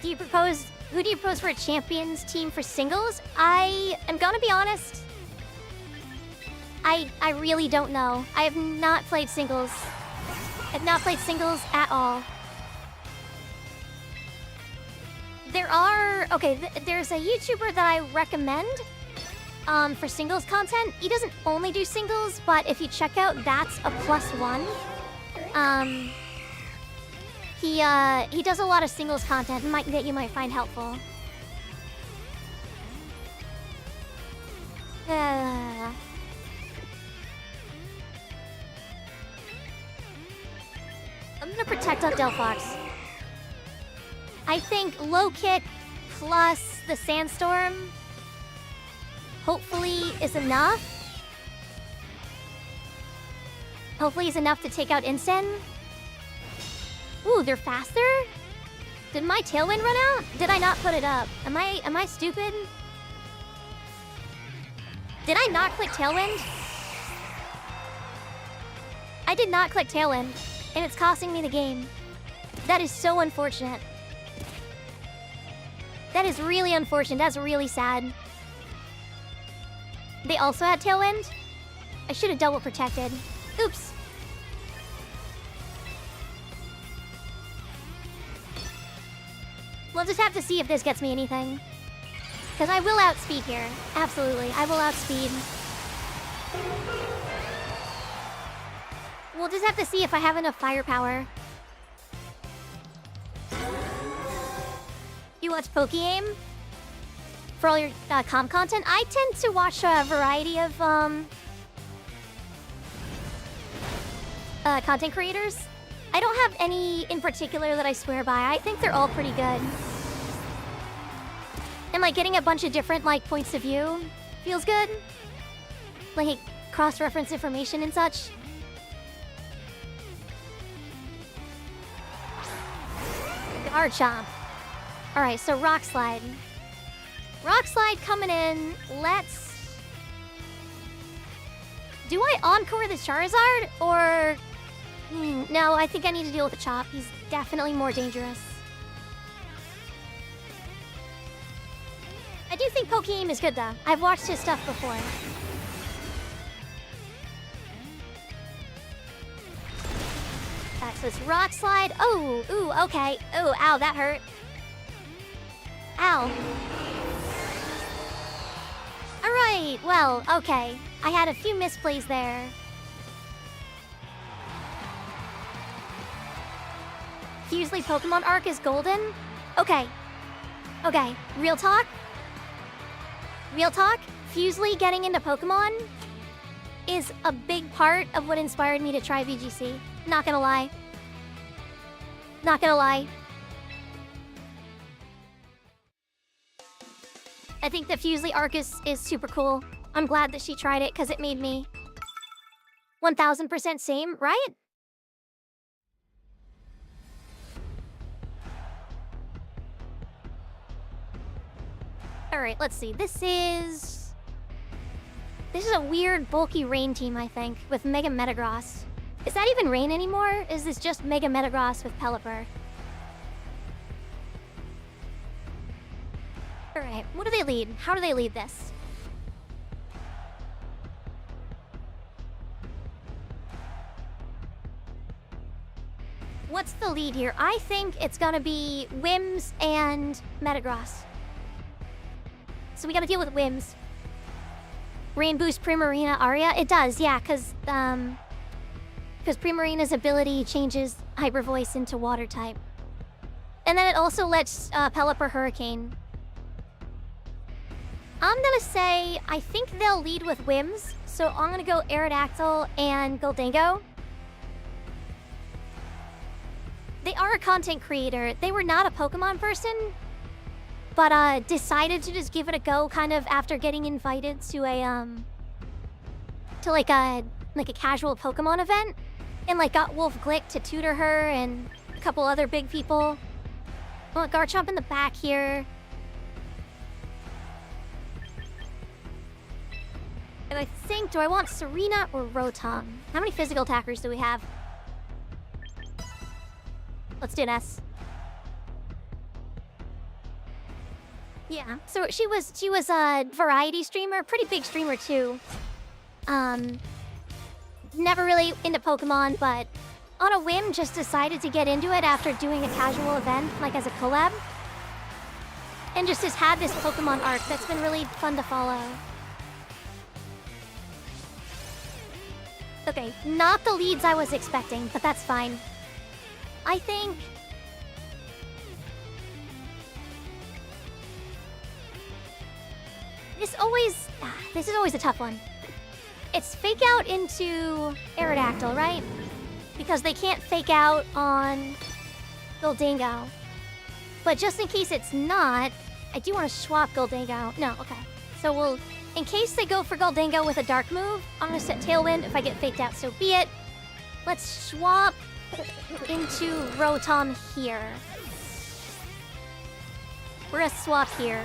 Who do you propose for a champions team for singles? I am gonna be honest. I really don't know. I have not played singles. I've not played singles at all. There's a YouTuber that I recommend for singles content. He doesn't only do singles, but if you check out That's a +1, he does a lot of singles content that you might find helpful. I'm gonna protect on Delphox. I think low kick plus the sandstorm hopefully is enough. Hopefully is enough to take out Incen. Ooh, they're faster? Did my tailwind run out? Did I not put it up? Am I stupid? Did I not click tailwind? I did not click tailwind, and it's costing me the game. That is so unfortunate. That is really unfortunate. That's really sad. They also had tailwind? I should have double protected. Oops. We'll just have to see if this gets me anything. Because I will outspeed here. Absolutely. I will outspeed. We'll just have to see if I have enough firepower. You watch Poke-Aim? For all your comp content? I tend to watch a variety of content creators. I don't have any in particular that I swear by. I think they're all pretty good. And like getting a bunch of different like points of view feels good. Like cross-reference information and such. Garchomp. Alright, so Rock Slide. Rock Slide coming in. Let's... Do I Encore the Charizard? Or... no, I think I need to deal with the Chop. He's definitely more dangerous. I do think Poke-Aim is good, though. I've watched his stuff before. So it's Rock Slide. Oh, ooh, okay. Oh, ow, that hurt. Ow. Alright, well, okay. I had a few misplays there. Fusely Pokemon Arc is golden? Okay. Okay, real talk? Real talk? Fusely getting into Pokemon is a big part of what inspired me to try VGC. Not gonna lie. Not gonna lie. I think the Fusely Arc is super cool. I'm glad that she tried it because it made me 1000% same, right? Alright, let's see. This is a weird, bulky rain team, I think, with Mega Metagross. Is that even rain anymore? Is this just Mega Metagross with Pelipper? Alright, what do they lead? How do they lead this? What's the lead here? I think it's gonna be Wims and Metagross. So we gotta deal with Wims. Rain boost Primarina Aria? It does, yeah, because Primarina's ability changes Hyper Voice into Water type. And then it also lets Pelipper Hurricane. I'm gonna say, I think they'll lead with Wims, so I'm gonna go Aerodactyl and Gholdengo. They are a content creator. They were not a Pokemon person. but decided to just give it a go kind of after getting invited to like a casual Pokemon event, and like got Wolf Glick to tutor her and a couple other big people. Well, Garchomp in the back here. And I think, do I want Serena or Rotom? How many physical attackers do we have? Let's do an S. Yeah, so she was a variety streamer, pretty big streamer too. Never really into Pokemon, but on a whim just decided to get into it after doing a casual event, like as a collab. And just has had this Pokemon arc that's been really fun to follow. Okay, not the leads I was expecting, but that's fine. I think... This is always a tough one. It's fake out into Aerodactyl, right? Because they can't fake out on Gholdengo. But just in case it's not, I do want to swap Gholdengo. No, okay. So we'll... In case they go for Gholdengo with a dark move, I'm going to set Tailwind. If I get faked out, so be it. Let's swap into Rotom here. We're going to swap here.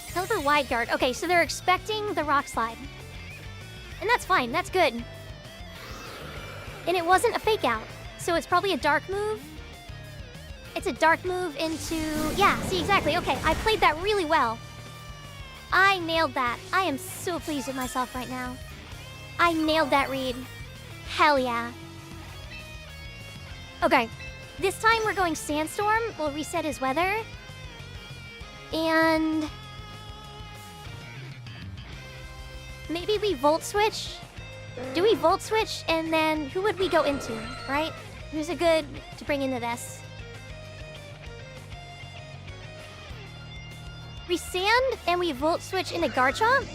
Silver Wide Guard. Okay, so they're expecting the Rock Slide. And that's fine, that's good. And it wasn't a fake out, so it's probably a dark move. It's a dark move into... Yeah, see, exactly. Okay, I played that really well. I nailed that. I am so pleased with myself right now. I nailed that read. Hell yeah. Okay, this time we're going Sandstorm. We'll reset his weather. And... maybe we Volt Switch? Do we Volt Switch and then who would we go into, right? Who's a good to bring into this? We Sand and we Volt Switch into Garchomp?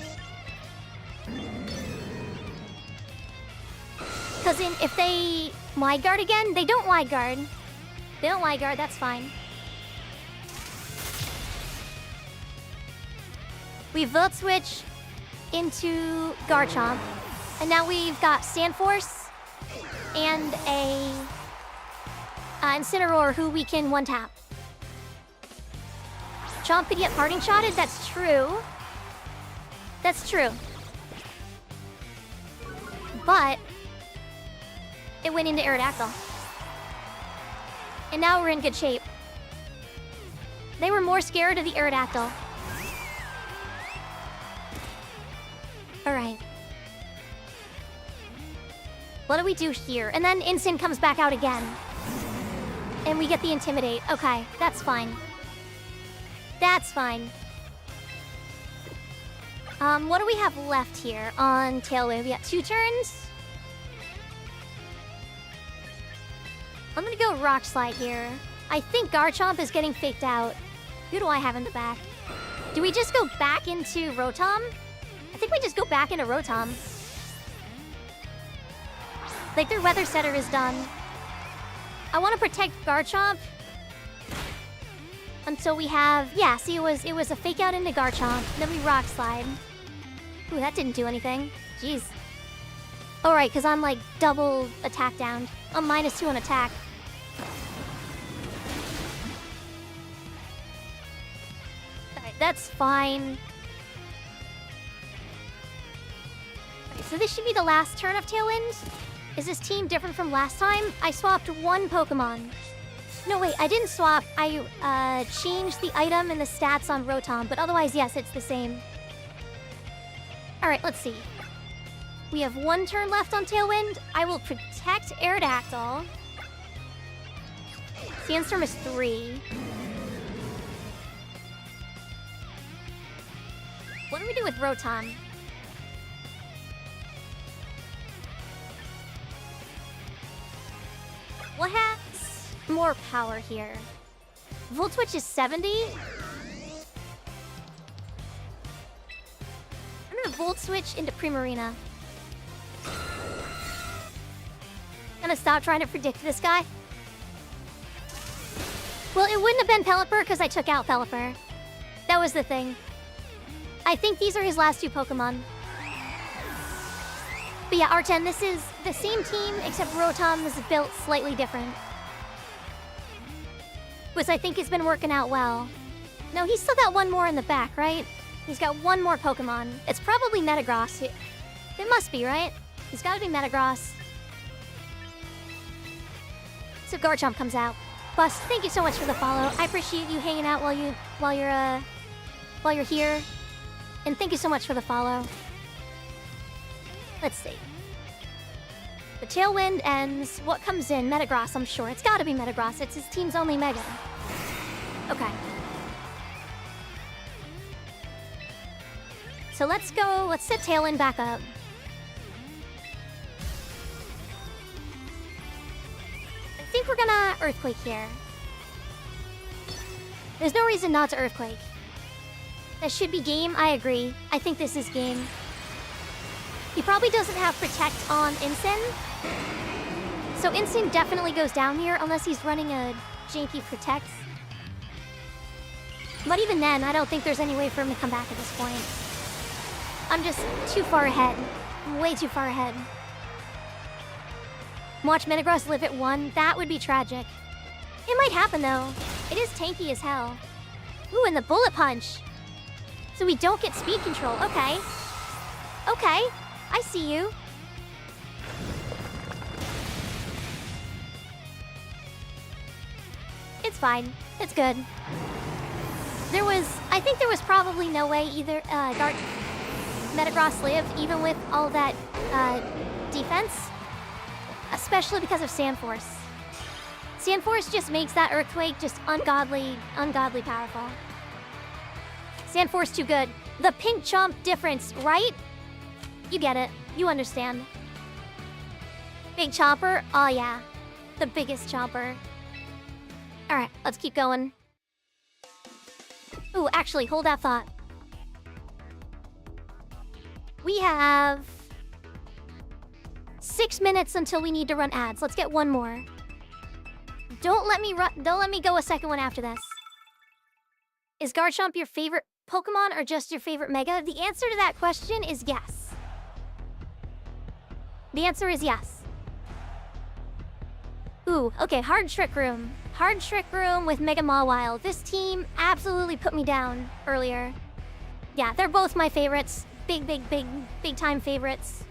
Because if they Wide Guard again, they don't Wide Guard. They don't Wide Guard, that's fine. We Volt Switch into Garchomp. And now we've got Sandforce and a Incineroar who we can one-tap. Chomp could get Parting Shotted, that's true. That's true. But it went into Aerodactyl. And now we're in good shape. They were more scared of the Aerodactyl. Alright. What do we do here? And then Instant comes back out again. And we get the Intimidate. Okay, that's fine. That's fine. What do we have left here on Tailwind? We got 2 turns. I'm gonna go Rock Slide here. I think Garchomp is getting faked out. Who do I have in the back? Do we just go back into Rotom? I think we just go back into Rotom. Like, their Weather Setter is done. I want to protect Garchomp until we have... Yeah, see, it was a fake out into Garchomp. Then we Rock Slide. Ooh, that didn't do anything. Jeez. Alright, because I'm, like, double attack down. I'm -2 on attack. Alright, that's fine. Okay, so this should be the last turn of Tailwind. Is this team different from last time? I swapped 1 Pokemon. No, wait, I didn't swap. I changed the item and the stats on Rotom, but otherwise, yes, it's the same. Alright, let's see. We have 1 turn left on Tailwind. I will protect Aerodactyl. Sandstorm is 3. What do we do with Rotom? What has more power here? Volt Switch is 70? I'm gonna Volt Switch into Primarina. Gonna stop trying to predict this guy. Well, it wouldn't have been Pelipper because I took out Pelipper. That was the thing. I think these are his last 2 Pokemon. But yeah, R10, this is the same team, except Rotom is built slightly different. Which I think has been working out well. No, he's still got one more in the back, right? He's got one more Pokemon. It's probably Metagross. It must be, right? He's gotta be Metagross. So Garchomp comes out. Bust, thank you so much for the follow. I appreciate you hanging out while you're here. And thank you so much for the follow. Let's see. The Tailwind ends. What comes in? Metagross, I'm sure. It's gotta be Metagross. It's his team's only Mega. Okay. So let's go. Let's set Tailwind back up. I think we're gonna Earthquake here. There's no reason not to Earthquake. That should be game. I agree. I think this is game. He probably doesn't have Protect on Incin. So Incin definitely goes down here unless he's running a janky Protect. But even then, I don't think there's any way for him to come back at this point. I'm just too far ahead. I'm way too far ahead. Watch Metagross live at 1. That would be tragic. It might happen though. It is tanky as hell. Ooh, and the Bullet Punch. So we don't get speed control. Okay. Okay. I see you. It's fine. It's good. I think there was probably no way either Metagross lived, even with all that defense. Especially because of Sandforce. Sandforce just makes that Earthquake just ungodly powerful. Sandforce too good. The pink chomp difference, right? You get it. You understand. Big chomper? Oh yeah. The biggest chomper. Alright, let's keep going. Ooh, actually, hold that thought. We have 6 minutes until we need to run ads. Let's get one more. Don't let me go a second one after this. Is Garchomp your favorite Pokemon or just your favorite Mega? The answer to that question is yes. The answer is yes. Ooh, okay, Hard Trick Room. Hard Trick Room with Mega Mawile. This team absolutely put me down earlier. Yeah, they're both my favorites. Big time favorites.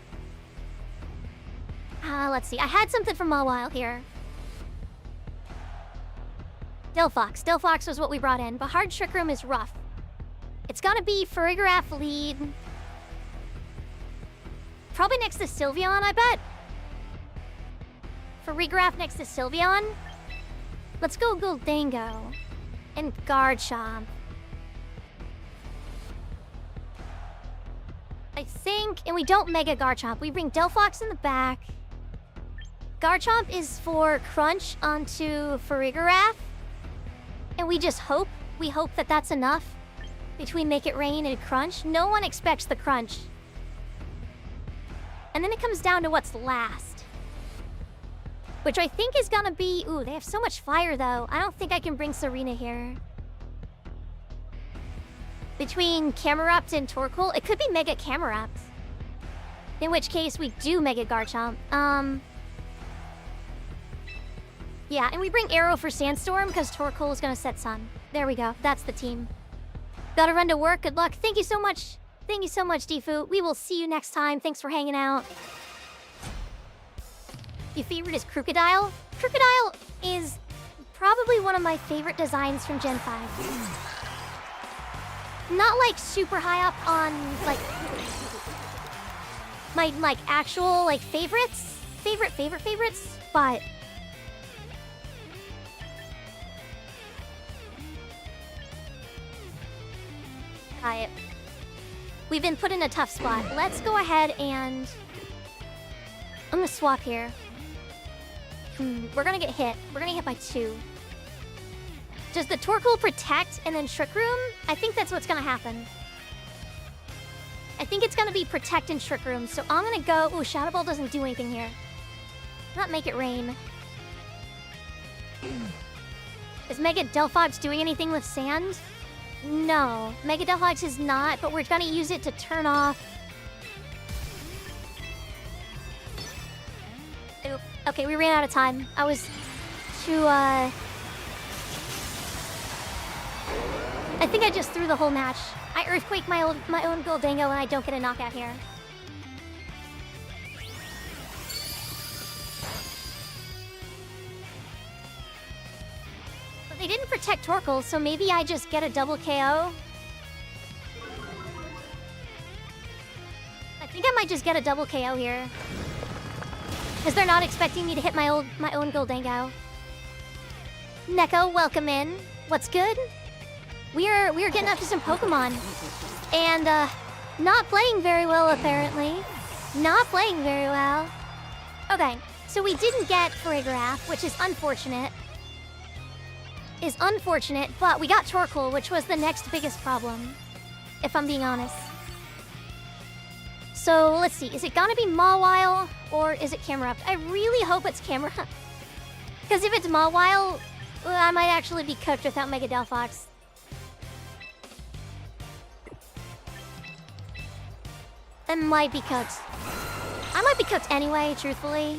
Let's see. I had something from Mawile here. Delphox. Delphox was what we brought in, but Hard Trick Room is rough. It's gonna be Farigiraf lead. Probably next to Sylveon, I bet. Farigiraf next to Sylveon. Let's go Gholdengo. And Garchomp. I think, and we don't Mega Garchomp. We bring Delphox in the back. Garchomp is for Crunch onto Farigiraf. And we just hope, that that's enough between Make It Rain and Crunch. No one expects the Crunch. And then it comes down to what's last. Which I think is gonna be... Ooh, they have so much fire, though. I don't think I can bring Serena here. Between Camerupt and Torkoal, it could be Mega Camerupt. In which case, we do Mega Garchomp. Yeah, and we bring Arrow for Sandstorm, because Torkoal is gonna set Sun. There we go. That's the team. Gotta run to work. Good luck. Thank you so much. Thank you so much, Defu. We will see you next time. Thanks for hanging out. Your favorite is Crocodile? Crocodile is probably one of my favorite designs from Gen 5. Not like super high up on like my like actual like favorites, but we've been put in a tough spot. Let's go ahead and I'm gonna swap here. We're gonna get hit. We're gonna get hit by 2. Does the Torkoal protect and then Trick Room? I think that's what's gonna happen. I think it's gonna be Protect and Trick Room, so I'm gonna go... Ooh, Shadow Ball doesn't do anything here. Not Make It Rain. Is Mega Delphox doing anything with sand? No, Mega Delphox is not, but we're gonna use it to turn off. Oop. Okay, we ran out of time. I was too, I think I just threw the whole match. I Earthquake my own Goldango and I don't get a knockout here. But they didn't protect Torkoal, so maybe I just get a double KO. I think I might just get a double KO here. Because they're not expecting me to hit my own Goldango. Neko, welcome in. What's good? We are getting up to some Pokemon. And not playing very well apparently. Not playing very well. Okay, so we didn't get Farigiraf, which is unfortunate. But we got Torkoal, which was the next biggest problem, if I'm being honest. So let's see, is it gonna be Mawile or is it Camerupt? I really hope it's Camerupt. Because if it's Mawile, I might actually be cooked without Mega Delphox. I might be cooked. I might be cooked anyway, truthfully.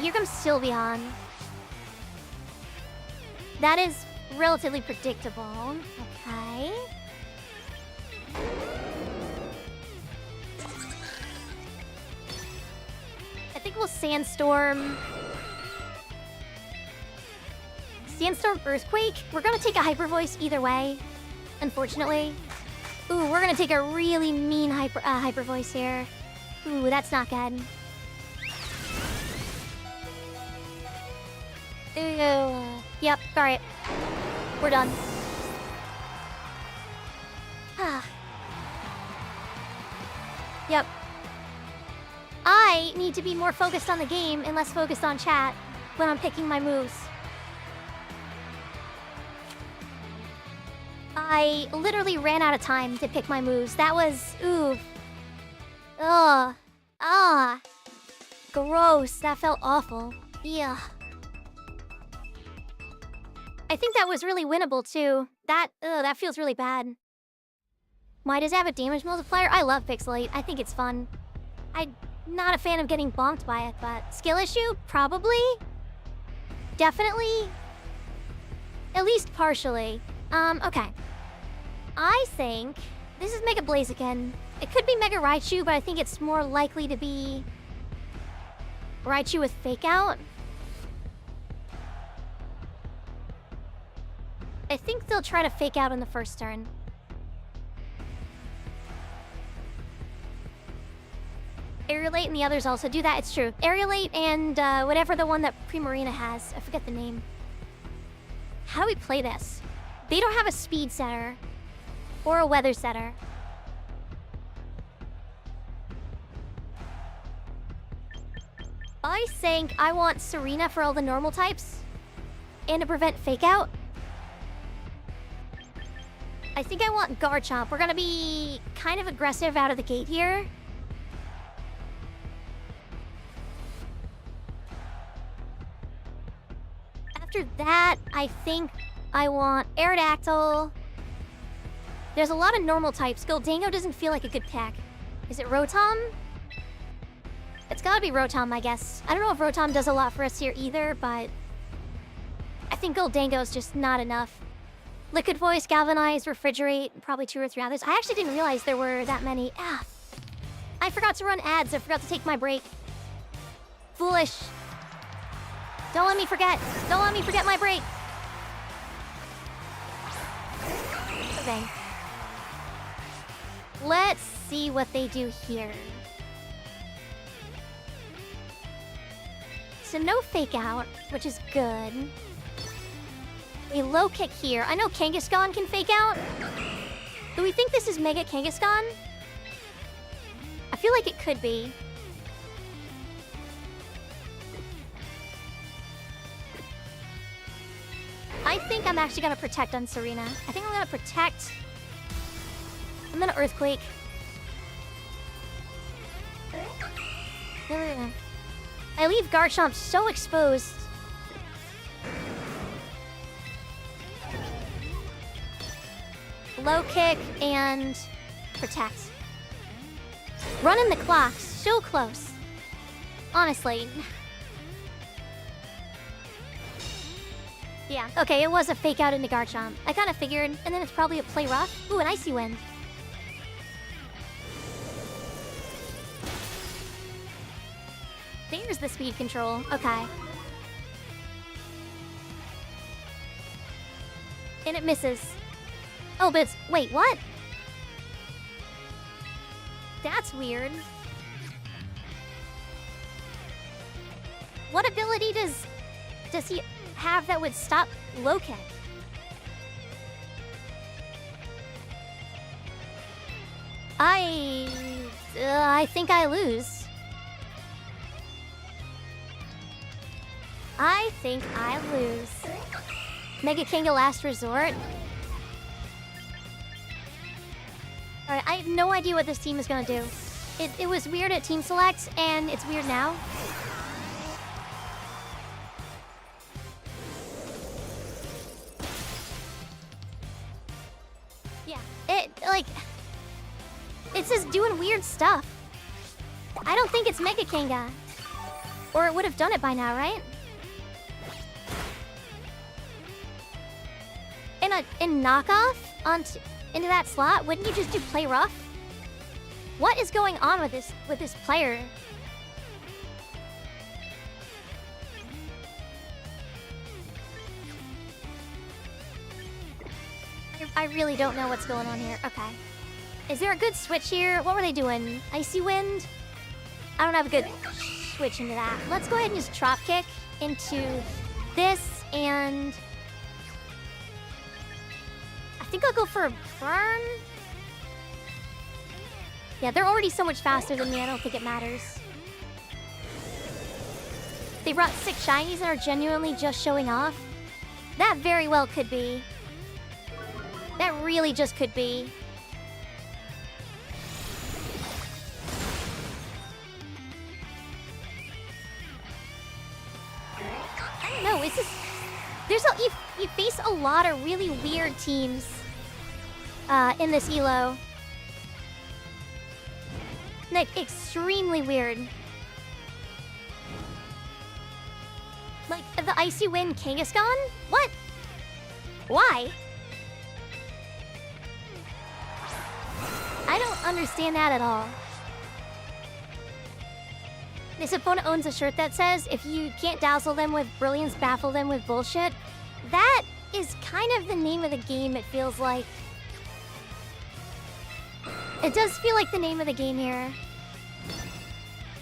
Here comes Sylveon. That is relatively predictable. Okay. I think we'll Sandstorm. Sandstorm Earthquake? We're gonna take a Hyper Voice either way, unfortunately. Ooh, we're gonna take a really mean Hyper Voice here. Ooh, that's not good. Ooh. Yep, alright. We're done. Yep. I need to be more focused on the game and less focused on chat when I'm picking my moves. I literally ran out of time to pick my moves. That was... ooh. Ugh. Ah. Gross. That felt awful. Yeah. I think that was really winnable, too. That feels really bad. Why does it have a damage multiplier? I love Pixelate. I think it's fun. I'm not a fan of getting bonked by it, but... skill issue? Probably? Definitely? At least partially. Okay. I think... this is Mega Blaziken. It could be Mega Raichu, but I think it's more likely to be... Raichu with Fake Out. I think they'll try to Fake Out on the first turn. Aerialate and the others also do that, it's true. Aerialate and whatever the one that Primarina has. I forget the name. How do we play this? They don't have a speed setter. Or a weather setter. I think I want Serena for all the normal types. And to prevent Fake Out. I think I want Garchomp. We're gonna be kind of aggressive out of the gate here. After that, I think I want Aerodactyl. There's a lot of normal types. Goldango doesn't feel like a good pack. Is it Rotom? It's gotta be Rotom, I guess. I don't know if Rotom does a lot for us here either, but... I think Goldango is just not enough. Liquid Voice, Galvanize, Refrigerate, probably 2 or 3 others. I actually didn't realize there were that many. I forgot to run ads. I forgot to take my break. Foolish. Don't let me forget. Don't let me forget my break. Okay. Let's see what they do here. So no Fake Out, which is good. A low kick here. I know Kangaskhan can Fake Out. Do we think this is Mega Kangaskhan? I feel like it could be. I think I'm actually gonna Protect on Serena. I think I'm gonna Protect. I'm gonna Earthquake. I leave Garchomp so exposed. low kick, and protect. Running the clock, so close. Honestly. Yeah, okay, it was a fake out into Garchomp. I kind of figured, and then it's probably a play rough. Ooh, an Icy Wind. There's the speed control. Okay. And it misses. Oh, but it's... Wait, what? That's weird. What ability does he have that would stop low kick? I think I lose. I think I lose. Mega Kanga Last Resort. Alright, I have no idea what this team is gonna do. It was weird at Team Select, and it's weird now. Yeah, it's just doing weird stuff. I don't think it's Mega Kanga. Or it would have done it by now, right? In knockoff into that slot, wouldn't you just do play rough? What is going on with this player? I really don't know what's going on here. Okay. Is there a good switch here? What were they doing? Icy Wind? I don't have a good switch into that. Let's go ahead and just drop kick into this, and I think I'll go for a burn. Yeah, they're already so much faster than me, I don't think it matters. They brought 6 shinies and are genuinely just showing off. That very well could be. That really just could be. I don't know, it's just... You face a lot of really weird teams in this ELO. Like, extremely weird. Like, the Icy Wind Kangaskhan? What? Why? I don't understand that at all. This opponent owns a shirt that says, if you can't dazzle them with brilliance, baffle them with bullshit. That is kind of the name of the game, it feels like. It does feel like the name of the game here.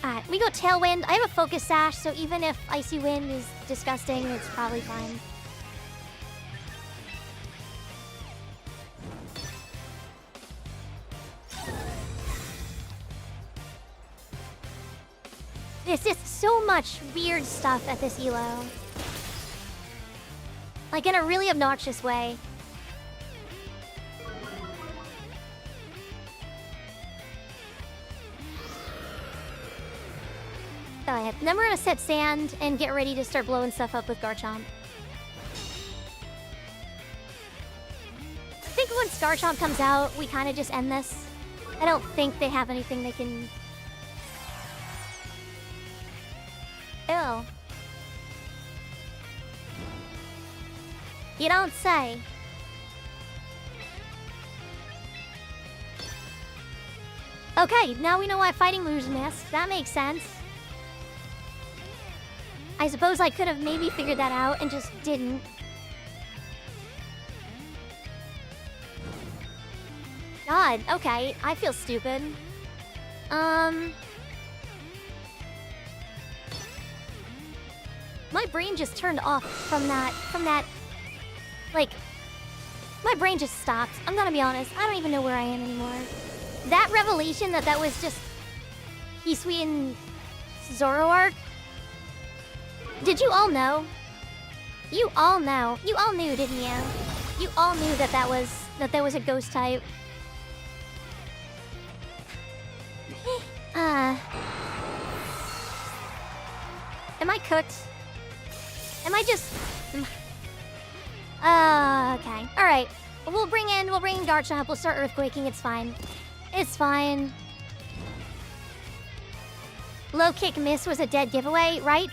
Alright, we go Tailwind. I have a Focus Sash, so even if Icy Wind is disgusting, it's probably fine. There's just so much weird stuff at this ELO. Like, in a really obnoxious way. Oh yeah, then we're gonna set sand and get ready to start blowing stuff up with Garchomp. I think once Garchomp comes out, we kind of just end this. I don't think they have anything they can... Ew. You don't say. Okay, now we know why fighting moves missed. That makes sense. I suppose I could have maybe figured that out and just didn't. God, okay. I feel stupid. My brain just turned off from that, like, my brain just stopped. I'm gonna be honest, I don't even know where I am anymore. That revelation that was just Hisui and Zoroark. Did you all know? You all know. You all knew, didn't you? You all knew that there was a ghost type. Am I cooked? Am I just... okay. Alright. We'll bring in Garchomp. We'll start earthquaking. It's fine. It's fine. Low kick miss was a dead giveaway, right?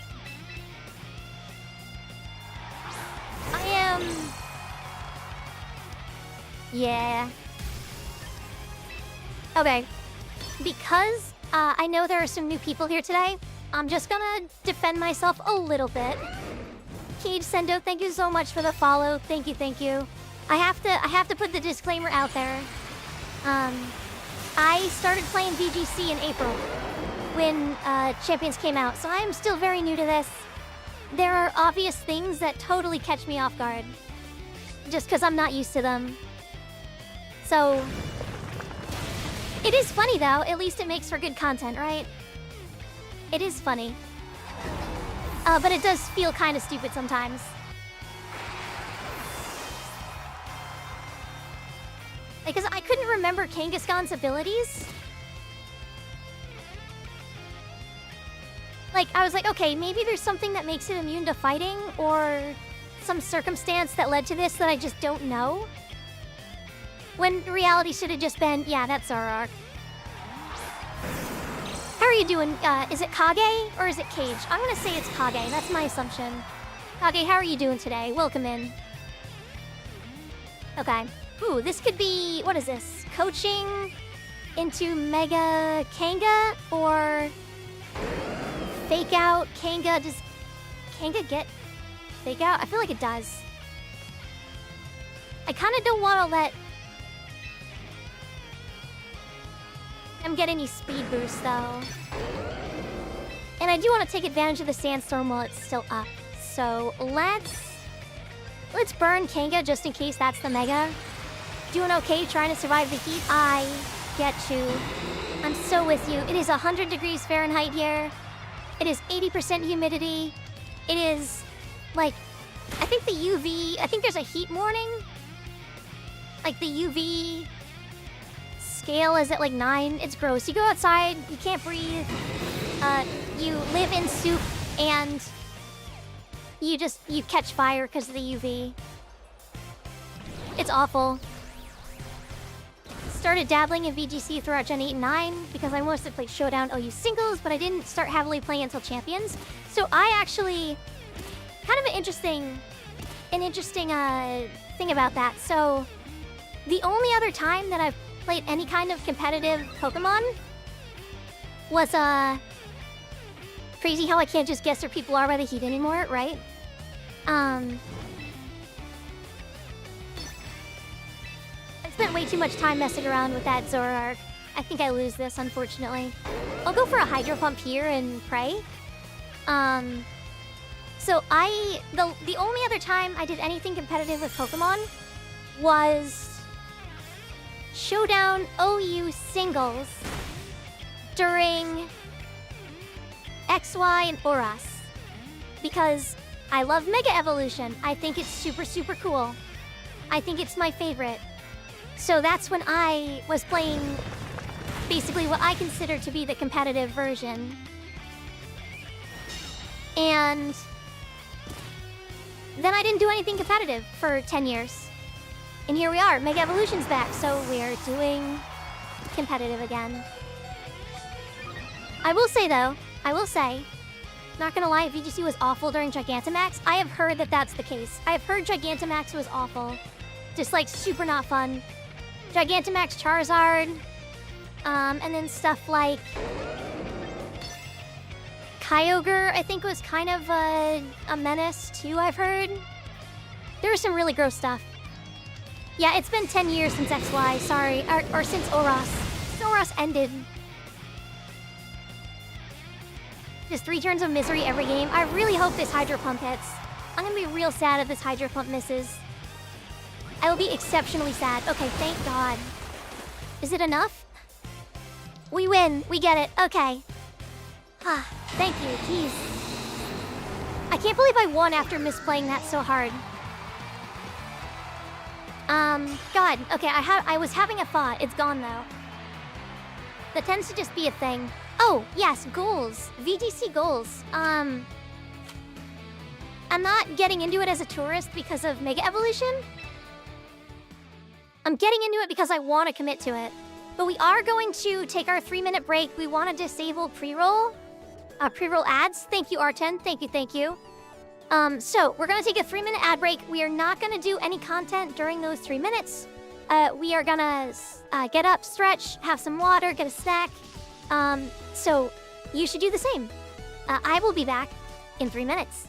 I am... Yeah. Okay. Because I know there are some new people here today, I'm just gonna defend myself a little bit. Cage Sendo, thank you so much for the follow. Thank you, thank you. I have to put the disclaimer out there. I started playing VGC in April when Champions came out, so I am still very new to this. There are obvious things that totally catch me off guard, just because I'm not used to them. So, it is funny though, at least it makes for good content, right? It is funny. But it does feel kind of stupid sometimes. Because I couldn't remember Kangaskhan's abilities. Like, I was like, okay, maybe there's something that makes it immune to fighting, or some circumstance that led to this that I just don't know. When reality should have just been, yeah, that's Zoroark. How are you doing? Is it Kage or is it Cage? I'm gonna say it's Kage, that's my assumption. Kage, how are you doing today? Welcome in. Okay. Ooh, this could be, what is this? Coaching into Mega Kanga or Fake Out Kanga? Does Kanga get Fake Out? I feel like it does. I kind of don't want to let him get any speed boost though. And I do want to take advantage of the Sandstorm while it's still up. So let's burn Kanga just in case that's the Mega. Doing okay, trying to survive the heat. I get you. I'm so with you. It is 100 degrees Fahrenheit here. It is 80% humidity. It is, like, I think the UV, I think there's a heat warning. Like, the UV scale is at, like, 9. It's gross. You go outside, you can't breathe. You live in soup, and you catch fire because of the UV. It's awful. Started dabbling in VGC throughout Gen 8 and 9 because I mostly played Showdown OU singles, but I didn't start heavily playing until Champions. So I actually, kind of an interesting thing about that. So the only other time that I've played any kind of competitive Pokemon was crazy how I can't just guess where people are by the heat anymore, right? I spent way too much time messing around with that Zoroark. I think I lose this, unfortunately. I'll go for a Hydro Pump here and pray. So the only other time I did anything competitive with Pokemon was Showdown OU singles during XY and Oras. Because I love Mega Evolution. I think it's super, super cool. I think it's my favorite. So that's when I was playing basically what I consider to be the competitive version. And then I didn't do anything competitive for 10 years. And here we are, Mega Evolution's back, so we're doing competitive again. I will say though, not gonna lie, VGC was awful during Gigantamax. I have heard that that's the case. I have heard Gigantamax was awful. Just like super not fun. Gigantamax Charizard, and then stuff like Kyogre, I think was kind of a menace too, I've heard. There was some really gross stuff. Yeah, it's been 10 years since XY, sorry, or since Oras. Since Oras ended. Just 3 turns of misery every game. I really hope this Hydro Pump hits. I'm gonna be real sad if this Hydro Pump misses. I will be exceptionally sad. Okay, thank God. Is it enough? We win. We get it. Okay. Ah, thank you. Jeez. I can't believe I won after misplaying that so hard. God. Okay, I was having a thought. It's gone, though. That tends to just be a thing. Oh, yes, goals. VGC goals. I'm not getting into it as a tourist because of Mega Evolution. I'm getting into it because I want to commit to it. But we are going to take our 3-minute break. We want to disable pre-roll. Pre-roll ads. Thank you, R10. Thank you. So we're gonna take a 3-minute ad break. We are not gonna do any content during those 3 minutes. We are gonna get up, stretch, have some water, get a snack. So you should do the same. I will be back in 3 minutes.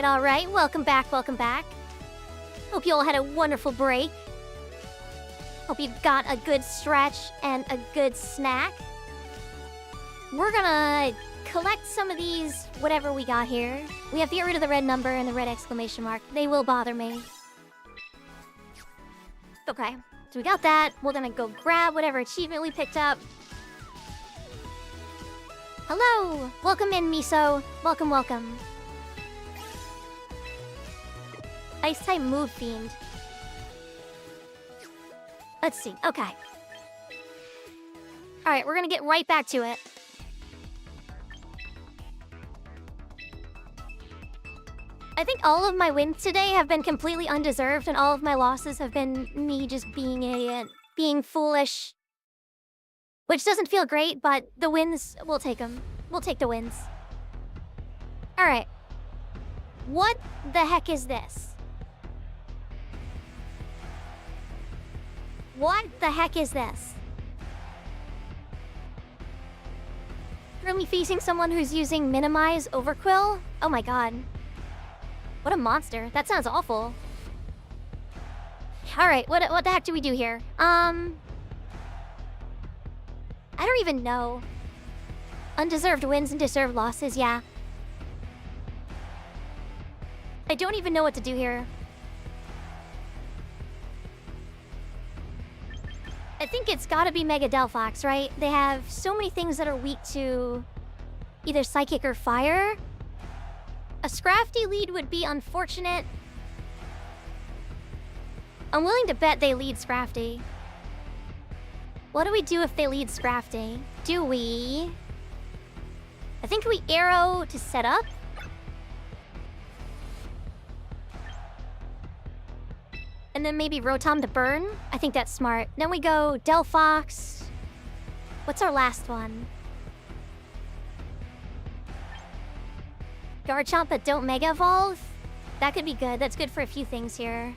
All right. Welcome back. Hope you all had a wonderful break. Hope you got a good stretch and a good snack. We're gonna collect some of these, whatever we got here. We have to get rid of the red number and the red exclamation mark. They will bother me. Okay, so we got that. We're gonna go grab whatever achievement we picked up. Hello! Welcome in, Miso. Welcome. Ice-type move fiend. Let's see. Okay. Alright, we're gonna get right back to it. I think all of my wins today have been completely undeserved, and all of my losses have been me just being foolish. Which doesn't feel great, but the wins, we'll take them. We'll take the wins. Alright. What the heck is this? What the heck is this? Currently facing someone who's using minimize overquill? Oh my god. What a monster. That sounds awful. Alright, what the heck do we do here? I don't even know. Undeserved wins and deserved losses, yeah. I don't even know what to do here. I think it's gotta be Mega Delphox, right? They have so many things that are weak to either Psychic or Fire. A Scrafty lead would be unfortunate. I'm willing to bet they lead Scrafty. What do we do if they lead Scrafty? Do we... I think we arrow to set up. And then maybe Rotom to burn. I think that's smart. Then we go Delphox. What's our last one? Garchomp but don't Mega Evolve? That could be good. That's good for a few things here.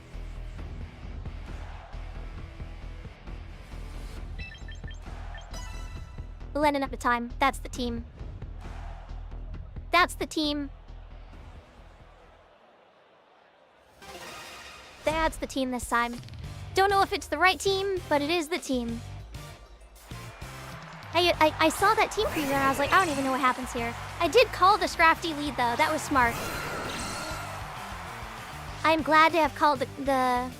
Lennon at the time. That's the team. That's the team. That's the team this time. Don't know if it's the right team, but it is the team. I saw that team preview and I was like, I don't even know what happens here. I did call the Scrafty lead though. That was smart. I'm glad to have called the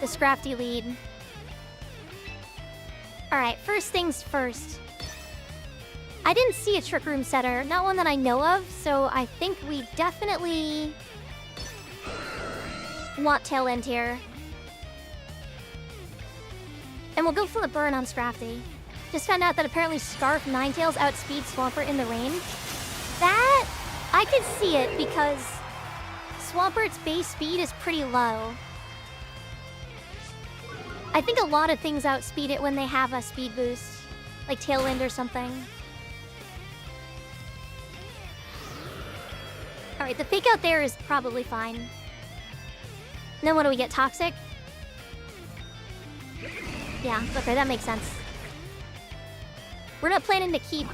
Scrafty lead. Alright, first things first. I didn't see a Trick Room setter, not one that I know of, so I think we definitely want Tail End here. And we'll go for the burn on Scrafty. Just found out that apparently Scarf Ninetales outspeeds Swampert in the rain. That, I could see it because Swampert's base speed is pretty low. I think a lot of things outspeed it when they have a speed boost, like Tailwind or something. Alright, the fake out there is probably fine. And then what do we get? Toxic? Yeah, okay, that makes sense. We're not planning to keep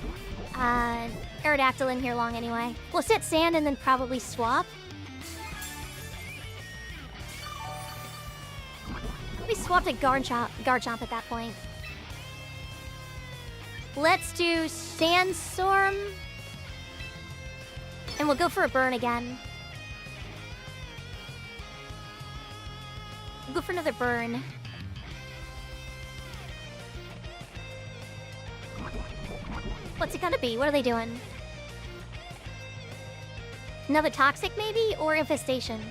Aerodactyl in here long anyway. We'll set Sand and then probably swap. We swapped a Garchomp at that point. Let's do Sandstorm. And we'll go for a burn again. We'll go for another burn. What's it gonna be? What are they doing? Another Toxic maybe? Or Infestation?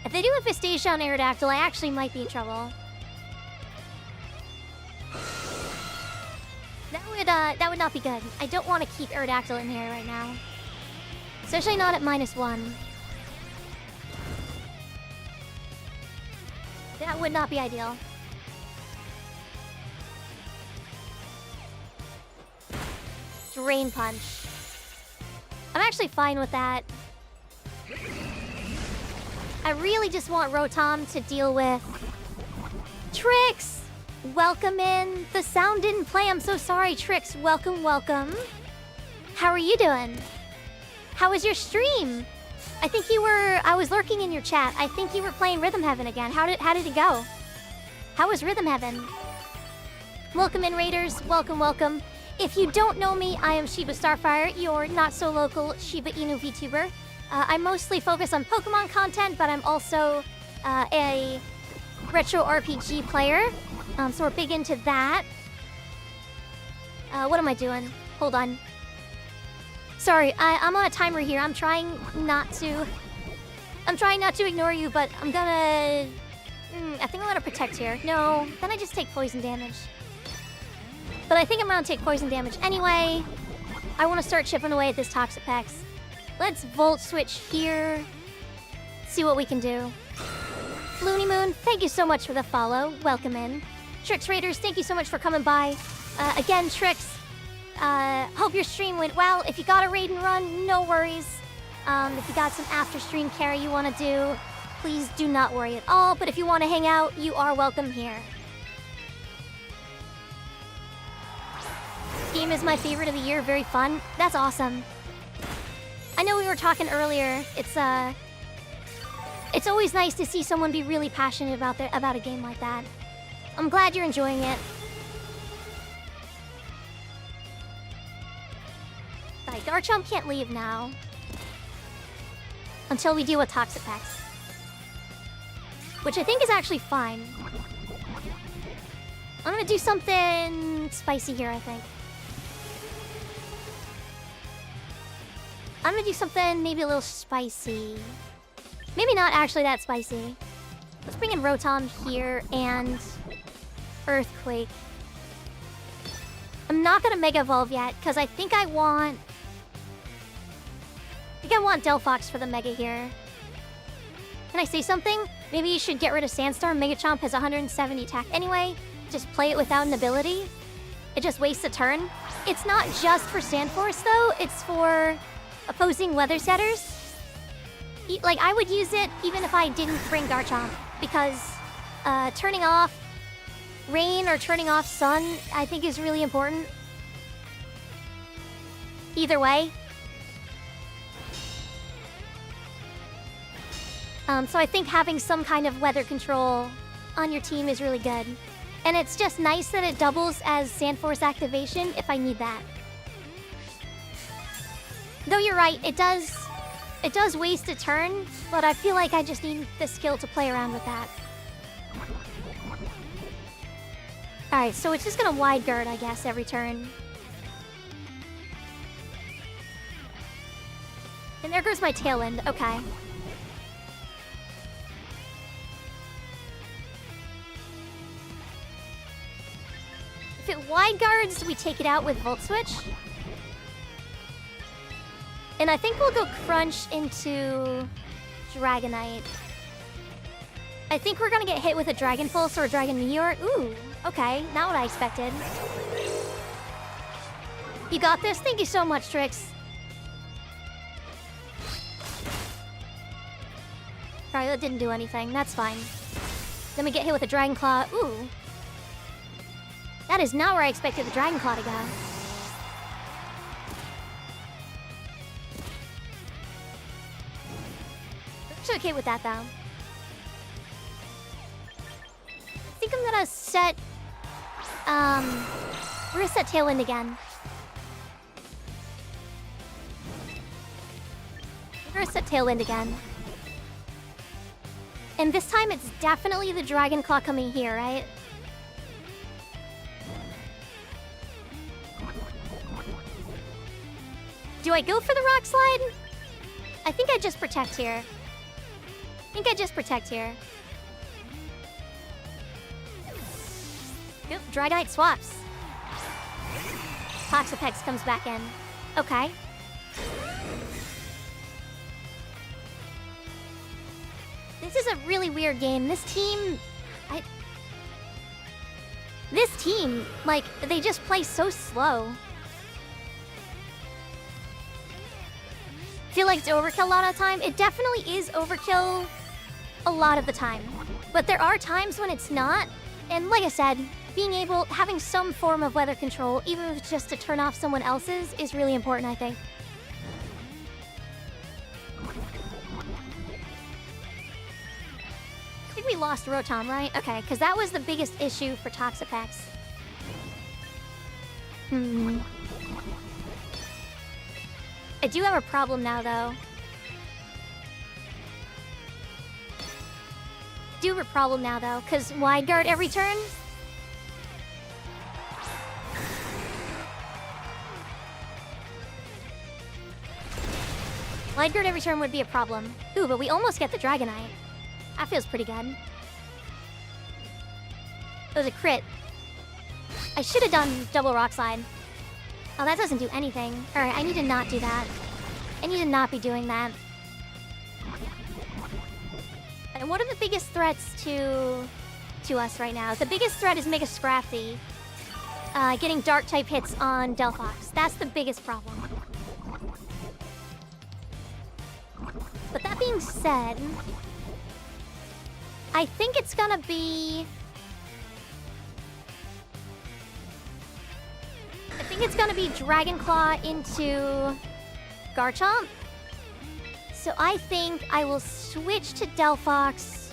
If they do Infestation on Aerodactyl, I actually might be in trouble. That would not be good. I don't want to keep Aerodactyl in here right now. Especially not at -1. That would not be ideal. Drain Punch. I'm actually fine with that. I really just want Rotom to deal with Trix! Welcome in. The sound didn't play. I'm so sorry, Trix. Welcome, welcome. How are you doing? How was your stream? I think you were... I was lurking in your chat. I think you were playing Rhythm Heaven again. How did it go? How was Rhythm Heaven? Welcome in, Raiders. Welcome, welcome. If you don't know me, I am Shiba Starfire, your not-so-local Shiba Inu VTuber. I mostly focus on Pokemon content, but I'm also a retro RPG player. So we're big into that. What am I doing? Hold on. Sorry, I'm on a timer here. I'm trying not to ignore you, but I'm gonna... I think I'm gonna protect here. No, then I just take poison damage. But I think I'm gonna take poison damage anyway. I want to start chipping away at this Toxapex. Let's Volt Switch here. See what we can do. Looney Moon, thank you so much for the follow. Welcome in. Trix Raiders, thank you so much for coming by. Again, Trix, hope your stream went well. If you got a raid and run, no worries. If you got some after-stream carry you want to do, please do not worry at all. But if you want to hang out, you are welcome here. This game is my favorite of the year. Very fun. That's awesome. I know we were talking earlier. It's always nice to see someone be really passionate about a game like that. I'm glad you're enjoying it. Right, Garchomp can't leave now. Until we deal with Toxapex. Which I think is actually fine. I'm gonna do something spicy here, I think. I'm gonna do something maybe a little spicy. Maybe not actually that spicy. Let's bring in Rotom here and Earthquake. I'm not gonna Mega Evolve yet, because I think I want Delphox for the Mega here. Can I say something? Maybe you should get rid of Sandstorm. Megachomp has 170 attack anyway. Just play it without an ability. It just wastes a turn. It's not just for Sandforce though, it's for opposing weather setters. Like, I would use it even if I didn't bring Garchomp, because turning off Rain or turning off Sun, I think is really important. Either way. So I think having some kind of weather control on your team is really good. And it's just nice that it doubles as Sandforce activation if I need that. Though you're right, it does waste a turn, but I feel like I just need the skill to play around with that. Alright, so it's just gonna Wide Guard, I guess, every turn. And there goes my Tailwind, okay. If it Wide Guards, we take it out with Volt Switch. And I think we'll go Crunch into Dragonite. I think we're gonna get hit with a Dragon Pulse or a Dragon Meteor. Ooh, okay, not what I expected. You got this? Thank you so much, Trix. Alright, that didn't do anything. That's fine. Then we get hit with a Dragon Claw. Ooh. That is not where I expected the Dragon Claw to go. I'm okay with that, though. I think I'm gonna set... we're gonna set Tailwind again. We're gonna set Tailwind again. And this time it's definitely the Dragon Claw coming here, right? Do I go for the Rock Slide? I think I just protect here. Yep, Dragonite swaps. Toxapex comes back in. Okay. This is a really weird game. This team, like, they just play so slow. Feel like it's overkill a lot of the time. It definitely is overkill a lot of the time. But there are times when it's not. And like I said, having some form of weather control, even if it's just to turn off someone else's, is really important, I think. I think we lost Rotom, right? Okay, because that was the biggest issue for Toxapex. I do have a problem now, though. Because Wide Guard every turn? Wide Guard every turn would be a problem. Ooh, but we almost get the Dragonite. That feels pretty good. It was a crit. I should have done double Rock Slide. Oh, that doesn't do anything. Alright, I need to not do that. I need to not be doing that. And what are the biggest threats to us right now? The biggest threat is Mega Scrafty. Getting Dark-type hits on Delphox. That's the biggest problem. But that being said, I think it's gonna be... Dragon Claw into Garchomp. So I think I will switch to Delphox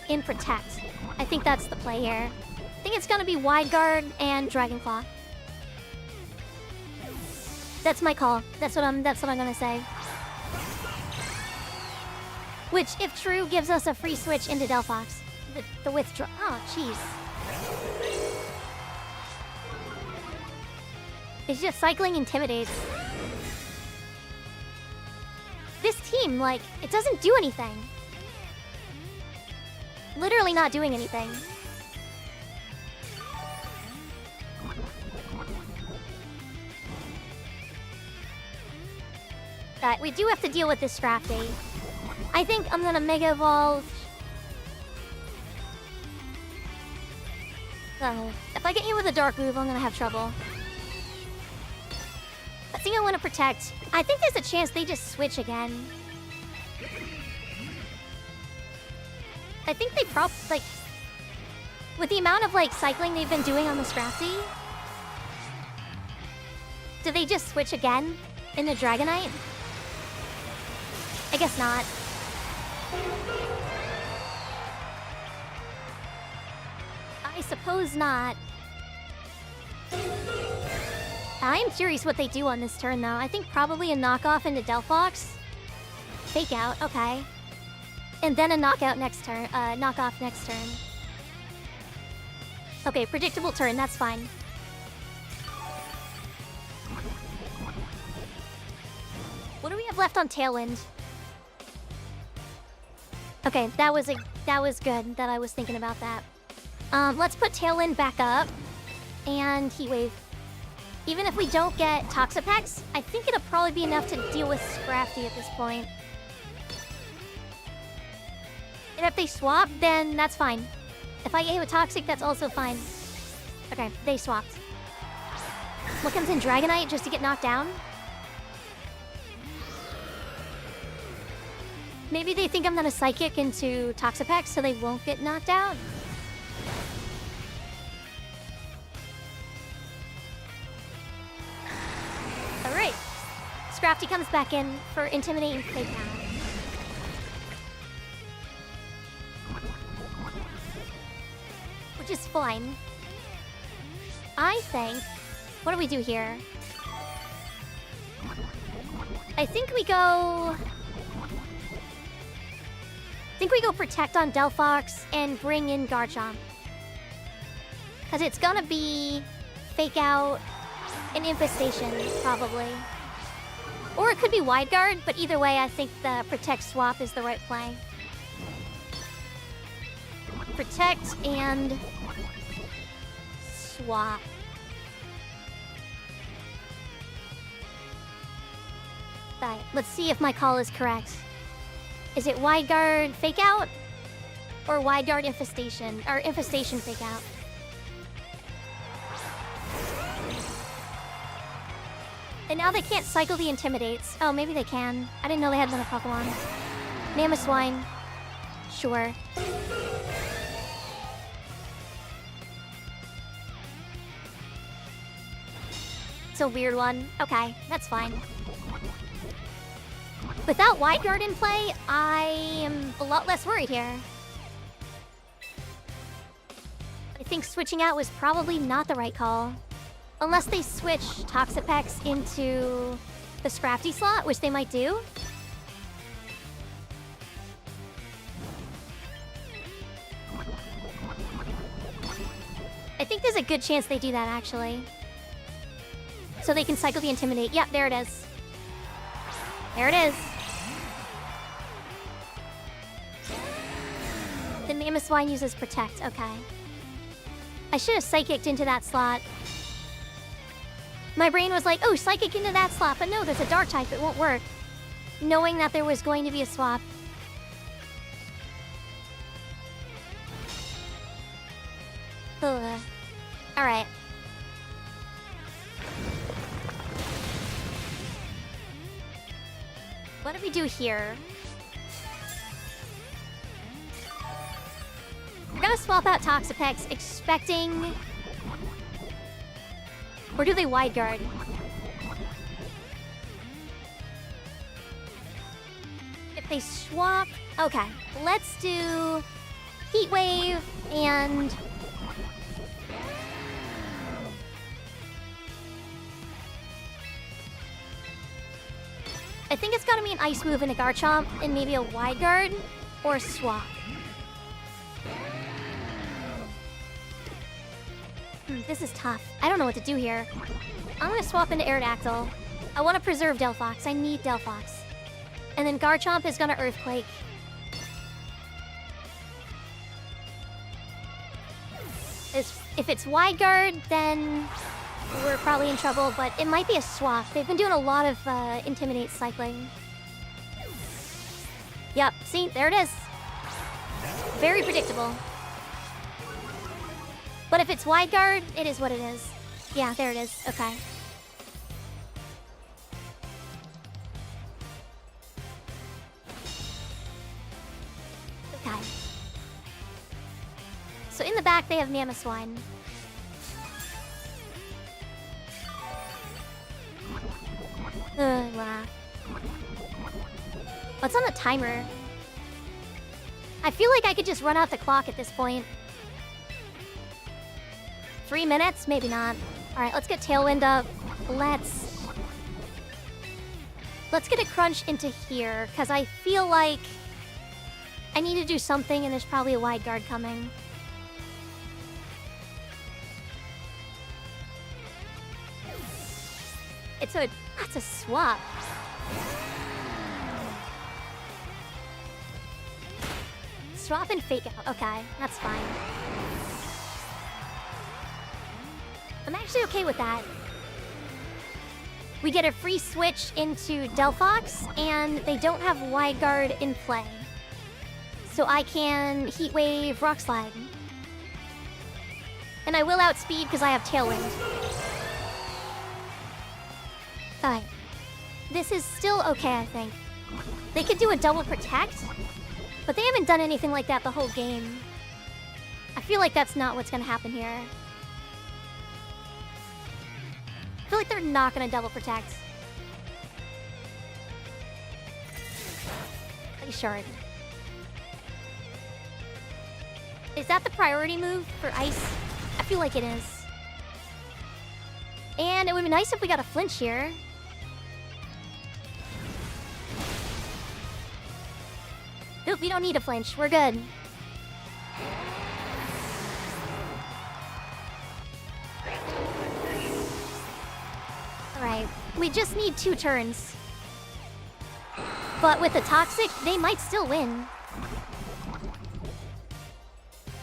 in Protect. I think that's the play here. I think it's gonna be Wide Guard and Dragon Claw. That's my call. That's what I'm gonna say. Which, if true, gives us a free switch into Delphox. The withdraw. Oh, jeez. It's just cycling intimidates. This team, like, it doesn't do anything. Literally not doing anything. We do have to deal with this Scrafty. I think I'm gonna Mega Evolve. If I get hit with a Dark move, I'm gonna have trouble. I think I want to Protect. I think there's a chance they just switch again. I think they like... With the amount of, like, cycling they've been doing on the Scrafty... Do they just switch again in the Dragonite? I guess not. I suppose not. I am curious what they do on this turn, though. I think probably a knockoff into Delphox. Fake out, okay. And then a knockout next turn. Knockoff next turn. Okay, predictable turn, that's fine. What do we have left on Tailwind? Okay, that was good that I was thinking about that. Let's put Tailwind back up. And Heat Wave. Even if we don't get Toxapex, I think it'll probably be enough to deal with Scrafty at this point. And if they swap, then that's fine. If I get hit with Toxic, that's also fine. Okay, they swapped. What comes in Dragonite just to get knocked down? Maybe they think I'm gonna Psychic into Toxapex so they won't get knocked out? Alright. Scrafty comes back in for Intimidate and Fake Out. Which is fine. I think... What do we do here? I think we go Protect on Delphox and bring in Garchomp. Because it's gonna be Fake Out and Infestation, probably. Or it could be Wide Guard, but either way, I think the Protect swap is the right play. Protect and swap. Right, let's see if my call is correct. Is it Wide Guard Fake Out? Or Wide Guard Infestation? Or Infestation Fake Out? And now they can't cycle the Intimidates. Oh, maybe they can. I didn't know they had another Pokemon. Mamoswine. Sure. It's a weird one. Okay, that's fine. Without Wide Guard in play, I am a lot less worried here. I think switching out was probably not the right call. Unless they switch Toxapex into the Scrafty slot, which they might do. I think there's a good chance they do that, actually. So they can cycle the Intimidate. Yep, there it is. There it is. The Mamoswine uses Protect. Okay. I should have Psychicked into that slot. My brain was like, oh, Psychic into that slot. But no, there's a Dark type. It won't work. Knowing that there was going to be a swap. Ugh. Alright. What do we do here? We're gonna swap out Toxapex, expecting... Or do they wide guard? If they swap... Okay, let's do Heat Wave and... I think it's gotta be an Ice move and a Garchomp and maybe a wide guard or a swap. This is tough. I don't know what to do here. I'm gonna swap into Aerodactyl. I want to preserve Delphox. I need Delphox. And then Garchomp is gonna Earthquake. If it's wide guard, then we're probably in trouble, but it might be a swap. They've been doing a lot of Intimidate cycling. Yep, see, there it is. Very predictable. But if it's wide guard, it is what it is. Yeah, there it is. Okay. Okay. So in the back, they have Mamoswine. Wow. What's on the timer? I feel like I could just run out the clock at this point. 3 minutes? Maybe not. Alright, let's get Tailwind up. Let's get a Crunch into here, because I feel like I need to do something, and there's probably a wide guard coming. That's a swap. Swap and Fake Out. Okay, that's fine. I'm actually okay with that. We get a free switch into Delphox, and they don't have wide guard in play. So I can Heat Wave, Rock Slide. And I will outspeed because I have Tailwind. Alright. This is still okay, I think. They could do a double protect, but they haven't done anything like that the whole game. I feel like that's not what's gonna happen here. I feel like they're not gonna double protect. Pretty short. Is that the priority move for Ice? I feel like it is. And it would be nice if we got a flinch here. Nope, we don't need a flinch. We're good. Alright, we just need 2 turns. But with the Toxic, they might still win.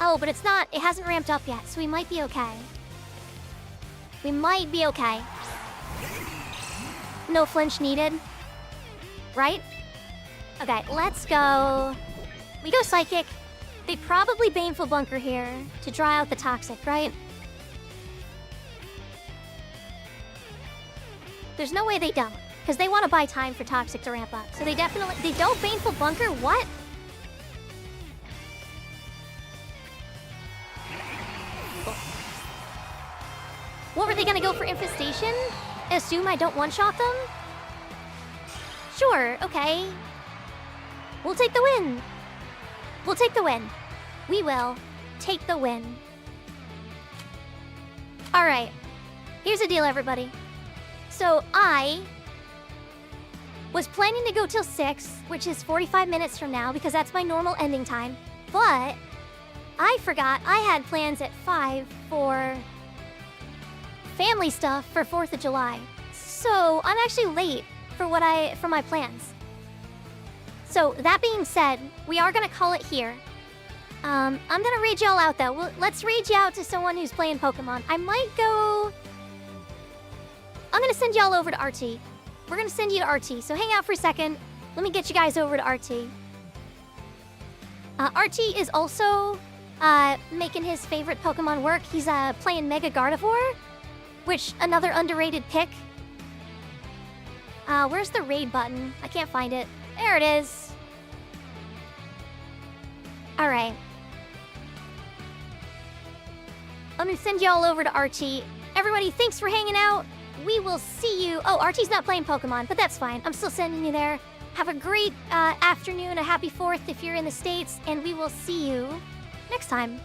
Oh, but it's not. It hasn't ramped up yet, so we might be okay. We might be okay. No flinch needed. Right? Okay, let's go. We go Psychic. They probably Baneful Bunker here to draw out the Toxic, right? There's no way they don't, because they want to buy time for Toxic to ramp up. So they definitely... They don't Baneful Bunker? What? What, were they gonna go for Infestation? Assume I don't one-shot them? Sure, okay. We'll take the win. We'll take the win. We will take the win. Alright. Here's the deal, everybody. So I was planning to go till 6, which is 45 minutes from now, because that's my normal ending time. But I forgot I had plans at 5 for family stuff for 4th of July. So I'm actually late for my plans. So that being said, we are gonna call it here. I'm gonna raid y'all out though. Let's raid you out to someone who's playing Pokemon. I might go... I'm gonna send y'all over to RT. We're gonna send you to RT, so hang out for a second. Let me get you guys over to RT. RT is also making his favorite Pokemon work. He's playing Mega Gardevoir, which another underrated pick. Where's the raid button? I can't find it. There it is. All right. Let me send you all over to Archie. Everybody, thanks for hanging out. We will see you. Oh, Archie's not playing Pokemon, but that's fine. I'm still sending you there. Have a great afternoon, a happy 4th if you're in the States, and we will see you next time.